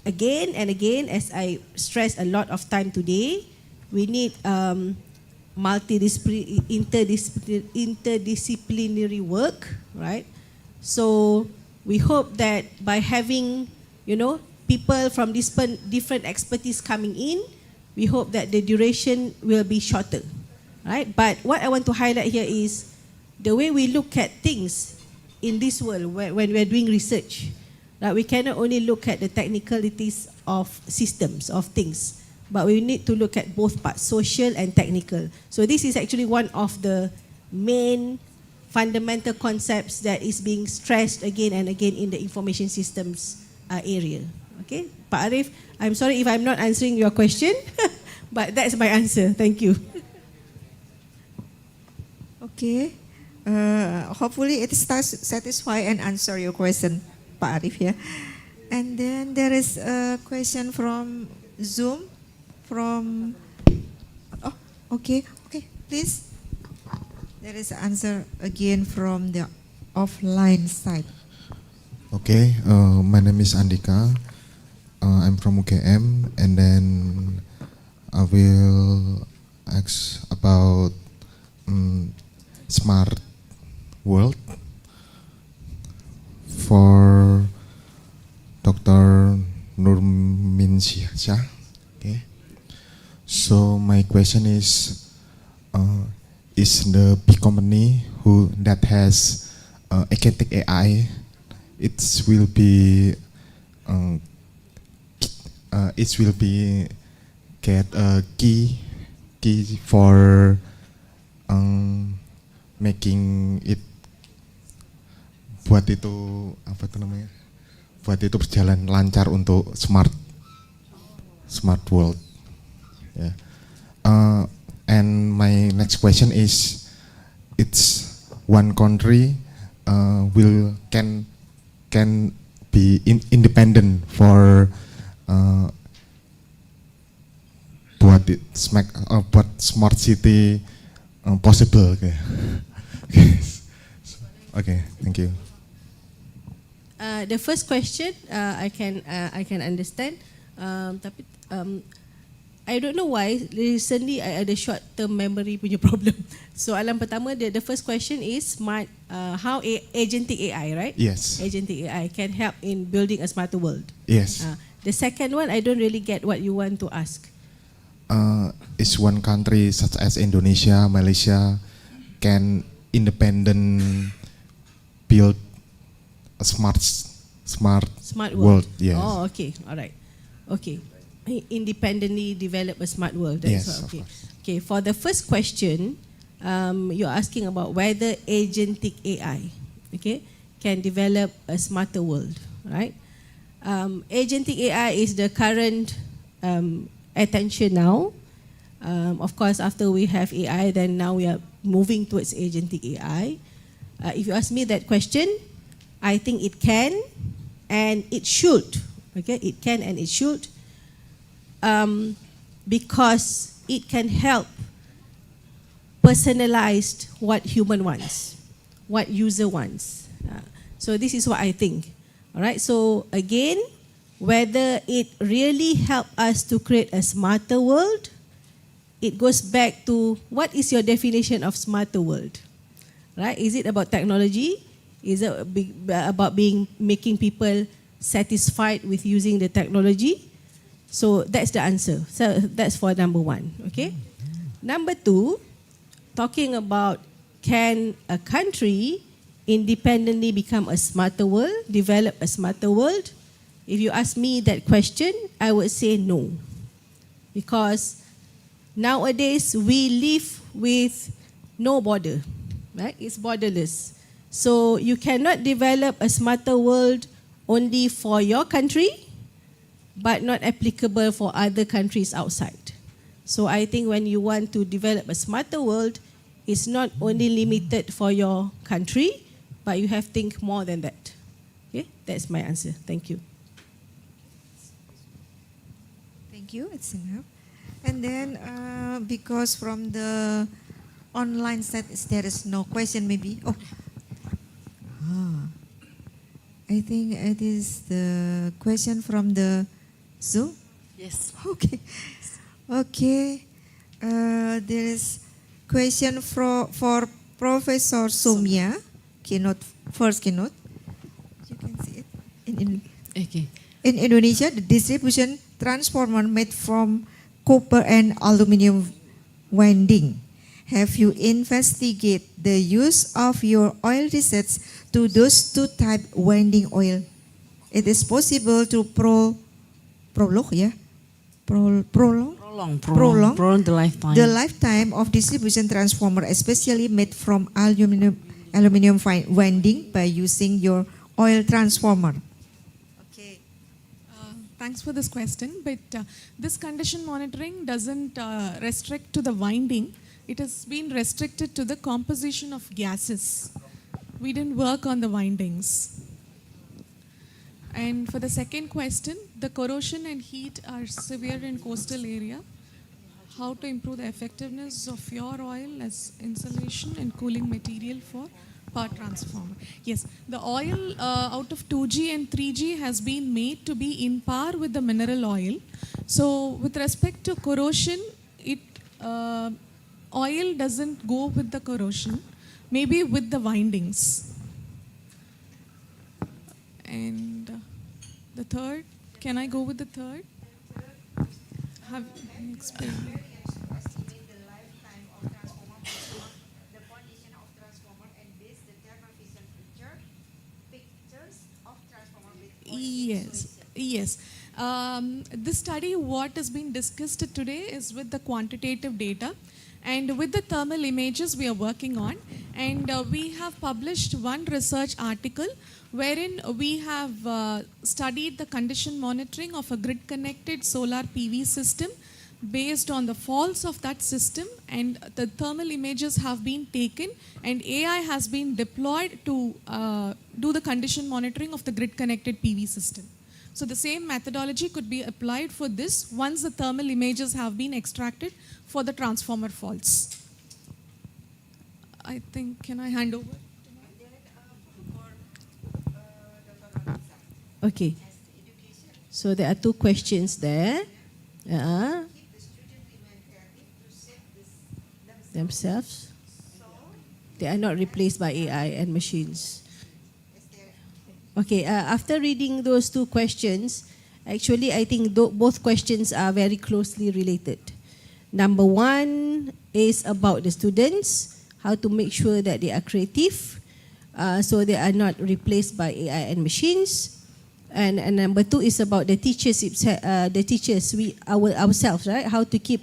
Again and again, as I stress a lot of time today, we need interdisciplinary work, right? So we hope that by having, people from different expertise coming in, we hope that the duration will be shorter, right? But what I want to highlight here is the way we look at things in this world when we're doing research. Right? We cannot only look at the technicalities of systems, of things, but we need to look at both parts, social and technical. So this is actually one of the main fundamental concepts that is being stressed again and again in the information systems area. Okay, Pak Arif, I'm sorry if I'm not answering your question, but that's my answer. Thank you. Okay. Hopefully it satisfy and answer your question, Pak Arif. Yeah. And then there is a question from Zoom. Okay, please. There is an answer again from the offline side. Okay, my name is Andika. I'm from UGM, and then I will ask about smart world for Dr. Nurminsyah. Okay. So my question is the big company that has agentic AI, it will be get a key for making it buat itu berjalan lancar untuk smart world. Yeah. And my next question is, it's one country can be independent for buat smart city possible. Okay. Okay, thank you. The first question I can understand, tapi I don't know why recently I ada short term memory punya problem. Soalan pertama, the first question is how agentic AI, right? Yes. Agentic AI can help in building a smarter world. Yes. The second one, I don't really get what you want to ask. Is one country such as Indonesia, Malaysia can independent build a smart world? Yes. Oh, okay, all right, okay. Independently develop a smart world. That's yes, okay. Okay, for the first question, you're asking about whether agentic AI, okay, can develop a smarter world, right? Agentic AI is the current attention now. Of course, after we have AI, then now we are moving towards agentic AI. If you ask me that question, I think it can and it should. Okay, it can and it should. Because it can help personalize what human wants, what user wants. So this is what I think. All right. So again, whether it really help us to create a smarter world, it goes back to what is your definition of smarter world, right? Is it about technology? Is it about making people satisfied with using the technology? So that's the answer. So that's for number one, okay? Number two, talking about can a country independently become a smarter world, develop a smarter world? If you ask me that question, I would say no. Because nowadays we live with no border, right? It's borderless. So you cannot develop a smarter world only for your country, but not applicable for other countries outside. So I think when you want to develop a smarter world, it's not only limited for your country, but you have to think more than that. Okay, that's my answer. Thank you. Thank you, it's enough. And then because from the online set there is no question maybe. I think it is the question from the Zoom. Yes. Okay. Okay. There is question for Professor Somia. Keynote, first keynote. You can see it. Okay. In Indonesia, the distribution transformer made from copper and aluminum winding. Have you investigated the use of your oil research to those two type winding oil? It is possible to prolong the lifetime of distribution transformer, especially made from aluminum winding, by using your oil transformer. Okay. Thanks for this question, but this condition monitoring doesn't restrict to the winding. It has been restricted to the composition of gases. We didn't work on the windings. And for the second question, the corrosion and heat are severe in coastal area. How to improve the effectiveness of your oil as insulation and cooling material for power transformer? Yes, the oil out of 2G and 3G has been made to be in par with the mineral oil. So with respect to corrosion, oil doesn't go with the corrosion, maybe with the windings. And the third, can I go with the third? Have explained. Yes, yes. This study, what has been discussed today is with the quantitative data, and with the thermal images we are working on, and we have published one research article wherein we have studied the condition monitoring of a grid-connected solar PV system based on the faults of that system, and the thermal images have been taken and AI has been deployed to do the condition monitoring of the grid-connected PV system. So the same methodology could be applied for this once the thermal images have been extracted for the transformer faults. I think, can I hand over? Okay. So there are two questions there. Themselves. They are not replaced by AI and machines. Okay, after reading those two questions, actually I think both questions are very closely related. Number one is about the students, how to make sure that they are creative, so they are not replaced by AI and machines. And number two is about the teachers, ourselves, right? How to keep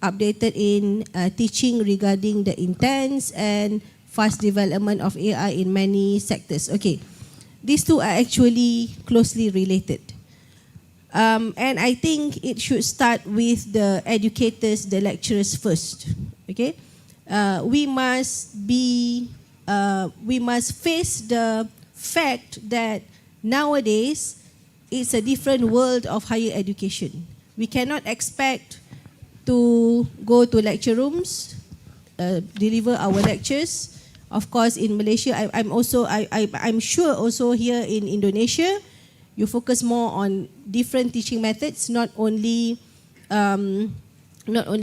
updated in teaching regarding the intense and fast development of AI in many sectors. Okay, these two are actually closely related. And I think it should start with the educators, the lecturers first. Okay, we must face the fact that nowadays it's a different world of higher education. We cannot expect to go to lecture rooms, deliver our lectures. Of course, in Malaysia, I'm sure also here in Indonesia, you focus more on different teaching methods, not only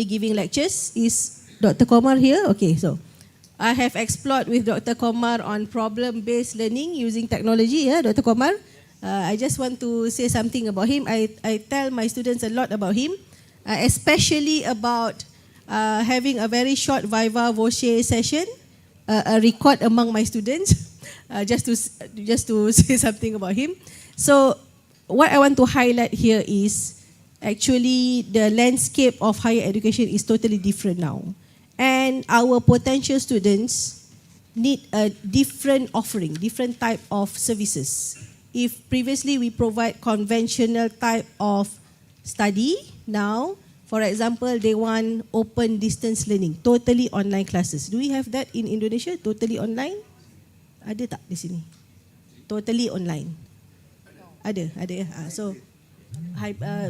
giving lectures. Is Dr. Komar here? Okay, so I have explored with Dr. Komar on problem-based learning using technology. Yeah, Dr. Komar, I just want to say something about him. I tell my students a lot about him, especially about having a very short viva voce session, a record among my students, just to say something about him. So what I want to highlight here is actually the landscape of higher education is totally different now. And our potential students need a different offering, different type of services. If previously we provide conventional type of study, now, for example, they want open distance learning, totally online classes. Do we have that in Indonesia, totally online? Ada tak di sini? Totally online. Ada ya. So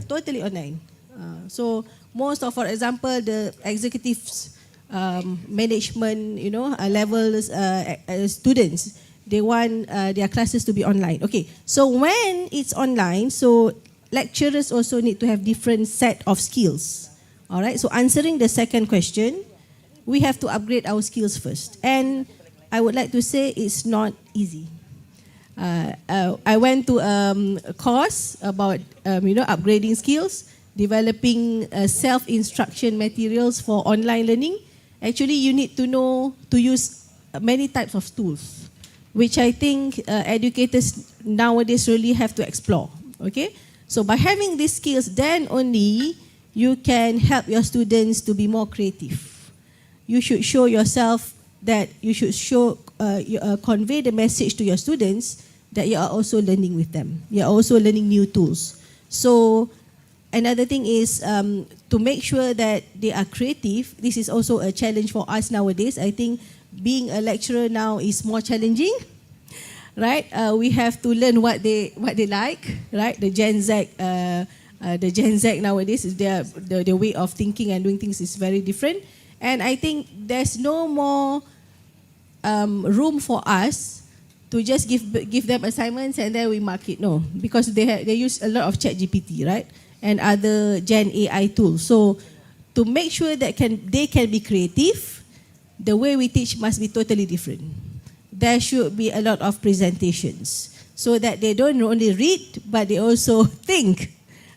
totally online. So most of, for example, the executives, management, levels students, they want their classes to be online. Okay. So when it's online, so lecturers also need to have different set of skills. All right. So answering the second question, we have to upgrade our skills first. And I would like to say it's not easy. I went to a course about upgrading skills, developing self-instruction materials for online learning. Actually, you need to know to use many types of tools, which I think educators nowadays really have to explore. Okay, so by having these skills, then only you can help your students to be more creative. You should show yourself that you should convey the message to your students that you are also learning with them. You are also learning new tools. So another thing is to make sure that they are creative. This is also a challenge for us nowadays. I think being a lecturer now is more challenging, right? We have to learn what they like, right? The Gen Z nowadays is the way of thinking and doing things is very different. And I think there's no more room for us to just give them assignments and then we mark it. No, because they use a lot of ChatGPT, right? And other Gen AI tools. So to make sure that they can be creative, the way we teach must be totally different. There should be a lot of presentations so that they don't only read, but they also think,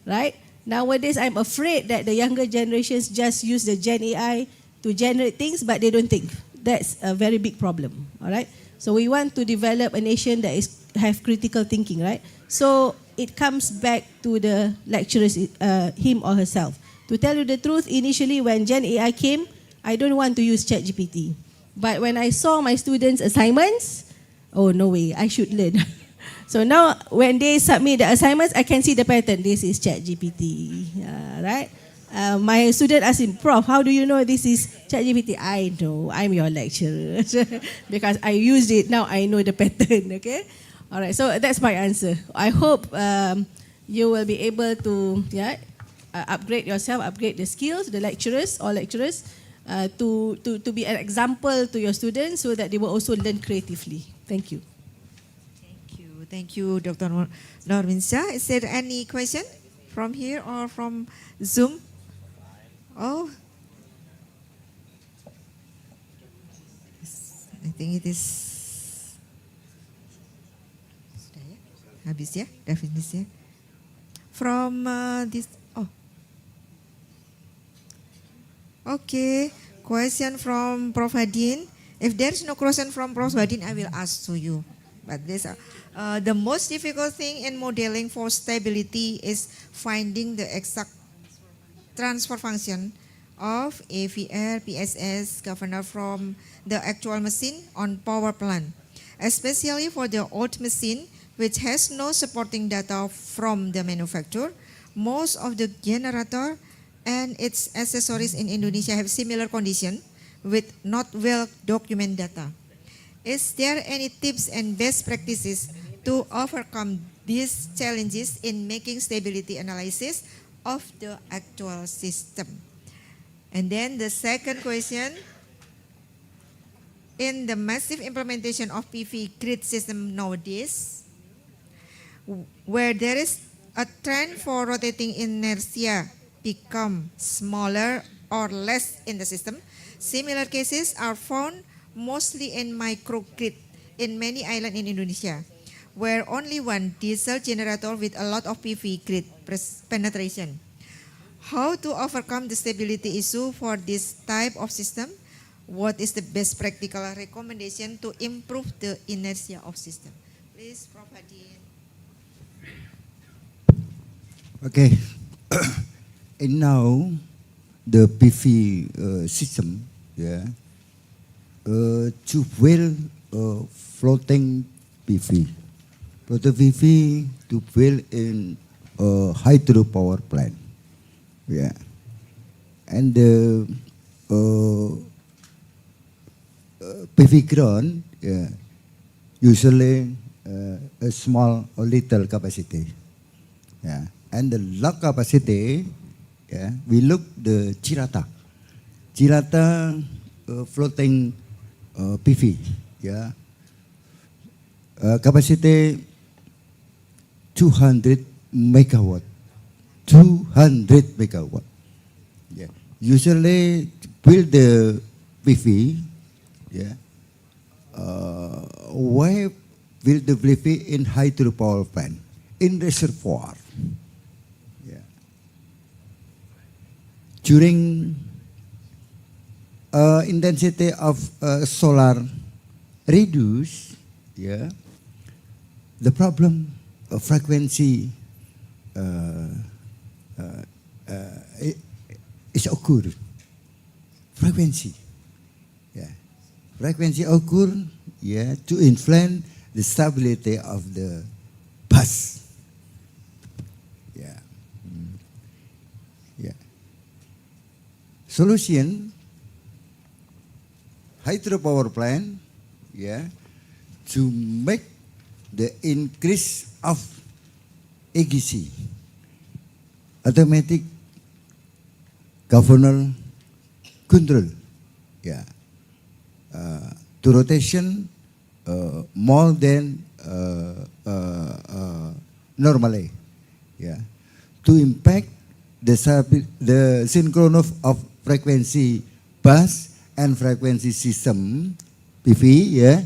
right? Nowadays, I'm afraid that the younger generations just use the Gen AI to generate things, but they don't think. That's a very big problem, all right? So we want to develop a nation that have critical thinking, right? So it comes back to the lecturers, him or herself. To tell you the truth, initially when Gen AI came, I don't want to use ChatGPT. But when I saw my students' assignments, oh, no way, I should learn. So now when they submit the assignments, I can see the pattern. This is ChatGPT, right? My student asked him, Prof, how do you know this is ChatGPT? I know, I'm your lecturer. Because I used it, now I know the pattern, okay? All right, so that's my answer. I hope you will be able to upgrade yourself, upgrade the skills, the lecturers, all lecturers, to be an example to your students so that they will also learn creatively. Thank you. Thank you, Dr. Norminsha. Is there any question from here or from Zoom? Oh, I think it is. Habis ya, definisi ya. From this. Oh, okay. Question from Prof. Hadin. If there is no question from Prof. Hadin, I will ask to you. But this, the most difficult thing in modeling for stability is finding the exact transfer function of AVR, PSS, governor from the actual machine on power plant, especially for the old machine which has no supporting data from the manufacturer. Most of the generator and its accessories in Indonesia have similar condition with not well documented data. Is there any tips and best practices to overcome these challenges in making stability analysis of the actual system? And then the second question, in the massive implementation of PV grid system nowadays, where there is a trend for rotating inertia become smaller or less in the system, similar cases are found mostly in microgrid in many islands in Indonesia. where only one diesel generator with a lot of PV grid penetration. How to overcome the stability issue for this type of system? What is the best practical recommendation to improve the inertia of system? Please, Prof. Hadi. Okay. And now the PV system, yeah, to build floating PV. Floating PV to build in a hydropower plant. Yeah. And the PV ground, yeah, usually a small or little capacity. Yeah. And the low capacity, yeah, we look the Chirata. Chirata floating PV, yeah. Capacity 200 megawatt. 200 megawatt. Yeah. Usually build the PV, yeah. Why build the PV in hydropower plant? In reservoir. Yeah. During intensity of solar reduce, yeah, the problem of frequency is occur. Frequency, yeah, frequency occur, yeah, to influence the stability of the bus. Yeah, yeah. Solution: hydropower plant, yeah, to make the increase of EECSI, automatic governor control, yeah, to rotation more than normally, yeah, to impact the synchronous of frequency bus and frequency system PV, yeah,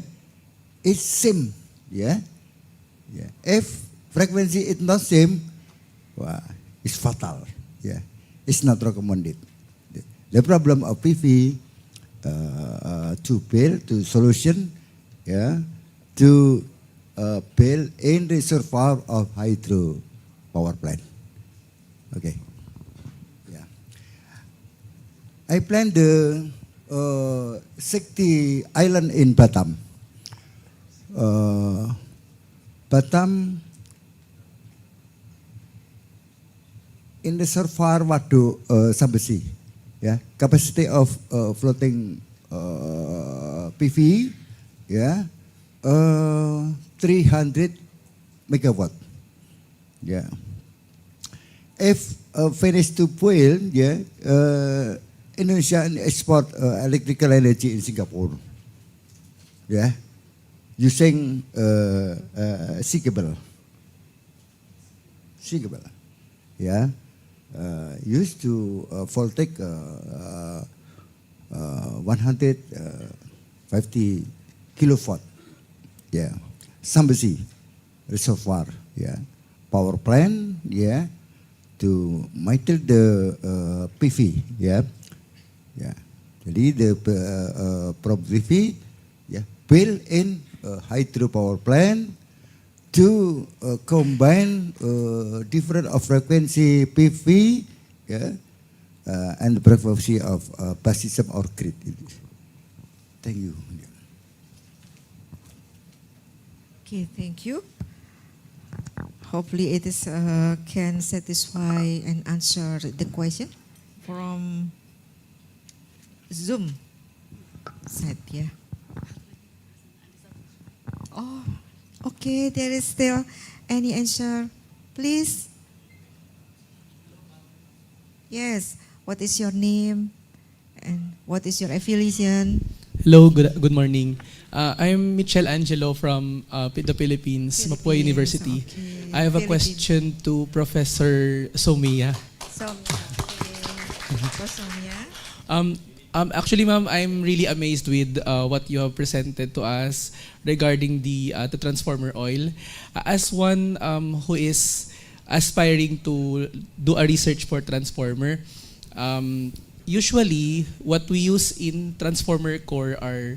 it's same, yeah, yeah. If frequency is not same, well, it's fatal, yeah, it's not recommended. The problem of PV to build to solution, yeah, to build in reservoir of hydro power plant. Okay, yeah. I plan the 60 island in Batam. Batam in reservoir Wado Sambesi, yeah, capacity of floating PV, yeah, 300 megawatt, yeah. If finished to boil, yeah, Indonesia export electrical energy in Singapore, yeah, using seagable, yeah, used to voltaic 150 kilowatt, yeah, Sambesi reservoir, yeah, power plant, yeah, to maintain the PV, yeah, yeah. Jadi the PV, yeah, built in hydropower plant to combine different of frequency PV, yeah, and the frequency of bus system or grid. Thank you. Okay, thank you. Hopefully it is can satisfy and answer the question from Zoom set, yeah. Oh, okay, there is still any answer, please. Yes, what is your name and what is your affiliation? Hello, good morning. I'm Michel Angelo from the Philippines, Mapua University. Okay. I have a question to Professor Somia. Somia, okay. Somia. Actually, ma'am, I'm really amazed with what you have presented to us regarding the transformer oil. As one who is aspiring to do a research for transformer, usually what we use in transformer core are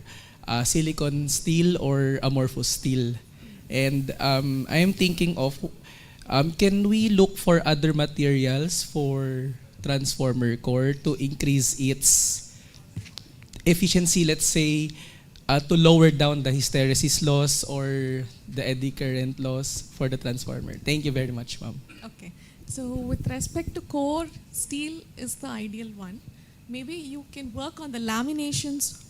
silicon steel or amorphous steel. And I am thinking of, can we look for other materials for transformer core to increase its efficiency, let's say, to lower down the hysteresis loss or the eddy current loss for the transformer? Thank you very much, ma'am. Okay. So with respect to core, steel is the ideal one. Maybe you can work on the laminations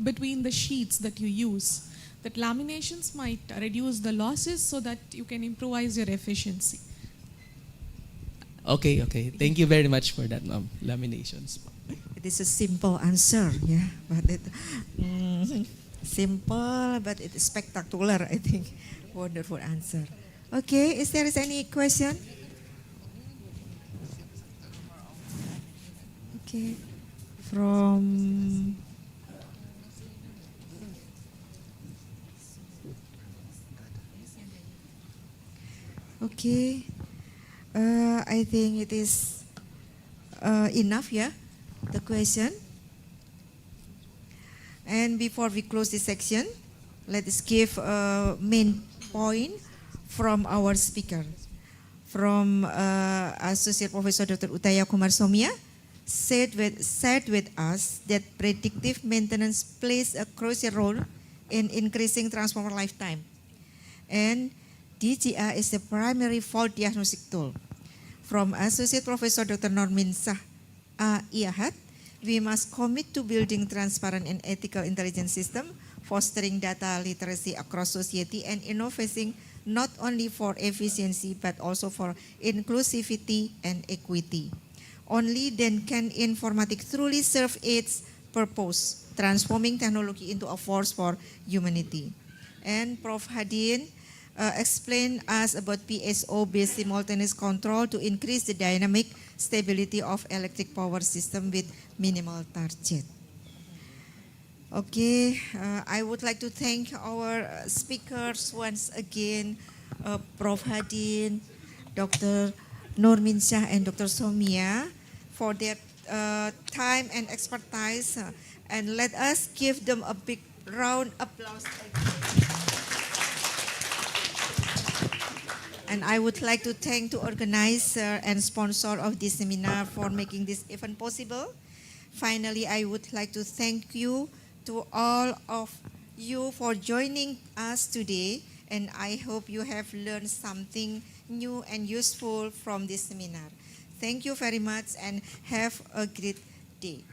between the sheets that you use. That laminations might reduce the losses so that you can improvise your efficiency. Okay, okay. Thank you very much for that, ma'am. Laminations. It is a simple answer, yeah, but it simple, but it is spectacular, I think. Wonderful answer. Okay, is there any question? Okay, from okay, I think it is enough, yeah, the question. And before we close this section, let us give a main point from our speaker. From Associate Professor Dr. Utaya Kumar Somia, said with us that predictive maintenance plays a crucial role in increasing transformer lifetime. And DGA is the primary fault diagnostic tool. From Associate Professor Dr. Normin Shah Iahat, we must commit to building transparent and ethical intelligence system, fostering data literacy across society, and innovating not only for efficiency but also for inclusivity and equity. Only then can informatics truly serve its purpose, transforming technology into a force for humanity. And Prof. Hadin explained us about PSO-based simultaneous control to increase the dynamic stability of electric power system with minimal target. Okay, I would like to thank our speakers once again, Prof. Hadin, Dr. Normin Shah, and Dr. Somia for their time and expertise. And let us give them a big round of applause. And I would like to thank the organizer and sponsor of this seminar for making this event possible. Finally, I would like to thank you to all of you for joining us today, and I hope you have learned something new and useful from this seminar. Thank you very much and have a great day.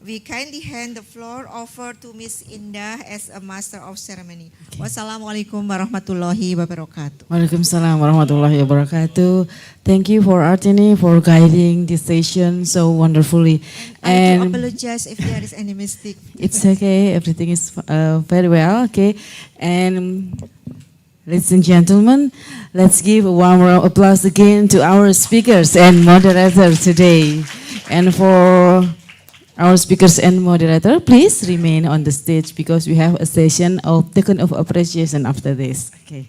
We kindly hand the floor over to Ms. Indah as a Master of Ceremony. Wassalamualaikum warahmatullahi wabarakatuh. Waalaikumsalam warahmatullahi wabarakatuh. Thank you for Artini for guiding this session so wonderfully. And I do apologize if there is any mistake. It's okay, everything is very well, okay. And ladies and gentlemen, let's give a warm round of applause again to our speakers and moderators today. And for our speakers and moderator, please remain on the stage because we have a session of token of appreciation after this. Okay.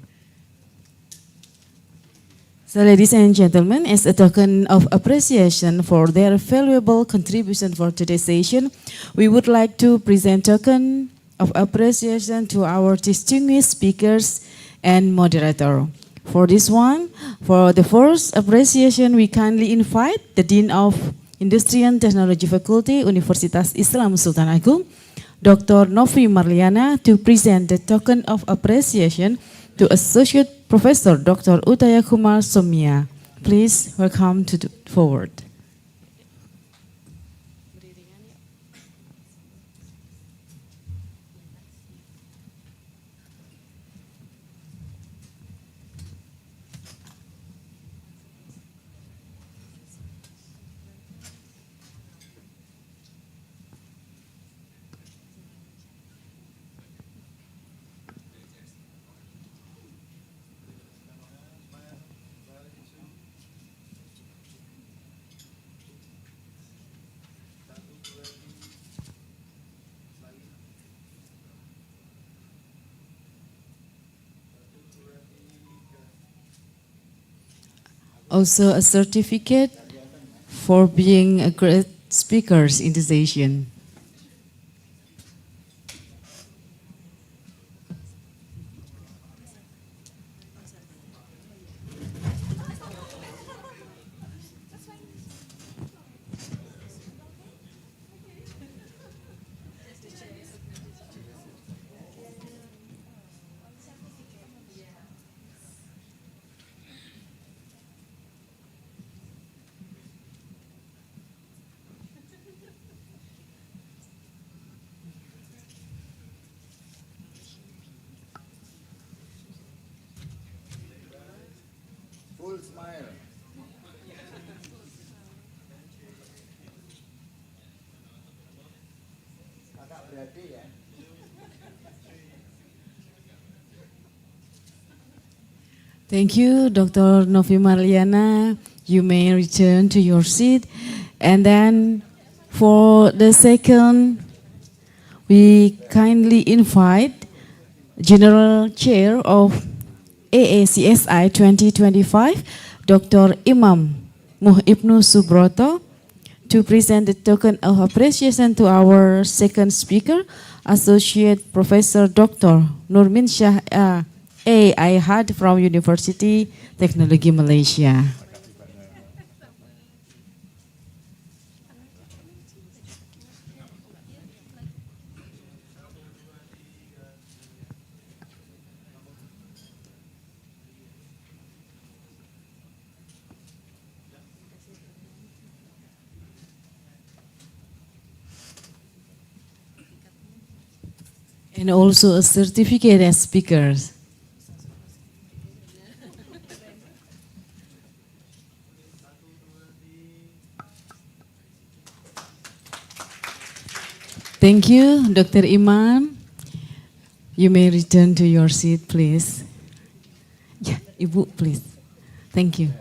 So ladies and gentlemen, as a token of appreciation for their valuable contribution for today's session, we would like to present token of appreciation to our distinguished speakers and moderator. For this one, for the first appreciation, we kindly invite the Dean of Industry and Technology Faculty, Universitas Islam Sultan Agung, Dr. Novi Marliana, to present the token of appreciation to Associate Professor Dr. Utaya Kumar Somia. Please welcome to the forward. also a certificate for being a great speakers in the session. Full smile. Kakak berarti ya. Thank you, Dr. Novi Marliana. You may return to your seat. And then for the second, we kindly invite General Chair of EECSI 2025, Dr. Imam Ibnu Subroto, to present the token of appreciation to our second speaker, Associate Professor Dr. Nurmin Shah A. Had from University Technology Malaysia. And also a certificate as speakers. Thank you, Dr. Iman. You may return to your seat, please. Yeah, Ibu, please. Thank you.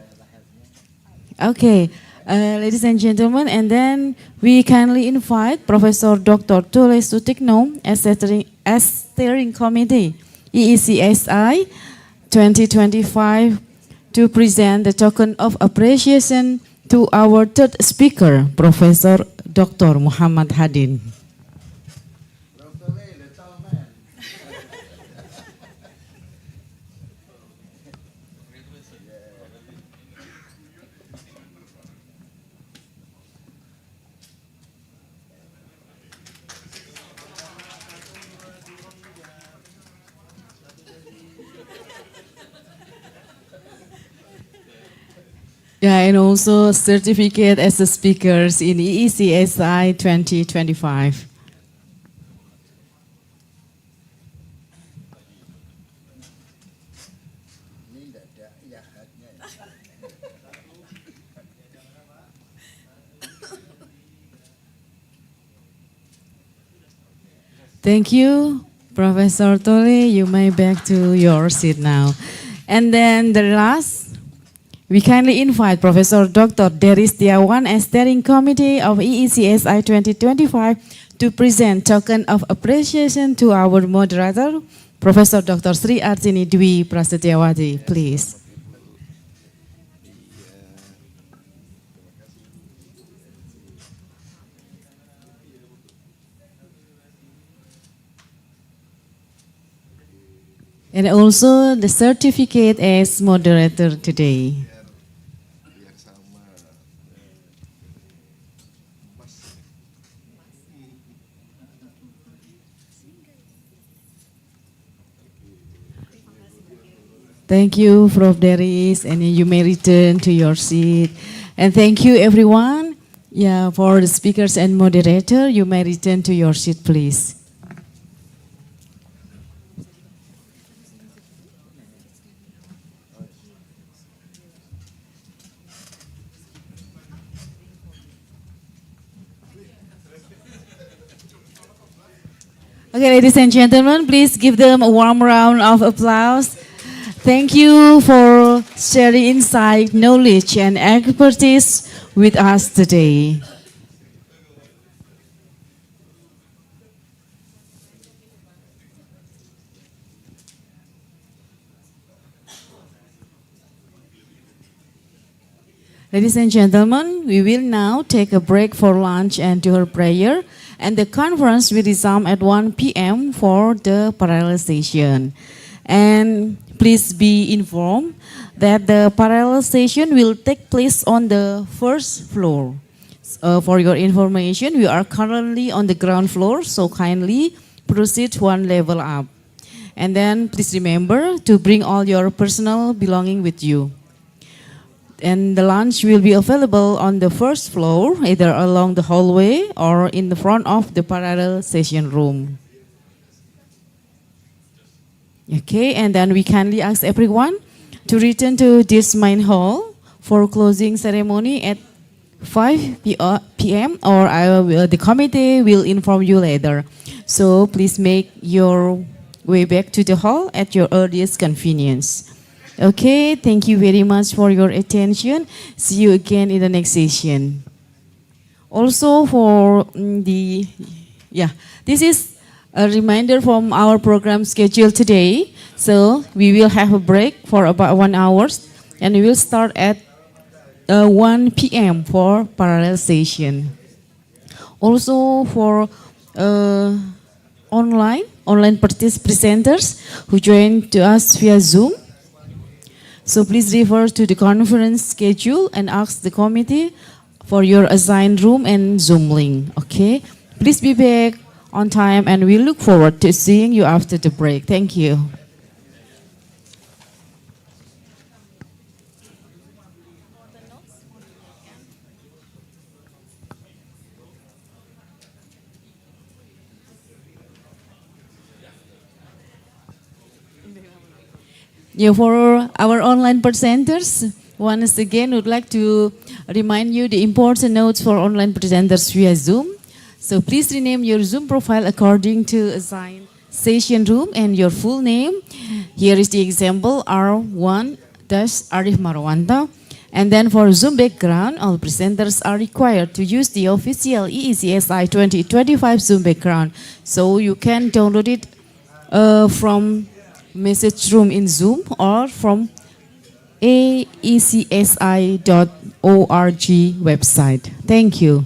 Okay, ladies and gentlemen, and then we kindly invite Professor Dr. Tole Sutikno as steering committee EECSI 2025 to present the token of appreciation to our third speaker, Professor Dr. Muhammad Hadin. Yeah, and also certificate as the speakers in EECSI 2025. Thank you, Professor Tole. You may back to your seat now. And then the last, we kindly invite Professor Dr. Deris Tiawan as steering committee of EECSI 2025 to present token of appreciation to our moderator, Professor Dr. Sri Artini Dwi Prasetyawati, please. And also the certificate as moderator today. Thank you, Prof. Deris, and you may return to your seat. And thank you, everyone. Yeah, for the speakers and moderator, you may return to your seat, please. Okay, ladies and gentlemen, please give them a warm round of applause. Thank you for sharing insight, knowledge, and expertise with us today. Ladies and gentlemen, we will now take a break for lunch and do our prayer, and the conference will resume at 1 p.m. for the parallel session. And please be informed that the parallel session will take place on the first floor. For your information, we are currently on the ground floor, so kindly proceed one level up. And then please remember to bring all your personal belongings with you. And the lunch will be available on the first floor, either along the hallway or in the front of the parallel session room. Okay, and then we kindly ask everyone to return to this main hall for closing ceremony at 5 p.m. or the committee will inform you later. So please make your way back to the hall at your earliest convenience. Okay, thank you very much for your attention. See you again in the next session. Also for this is a reminder from our program schedule today. So we will have a break for about 1 hour and we will start at 1 p.m. for parallel session. Also for online presenters who joined to us via Zoom. So please refer to the conference schedule and ask the committee for your assigned room and Zoom link. Okay, please be back on time and we look forward to seeing you after the break. Thank you. Yeah, for our online presenters, once again, would like to remind you the important notes for online presenters via Zoom. So please rename your Zoom profile according to assigned session room and your full name. Here is the example R1-Arif Marwanta. And then for Zoom background, all presenters are required to use the official EECSI 2025 Zoom background. So you can download it from message room in Zoom or from aecsi.org website. Thank you.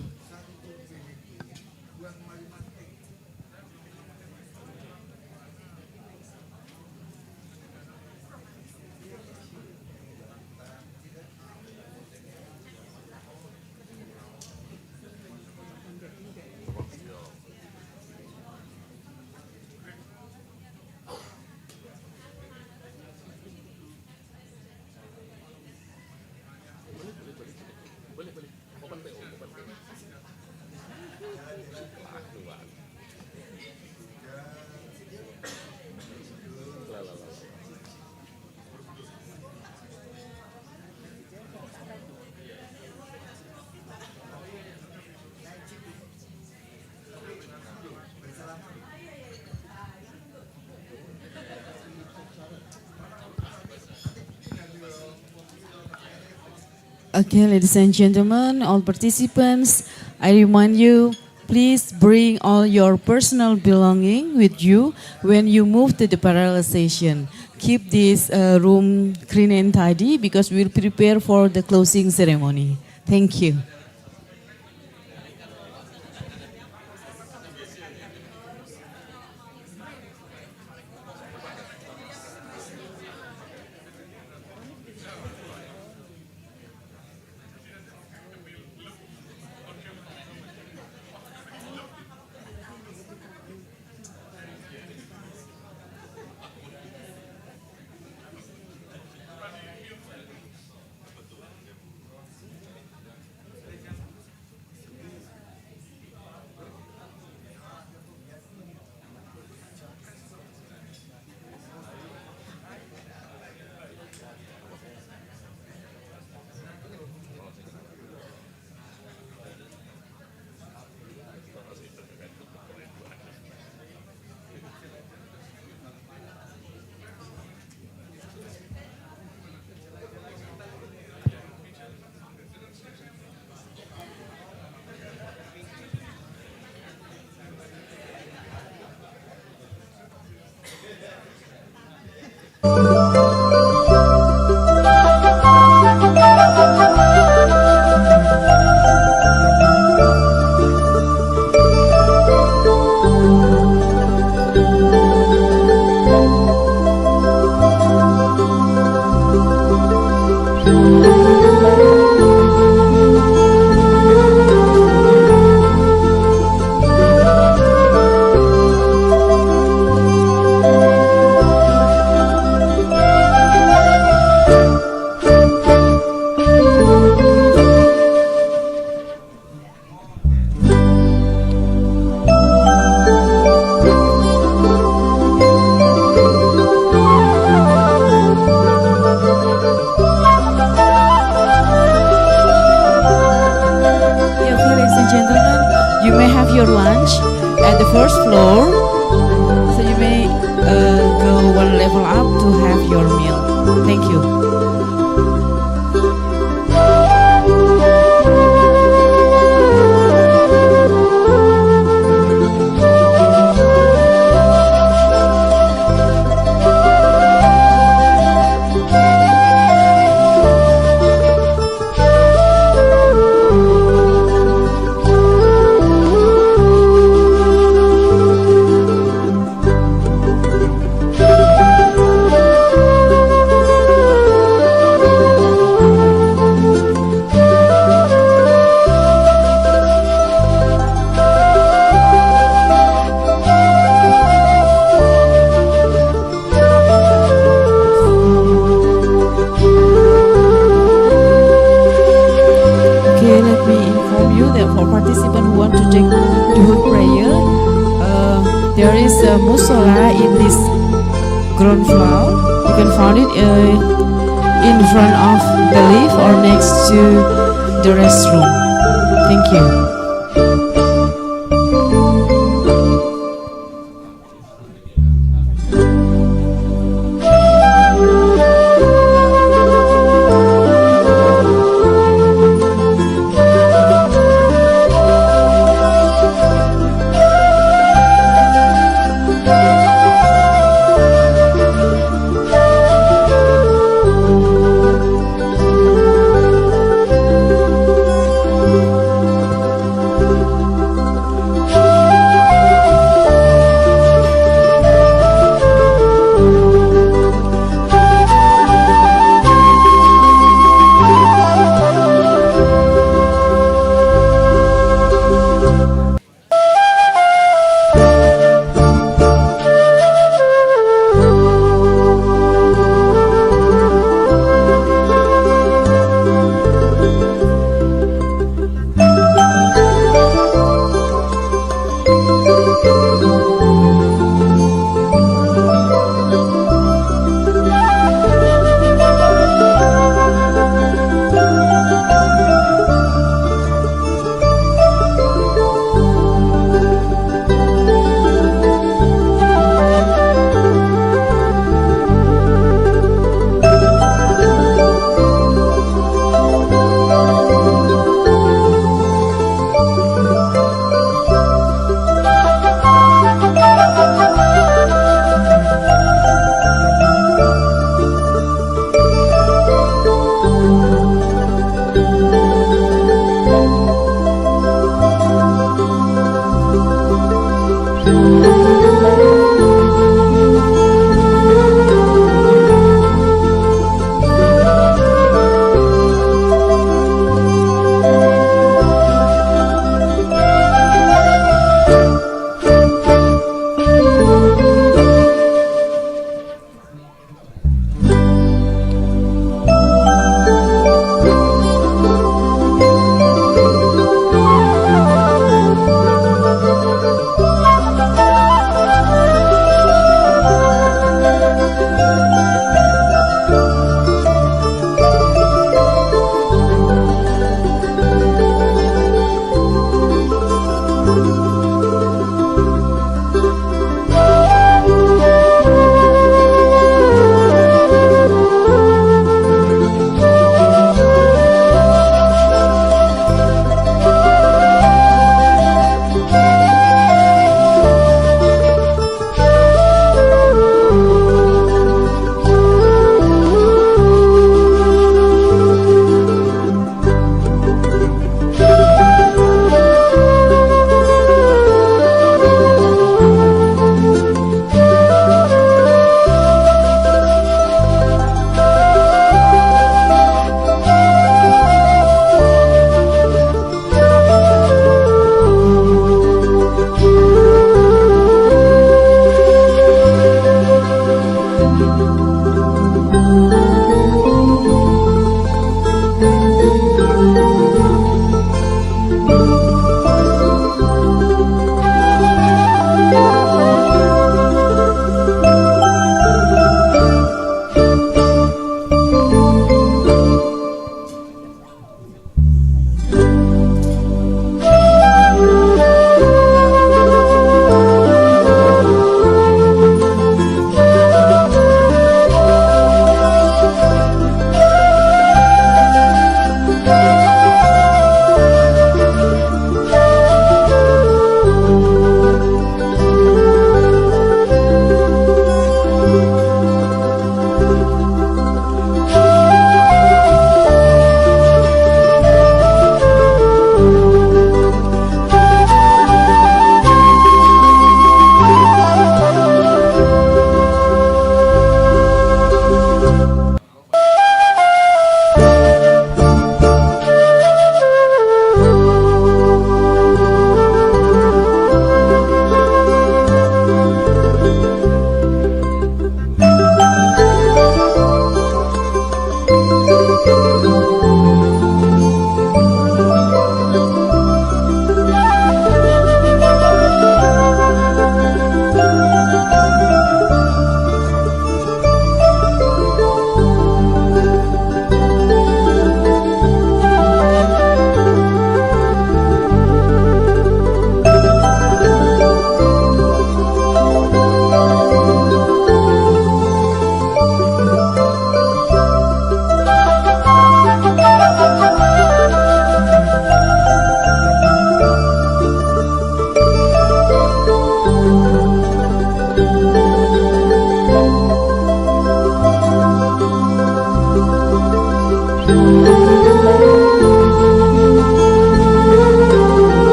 Okay, ladies and gentlemen, all participants, I remind you, please bring all your personal belongings with you when you move to the parallel session. Keep this room clean and tidy because we'll prepare for the closing ceremony. Thank you. Your lunch at the first floor, so you may go one level up to have your meal. Thank you. There is a musola in this ground floor. You can find it in front of the lift or next to the restroom. Thank you.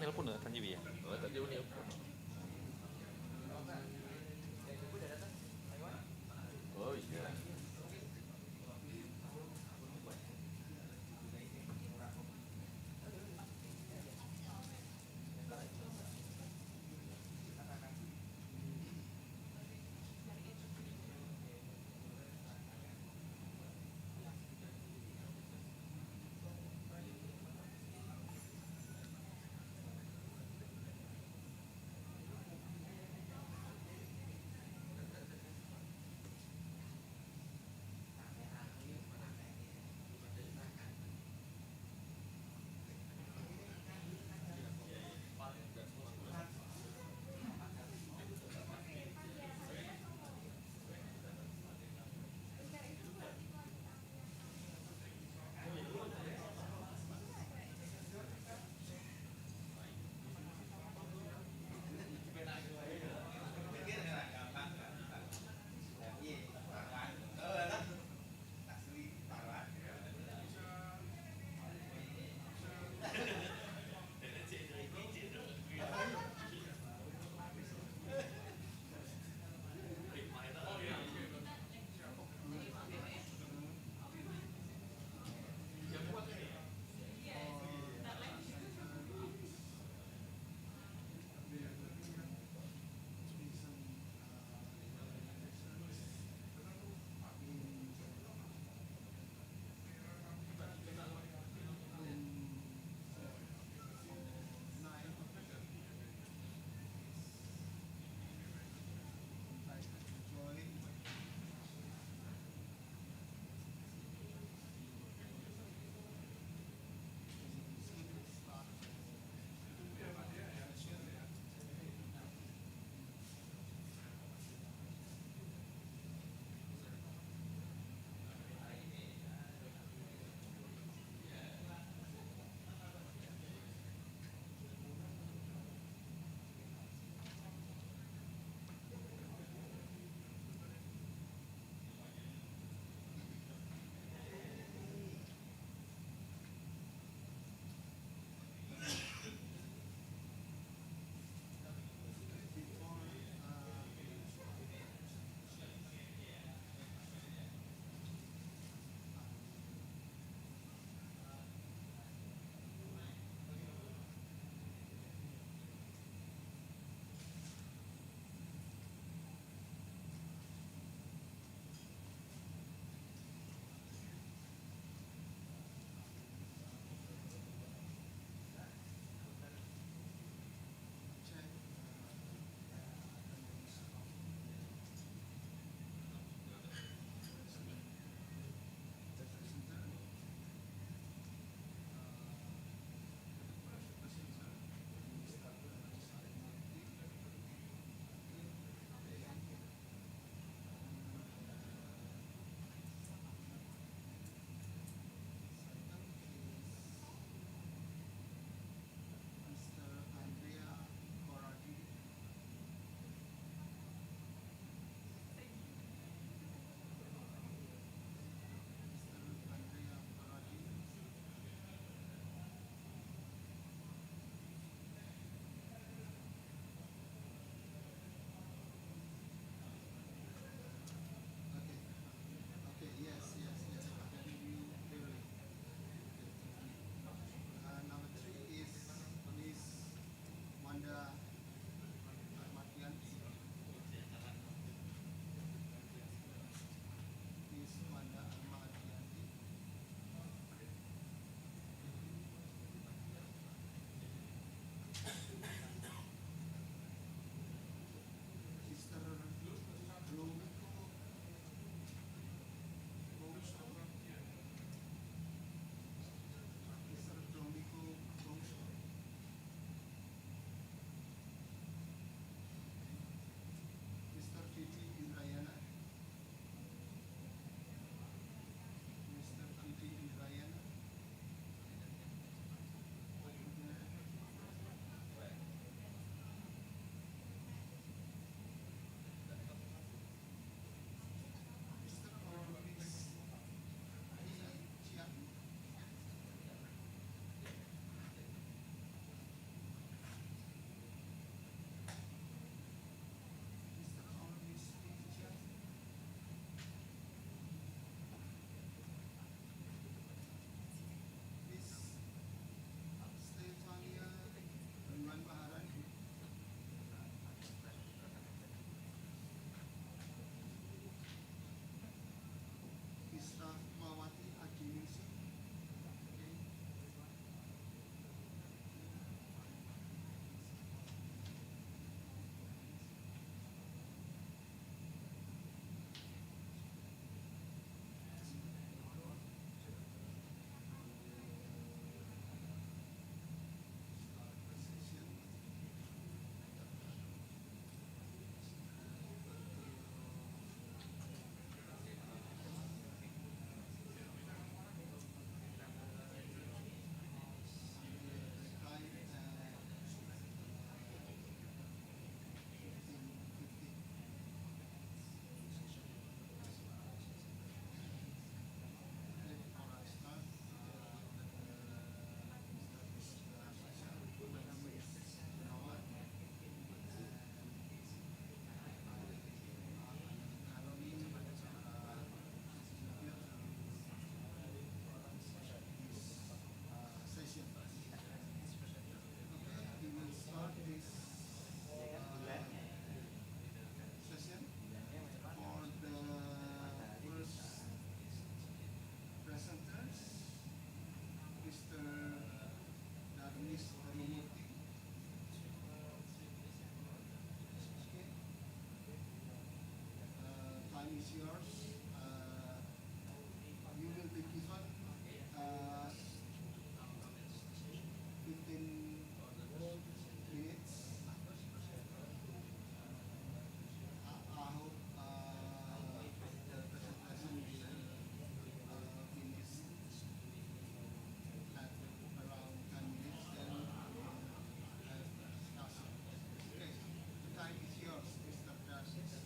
Nelpon Tan Jiwi ya? is yours. You will be given 15 minutes. I hope the presentation will finish at around 10 minutes. Then we will have discussion. Okay, the time is yours, Mr. President.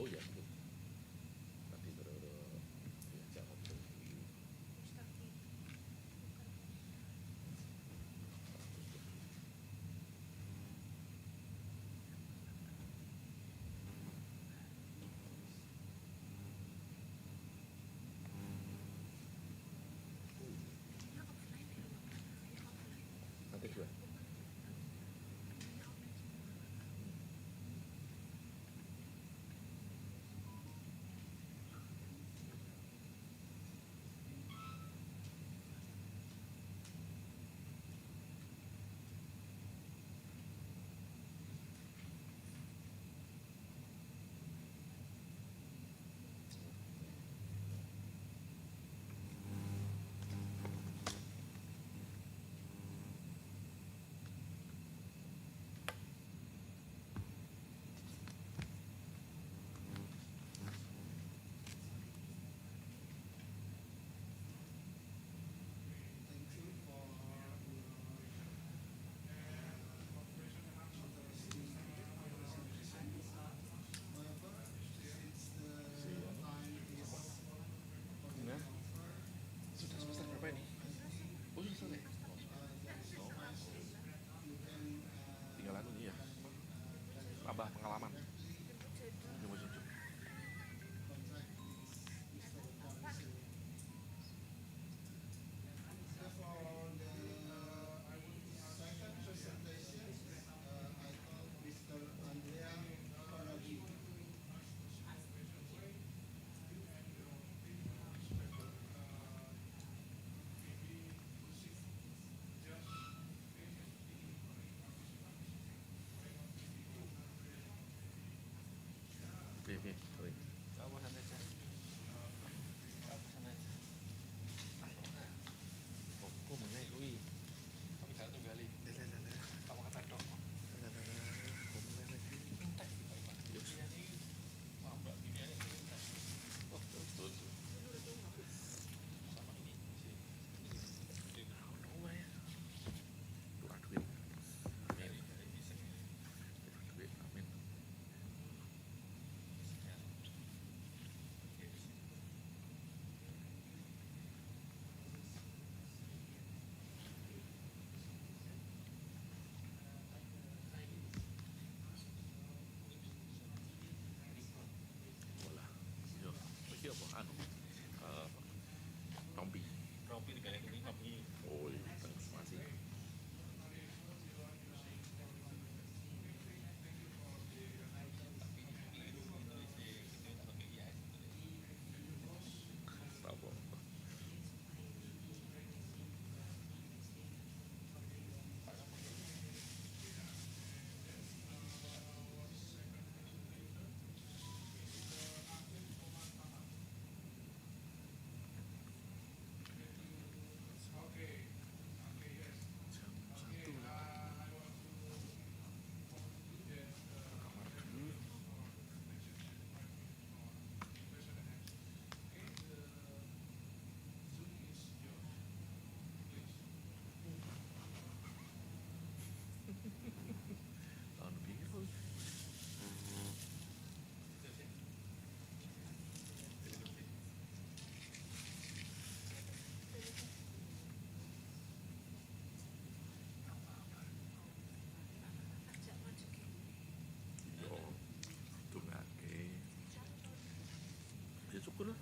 ya. Nanti diajak ngobrol. Nanti dua. Sudah semester berapa ini? Oh, sudah selesai. Tinggal anu ya. Tambah pengalaman. Oke, sorry. Kamu sana aja. Kamu sana aja. Kok mengenai kui? Kami satu kali. Kamu kata dong. Kok mengenai lagi? Minta. Yus. Mau mbak ini aja minta. Oh, betul. Sama ini. Tahu ya. Doa duit. Amin. Duit, amin. Iki apa anu? Rompi. Rompi digalen kuning rompi. Oh, iya, terima kasih. Tahu. Tahun biru. Yo, tungake. Ya syukur lah.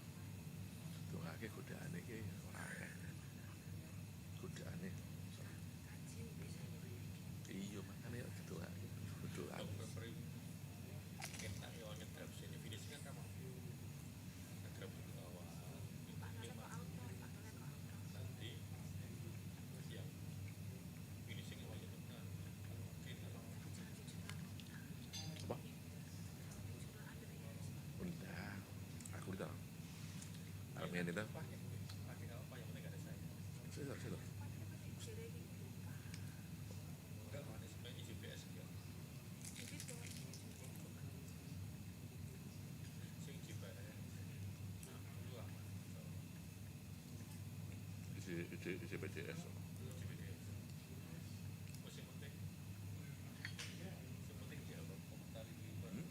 Tungake godane iki ora akeh. Godane. Iya, makanya ya ditungake. Berdoa. Kita yo nyetrap sini finishing kan kamu. Nyetrap di awal. Nanti yang finishing awal itu kan apa? Udah, aku udah. Alamian itu. Pakai apa yang penting ada saya. Saya. Enggak ada sebenarnya isi PS ya. Sing cibai. Isi BCS. Musim penting. Sepenting dia komentar ini.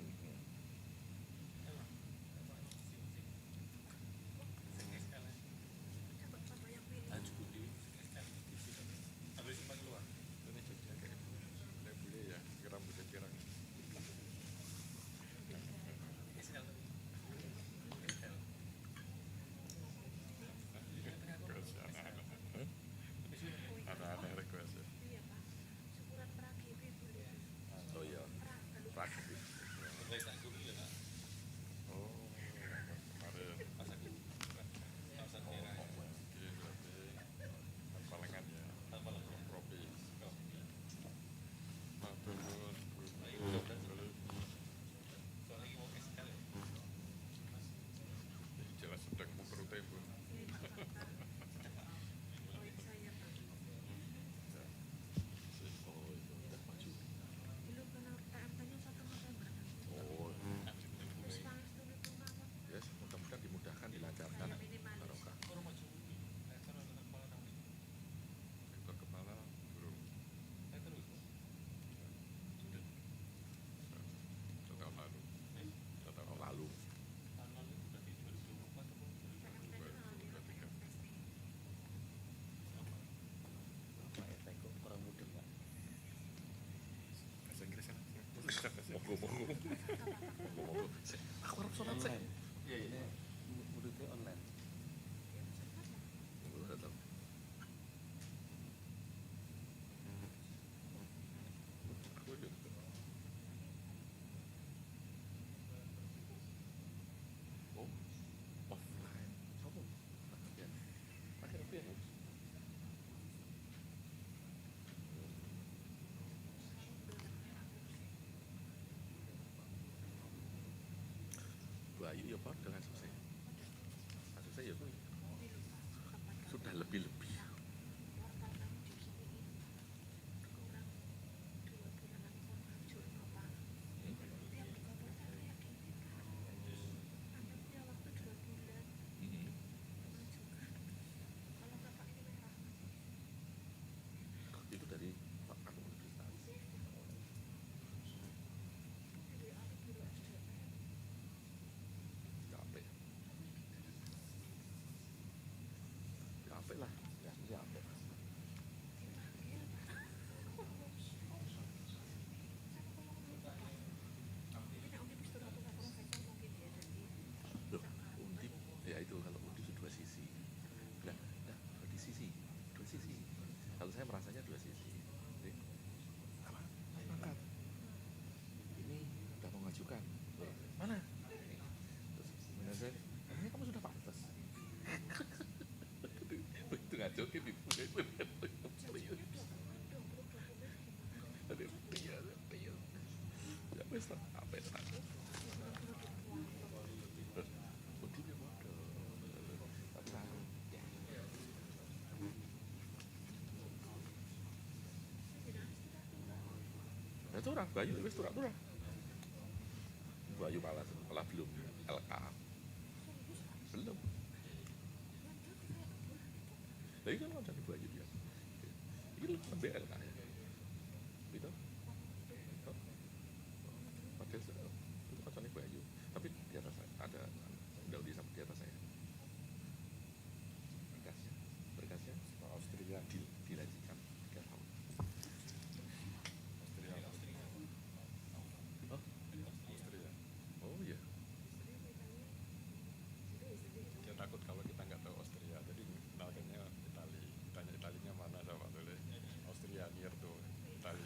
Aku harus sholat sih. Iya, ini muridnya online. Oh, offline. Kamu pakai VPN. Bayu ya Pak dengan selesai. Maksud saya ya Bu, sudah lebih-lebih. Itu dari Pak Anu Universitas. Capek. Capek lah, ya capek. Loh, undip, ya itu kalau undip itu dua sisi. Nah, di sisi, dua sisi. Kalau saya merasanya dua sisi. Jadi, apa? Mantap. Ini udah mau ngajukan. Mana? Terus saya, ini kamu sudah pantas. Begitu ngajukin itu. Aduh, iya. Ya wes lah, apa ya? Undipnya bodoh. Nah, itu orang Bayu wis turah-turah. Bayu malah belum LK. Belum. Tapi kan macam Bayu dia. Ini lebih LK ya. Gitu. Padahal itu macamnya Bayu. Tapi di atas ada udah di atas saya. Berkasnya Austria dilajikan 3 tahun. Oh, Austria. Oh iya. Dia takut kalau kita nggak tahu Austria, jadi kenalkannya Itali. Tanya Italinya mana sama boleh. Austria near to Itali.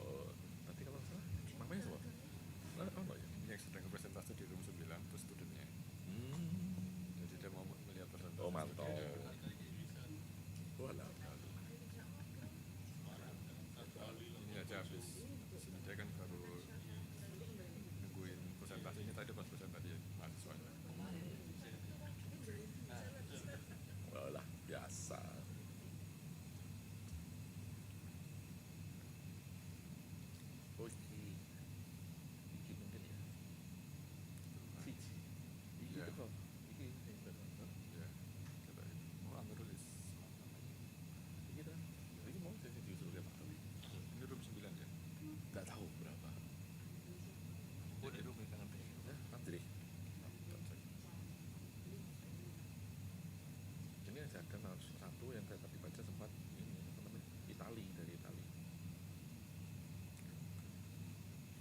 Oh, nanti kalau salah namanya siapa? Oh ya. Yang sedang presentasi di room 9 itu studentnya. Jadi dia mau melihat presentasi. Oh mantap. Walah. Ini aja habis. Sini dia kan baru nungguin presentasinya tadi pas presentasi mahasiswanya. Walah, biasa. Oke. Iki mungkin ya. Fiji. Iki Ya. betul. Iki betul. Ya. Kita mau ambil tulis. Iki dah. Ini mau saya disuruh dia Pak. Ini room 9 ya. Enggak tahu berapa. Oh, di room kan nanti. Ya, nanti deh. Ini ada satu yang saya tadi baca sempat ini apa namanya Itali, dari Itali.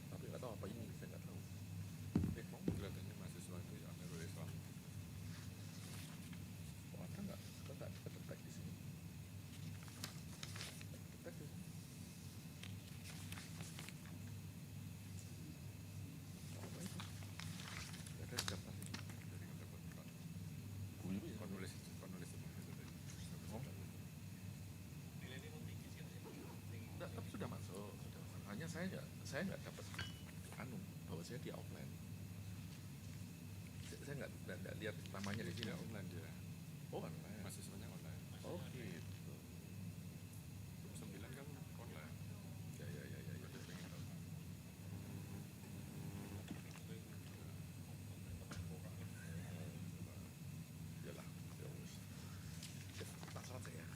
Tapi nggak tahu apa ini, saya nggak tahu. Mau kelihatannya mahasiswa itu ya Amirul Islam. Oh, ada nggak? Kita nggak ketek di sini. Ketek di sini. Apa itu? Nggak ada daftar ini. Jadi nggak dapat Pak. Guru ya? Penulis itu. Oh. Nggak, tapi sudah masuk. Hanya saya nggak dapat bahwa saya di offline. Saya nggak lihat namanya di sini. Tidak online dia. Oh online. Mahasiswanya online. Oh gitu. Room 9 kan online. Ya. Jadi pengen tahu. Yalah, ya wes. Tak salah saya.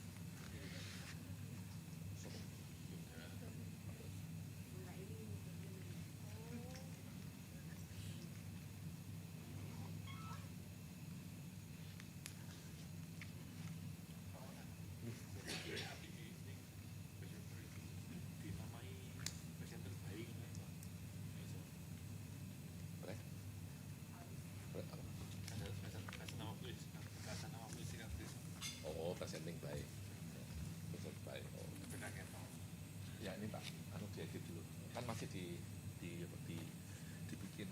dibikin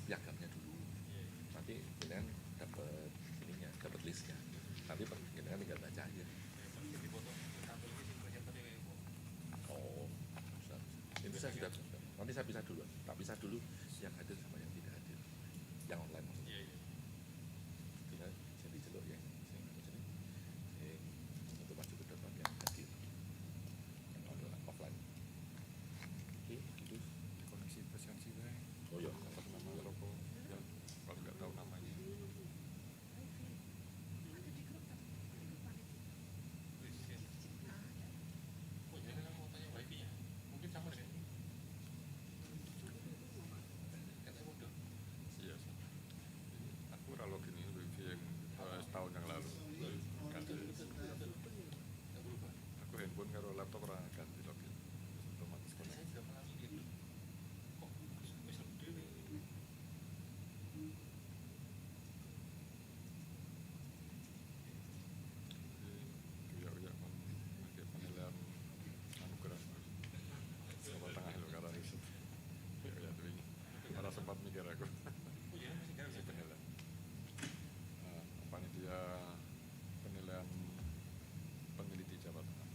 piagamnya dulu. Nanti kalian dapat ininya, dapat listnya. Nanti kalian tinggal baca aja. Oh, itu saya sudah. Nanti saya pisah dulu. Tak pisah dulu yang hadir sama yang tidak hadir. Yang online maksudnya. Tinggal jadi celuk ya. Untuk maju ke depan yang hadir. Yang online, offline. Oke, gitu. Koneksi presensi saya. Oh iya. Atas nama rokok yang kalau nggak tahu namanya. Iya, aku udah login ini wifi yang setahun yang lalu. Aku handphone karo laptop orang ganti login. Otomatis koneksi. Ya, penilaian anugerah Jawa Tengah lo karena riset. Ya, tuh ini. Malah sempat mikir aku. Si penilaian. Panitia penilaian peneliti Jawa Tengah.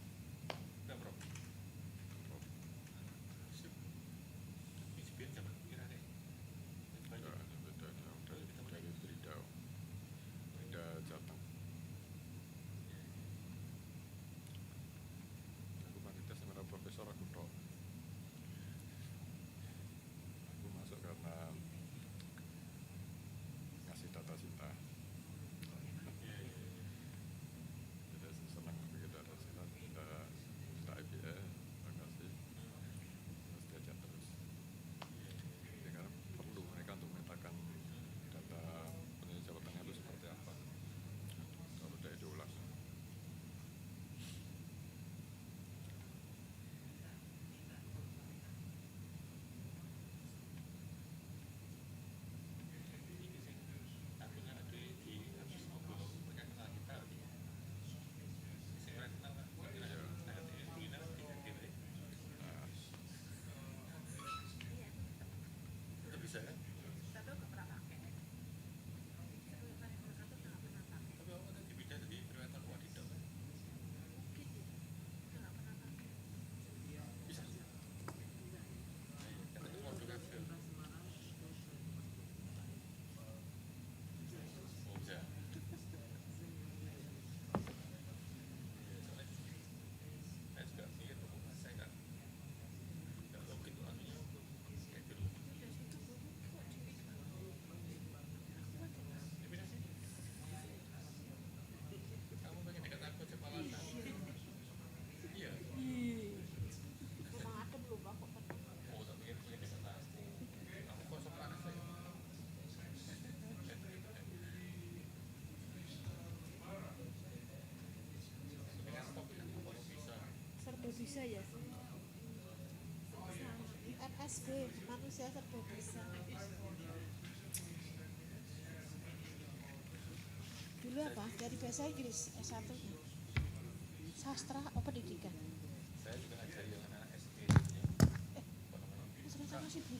Dari Brida Jateng. Aku panitia seminar profesor aku tok. Aku masuk karena ngasih data cinta. Tidak senang bikin data cinta, cinta IPA, kasih terus diajak terus. Jadi karena perlu mereka untuk memetakan data peneliti Jawa Tengah itu seperti apa. Kalau tidak diulang. Bisa ya, MSB manusia serba bisa. Dulu apa dari bahasa Inggris S1 sastra apa pendidikan? Saya juga ngajari yang anak SD. Ternyata masih Bu.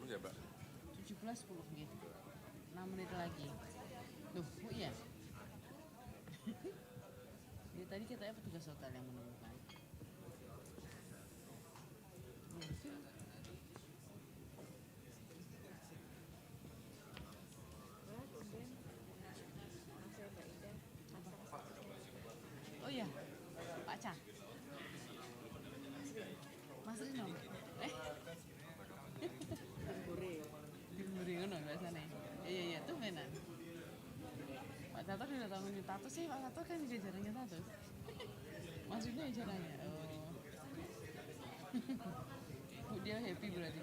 ya, Mbak? 17.10 gitu. 6 menit lagi. Loh, Bu ya? Ya tadi katanya petugas hotel yang menemukan. Oh iya, Pak Cah. Mas Rino. Dimburi ngono biasanya. Iya, tuh menan. Pak Tato udah tahu tato sih, Pak Tato kan juga jarangnya tato. Mas Rino ya jarangnya. Oh. Bu, dia happy berarti.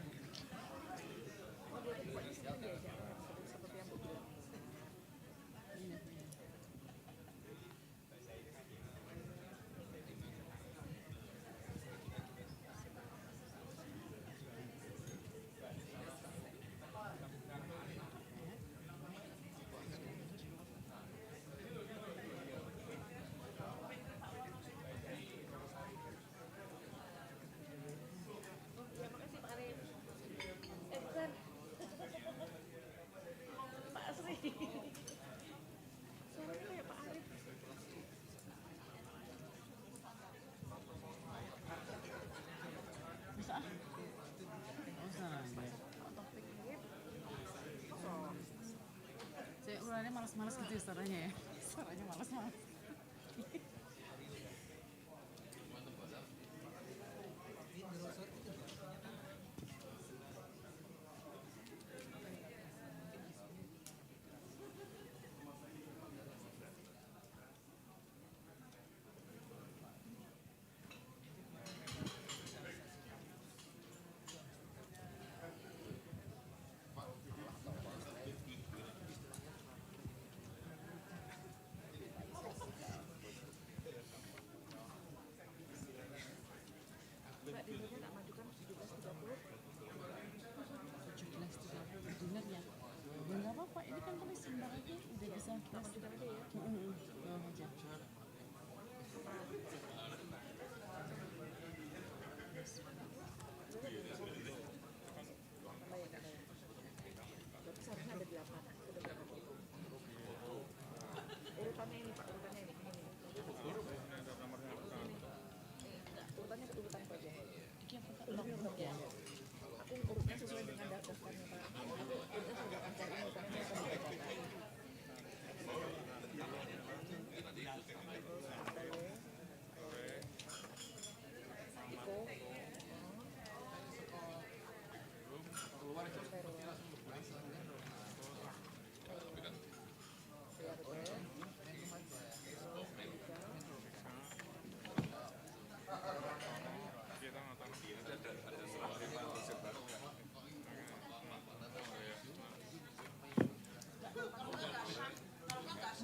Iya. Bisa ah? Saya ulangnya malas-malas gitu suaranya ya. Suaranya malas-malas. Bener ya? Ya nggak apa-apa, ini kan tulis sebentar lagi udah bisa tes. Bawa aja. Seharusnya ada 8. Urutannya ini Pak, urutannya ini. Urutannya urutan aja. Ya. Aku urutnya sesuai dengan daftarnya Pak. Aku urutnya sudah akan cari urutannya akan dibacakan. Iko.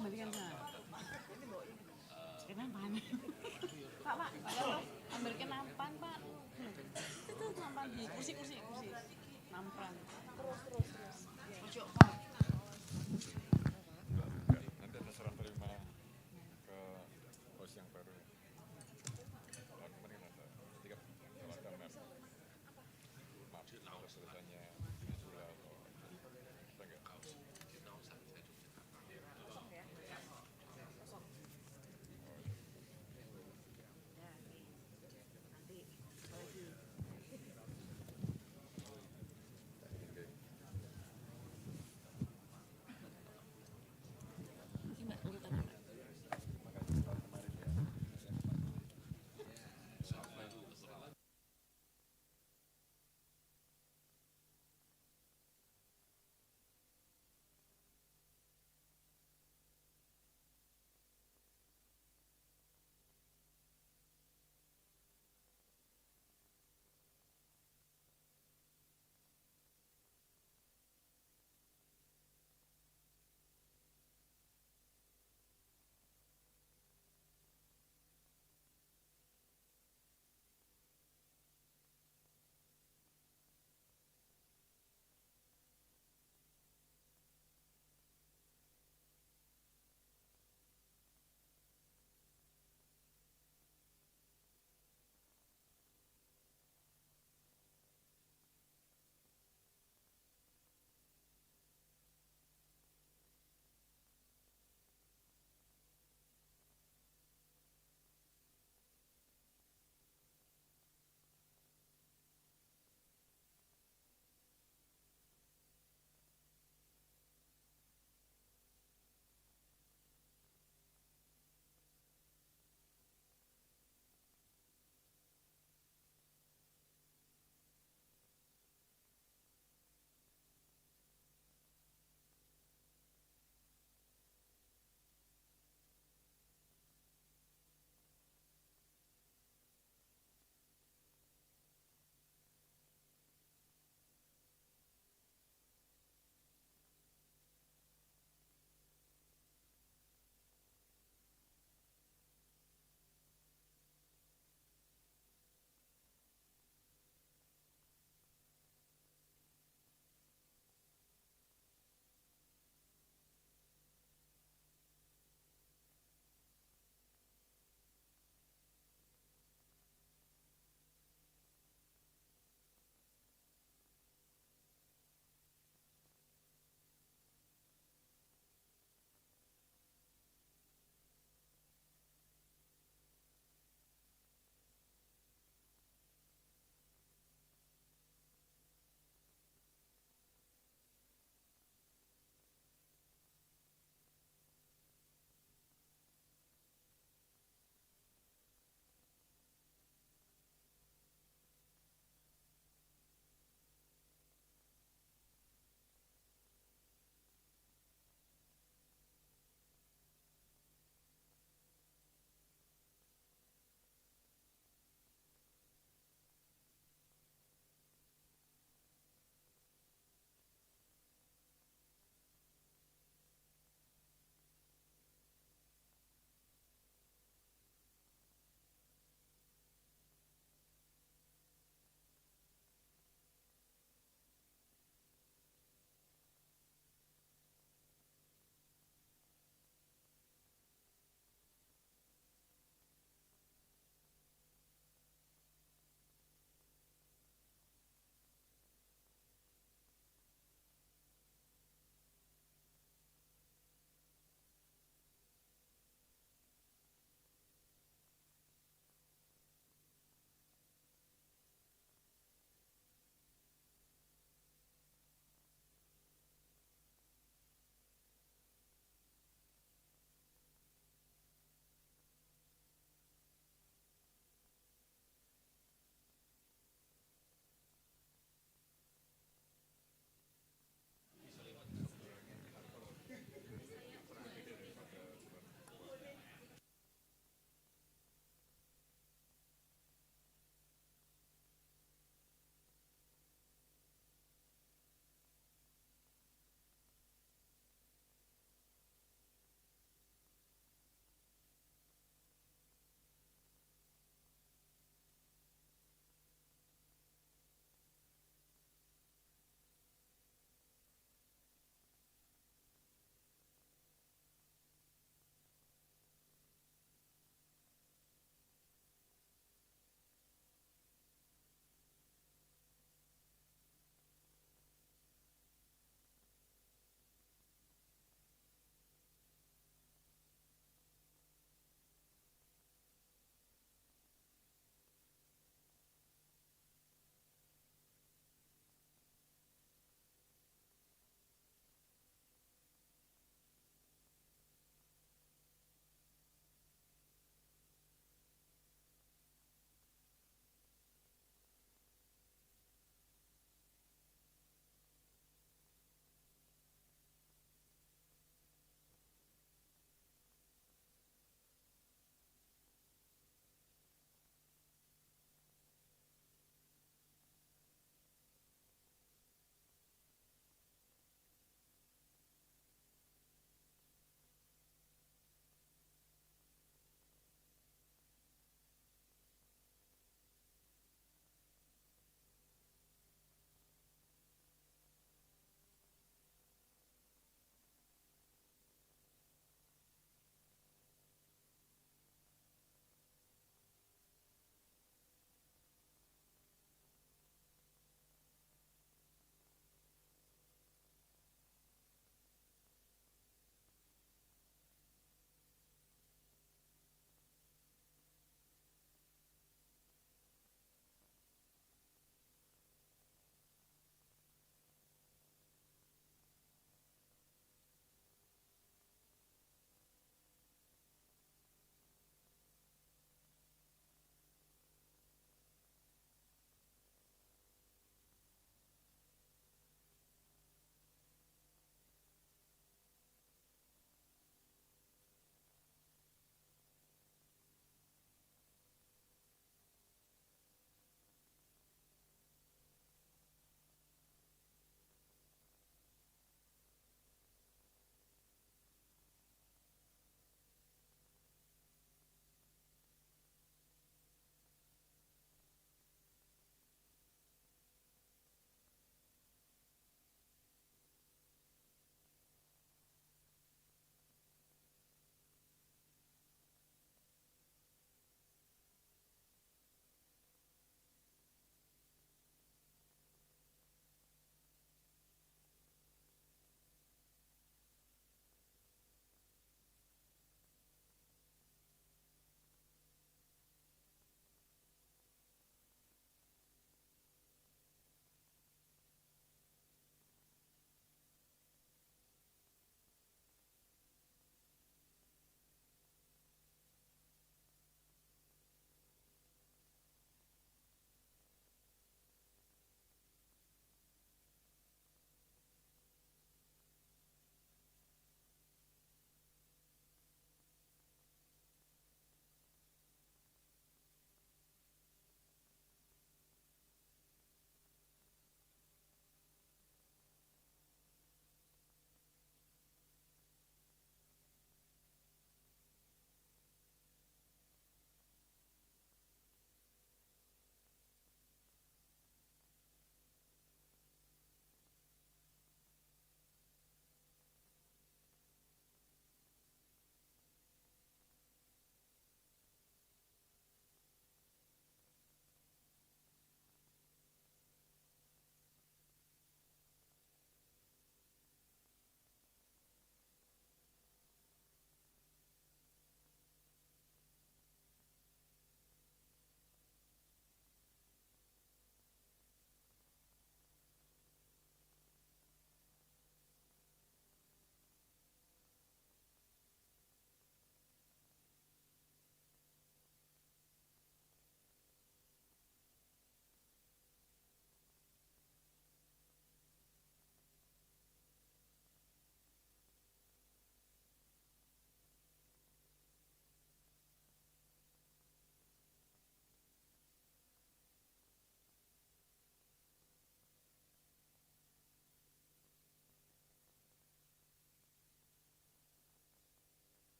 Kembalikan Kak. Kenampan. Pak, ambil kenampan Pak. Itu nampan di kursi. Nampan. Terus. Ojo Pak. Nanti ada serah terima ke bos yang baru. Kalau kemarin ada 3 kalau ada map. Harus selesainya sudah atau enggak.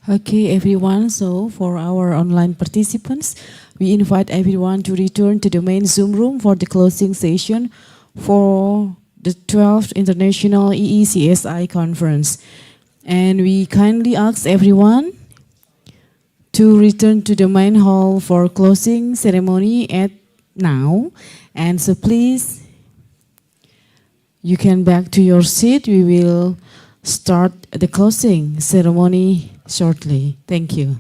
Okay, everyone. So for our online participants, we invite everyone to return to the main Zoom room for the closing session for the 12th International EECSI Conference. And we kindly ask everyone to return to the main hall for closing ceremony at now. And so please, you can back to your seat. We will start the closing ceremony shortly. Thank you.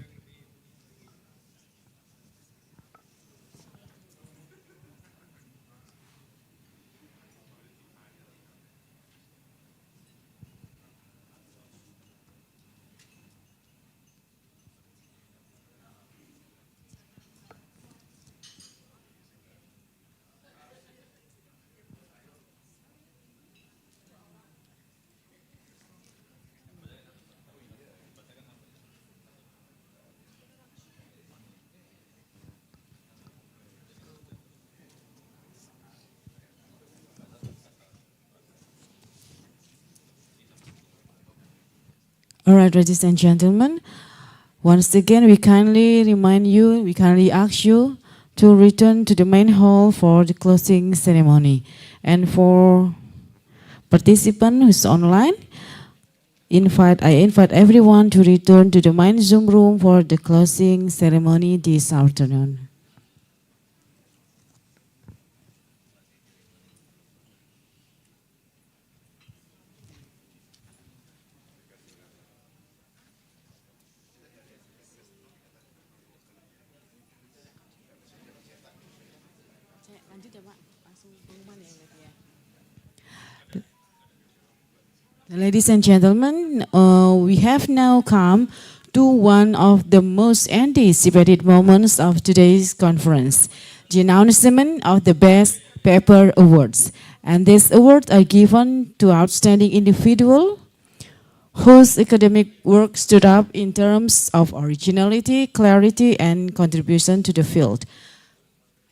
All right, ladies and gentlemen, once again, we kindly ask you to return to the main hall for the closing ceremony. And for participant who's online, I invite everyone to return to the main Zoom room for the closing ceremony this afternoon. Ladies and gentlemen, we have now come to one of the most anticipated moments of today's conference, the announcement of the Best Paper Awards. And these awards are given to outstanding individuals whose academic work stood up in terms of originality, clarity, and contribution to the field.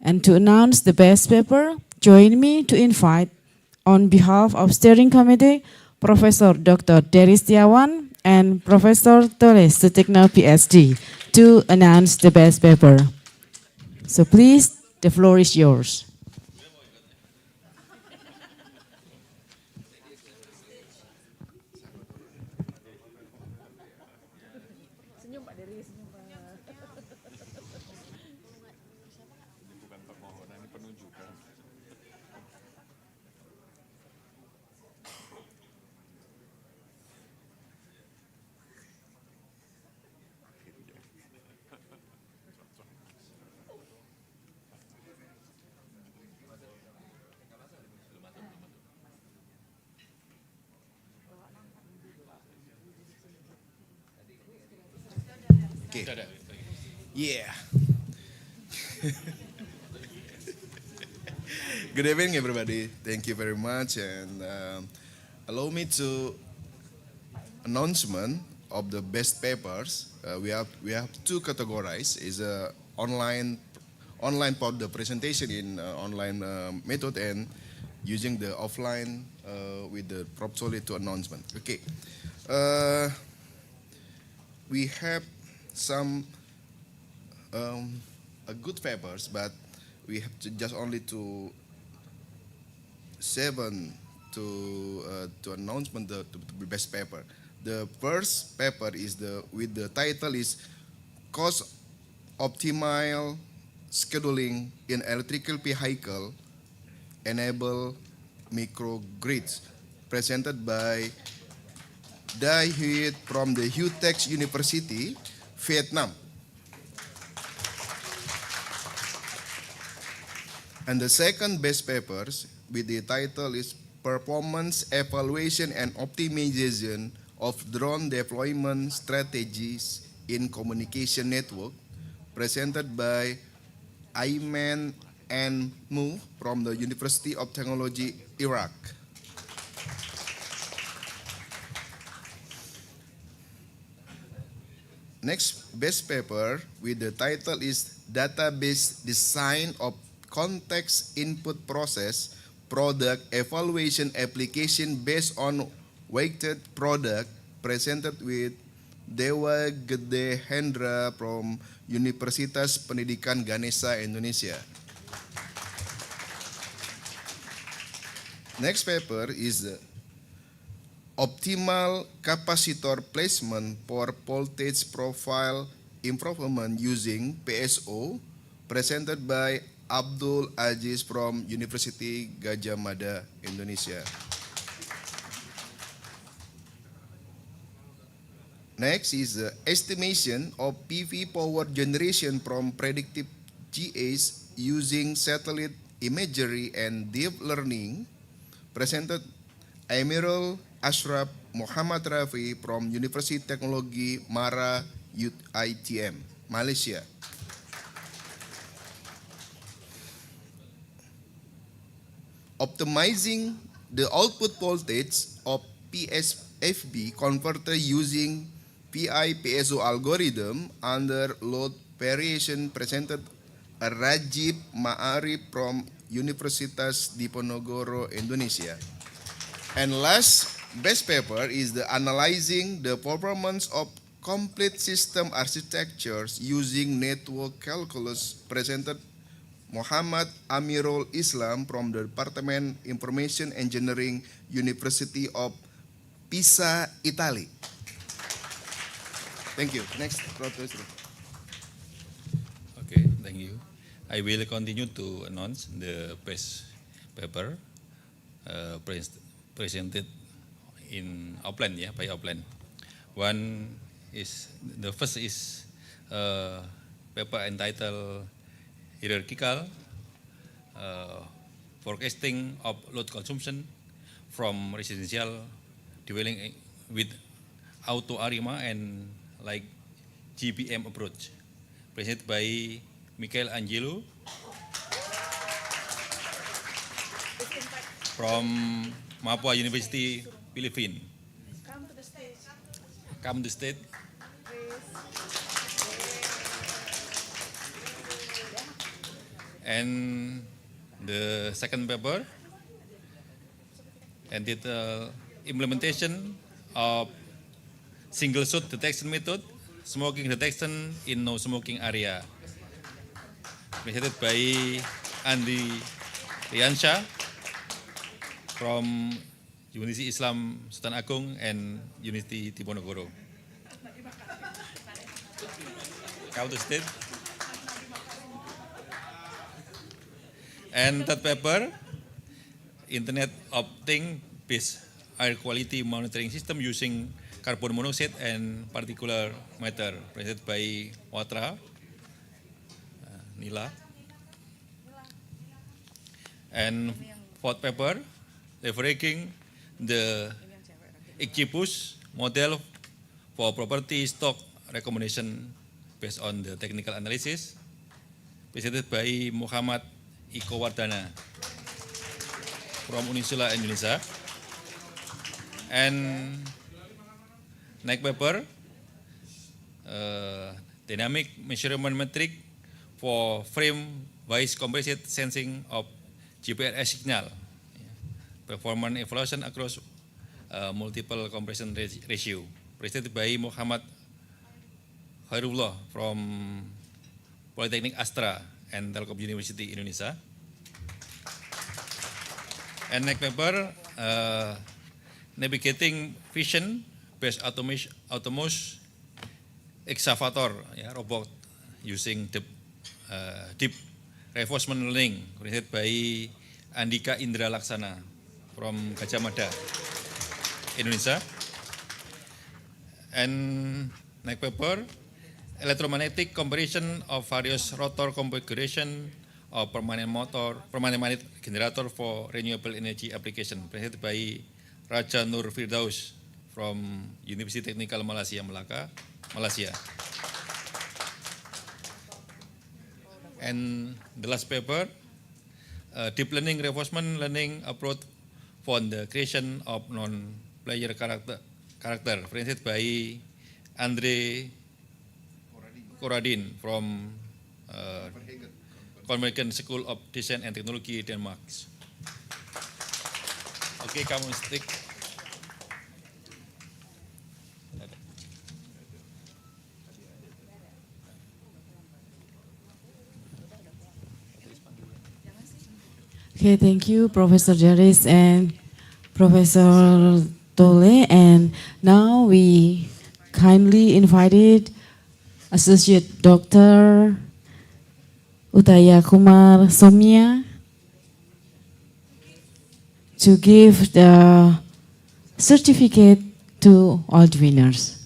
And to announce the best paper, join me to invite, on behalf of Steering Committee, Professor Dr. Dery Setiawan and Professor Tole Sutikno, PhD, to announce the best paper. So please, the floor is yours. Senyum Pak Dery, senyum Pak. Bukan permohonan, ini penunjukan. Okay. Yeah. Good evening, everybody. Thank you very much, and allow me to announcement of the best papers. We have two categories: is online for the presentation in online method, and using the offline with the prop solid to announcement. Okay. We have some good papers, but we have to just only to 7 to announcement the best paper. The first paper is with the title is Cost Optimal Scheduling in Electrical Vehicle Enable Microgrids, presented by Dai Huyet from the Hutex University, Vietnam. And the second best papers with the title is Performance Evaluation and Optimization of Drone Deployment Strategies in Communication Network, presented by Ayman and Mu from the University of Technology, Iraq. Next best paper with the title is Database Design of Context Input Process Product Evaluation Application Based on Weighted Product, presented with Dewa Gede Hendra from Universitas Pendidikan Ganesha, Indonesia. Next paper is optimal capacitor placement for voltage profile improvement using PSO, presented by Abdul Aziz from University Gadjah Mada, Indonesia. Next is the estimation of PV power generation from predictive GAs using satellite imagery and deep learning, presented Emeril Ashraf Muhammad Rafi from Universitas Teknologi Mara UITM, Malaysia. Optimizing the output voltage of PSFB converter using PI-PSO algorithm under load variation, presented Rajib Ma'arif from Universitas Diponegoro, Indonesia. And last best paper is the analyzing the performance of complete system architectures using network calculus, presented Muhammad Amirul Islam from the Department Information Engineering, University of Pisa, Italy. Thank you. Next, Professor. Okay, thank you. I will continue to announce the best paper presented in offline, by offline. The first is paper entitled Hierarchical Forecasting of Load Consumption from Residential Dwelling with Auto ARIMA and like GBM approach, presented by Michael Angelo from Mapua University, Philippines. Come to the stage. Come to stage. And the second paper entitled Implementation of Single Shot Detection Method, Smoking Detection in No Smoking Area, presented by Andi Riansha from Universitas Islam Sultan Agung and Universitas Diponegoro. Come to state. And third paper, Internet of Things based air quality monitoring system using carbon monoxide and particulate matter, presented by Watra Nila. And fourth paper, leveraging the EECSI model for property stock recommendation based on the technical analysis, presented by Muhammad Iko Wardana from Unisula, Indonesia. And next paper, dynamic measurement metric for frame-wise composite sensing of GPRS signal, performance evaluation across multiple compression ratio, presented by Muhammad Khairullah from Polytechnic Astra and Telkom University, Indonesia. And next paper, navigating vision based autonomous excavator, robot using deep reinforcement learning, presented by Andika Indra Laksana from Gadjah Mada, Indonesia. And next paper, electromagnetic comparison of various rotor configuration of permanent magnet generator for renewable energy application, presented by Raja Nur Firdaus from University Technical Malaysia, Melaka, Malaysia. And the last paper, deep learning reinforcement learning approach for the creation of non-player character, presented by Andre Koradin from Copenhagen School of Design and Technology, Denmark. Okay, come on, stick. Okay, thank you, Professor Jaris and Professor Tole. And now we kindly invited Associate Dr. Utaya Kumar Somia to give the certificate to all the winners.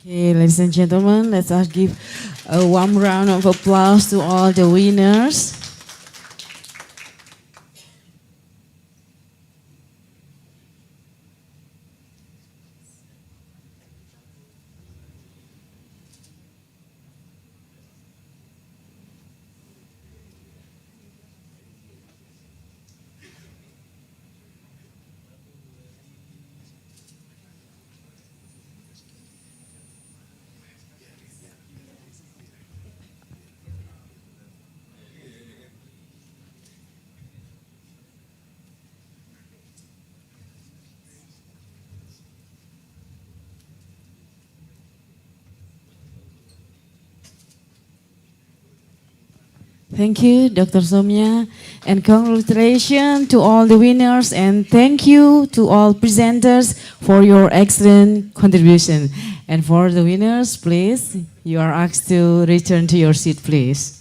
Okay, ladies and gentlemen, let us give a warm round of applause to all the winners. Thank you, Dr. Somya, and congratulations to all the winners, and thank you to all presenters for your excellent contribution. And for the winners, please, you are asked to return to your seat, please.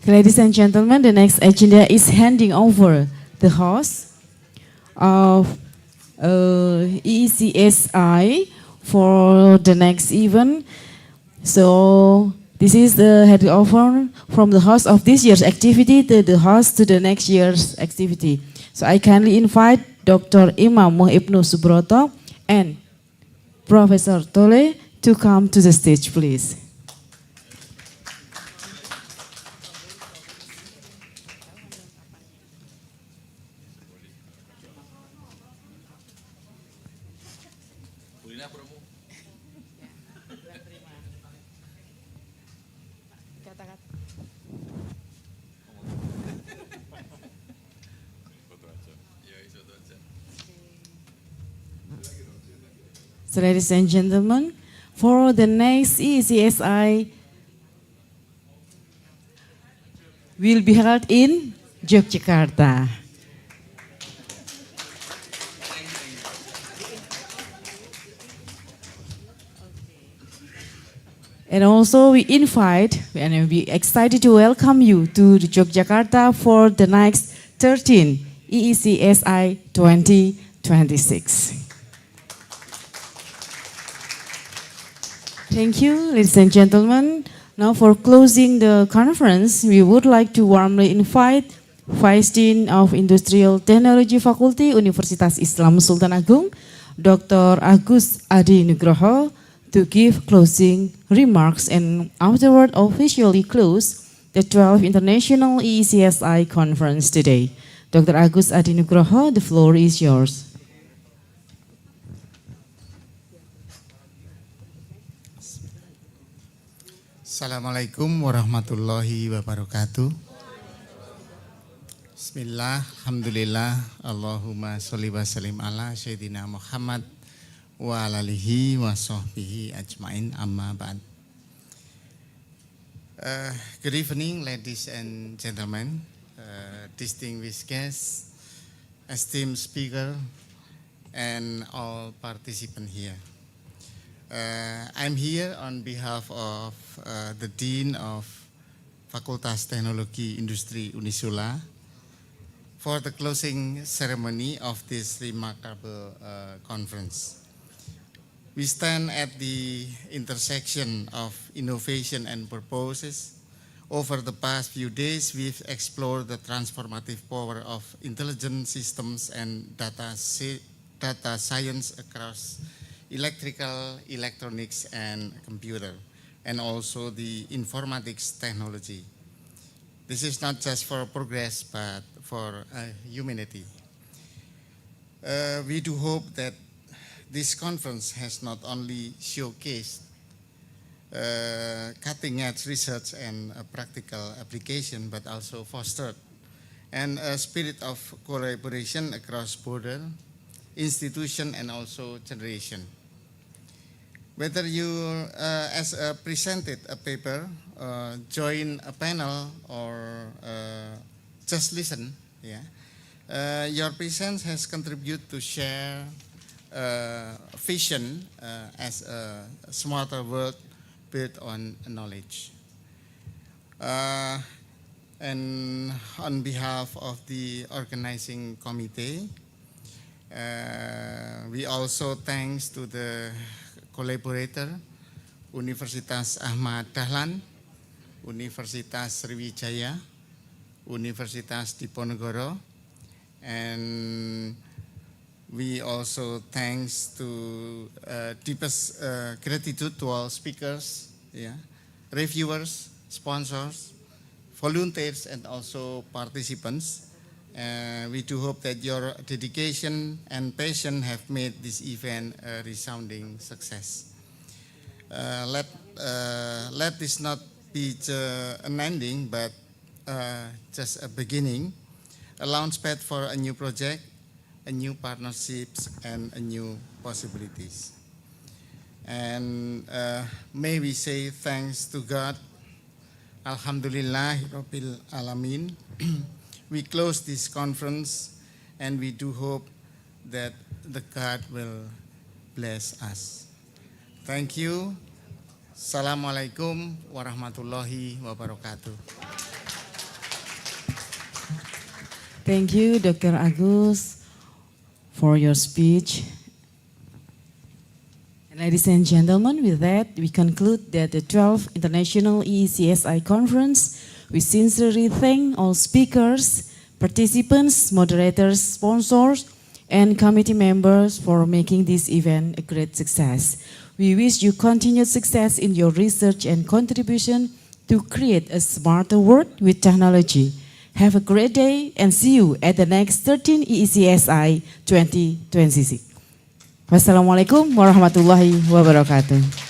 Ladies and gentlemen, the next agenda is handing over the host of EECSI for the next event. So this is the handover from the host of this year's activity to the host to the next year's activity. So I kindly invite Dr. Imam Ibnu Subroto and Professor Tole to come to the stage, please. So ladies and gentlemen, for the next EECSI will be held in Yogyakarta. And also we invite and we excited to welcome you to Yogyakarta for the next 13 EECSI 2026. Thank you, ladies and gentlemen. Now for closing the conference, we would like to warmly invite Vice Dean of Industrial Technology Faculty, Universitas Islam Sultan Agung, Dr. Agus Adi Nugroho, to give closing remarks and afterward officially close the 12th International EECSI Conference today. Dr. Agus Adi Nugroho, the floor is yours. Assalamualaikum warahmatullahi wabarakatuh. Bismillah, alhamdulillah, Allahumma sholli wa sallim ala Sayyidina Muhammad wa ala alihi wa sahbihi ajmain, amma ba'd. Good evening, ladies and gentlemen, distinguished guests, esteemed speaker, and all participants here. I'm here on behalf of the Dean of Fakultas Teknologi Industri Unisula for the closing ceremony of this remarkable conference. We stand at the intersection of innovation and purposes. Over the past few days, we've explored the transformative power of intelligent systems and data science across electrical, electronics, and computer, and also the informatics technology. This is not just for progress, but for humanity. We do hope that this conference has not only showcased cutting-edge research and practical application, but also fostered a spirit of collaboration across border, institution, and also generation. Whether you, as presented a paper, join a panel, or just listen, your presence has contributed to share vision as a smarter world built on knowledge. And on behalf of the organizing committee, we also thanks to the collaborator, Universitas Ahmad Dahlan, Universitas Sriwijaya, Universitas Diponegoro, and we also thanks to deepest gratitude to all speakers, reviewers, sponsors, volunteers, and also participants. We do hope that your dedication and passion have made this event a resounding success. Let this not be an ending, but just a beginning, a launchpad for a new project, a new partnerships, and a new possibilities. And may we say thanks to God, Alhamdulillah Rabbil Alamin. We close this conference, and we do hope that the God will bless us. Thank you. Assalamualaikum warahmatullahi wabarakatuh. Thank you, Dr. Agus, for your speech. And ladies and gentlemen, with that, we conclude that the 12th International EECSI Conference. We sincerely thank all speakers, participants, moderators, sponsors, and committee members for making this event a great success. We wish you continued success in your research and contribution to create a smarter world with technology. Have a great day and see you at the next 13 EECSI 2026. Wassalamualaikum warahmatullahi wabarakatuh.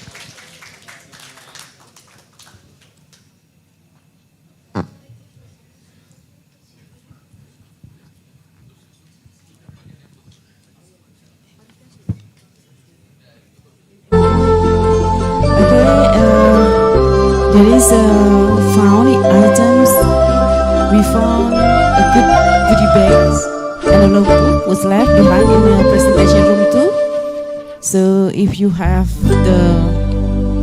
There is found items. We found a good goodie bags and a notebook was left behind in the presentation room too. So if you have the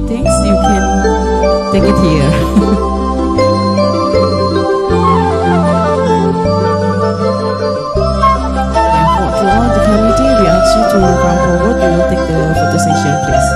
things, you can take it here. And to all the committee, we ask you to come forward. We will take the photo session, please.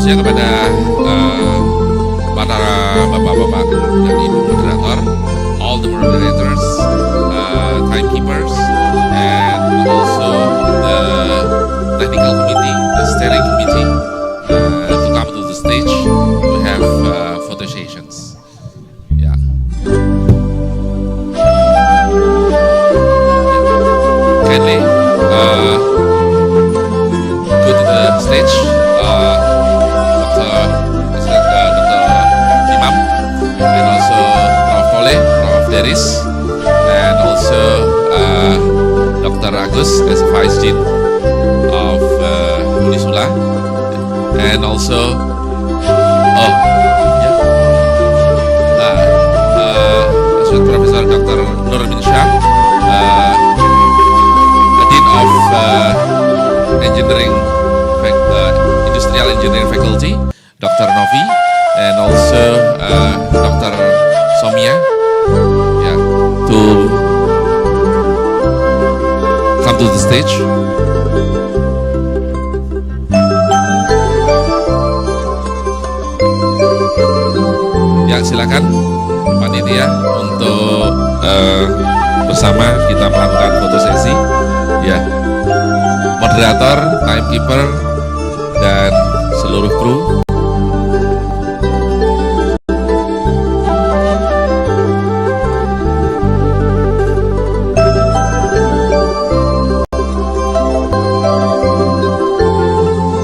Kepada para bapak-bapak dan ibu moderator, all the moderators, timekeepers, and also the technical committee, the steering committee, to come to the stage to have photo sessions. Yeah. Kindly go to the stage. Dr. Imam, and also Prof. Tole, Prof. attendees, and also Dr. Agus as Vice Dean of Unisula, and also Associate Professor Dr. Nurmin Shah, Dean of Engineering, Industrial Engineering Faculty, Dr. Novi, and also Dr. Somia, to come to the stage. Ya, silakan panitia untuk bersama kita melakukan foto sesi. Ya, moderator, timekeeper, dan seluruh kru.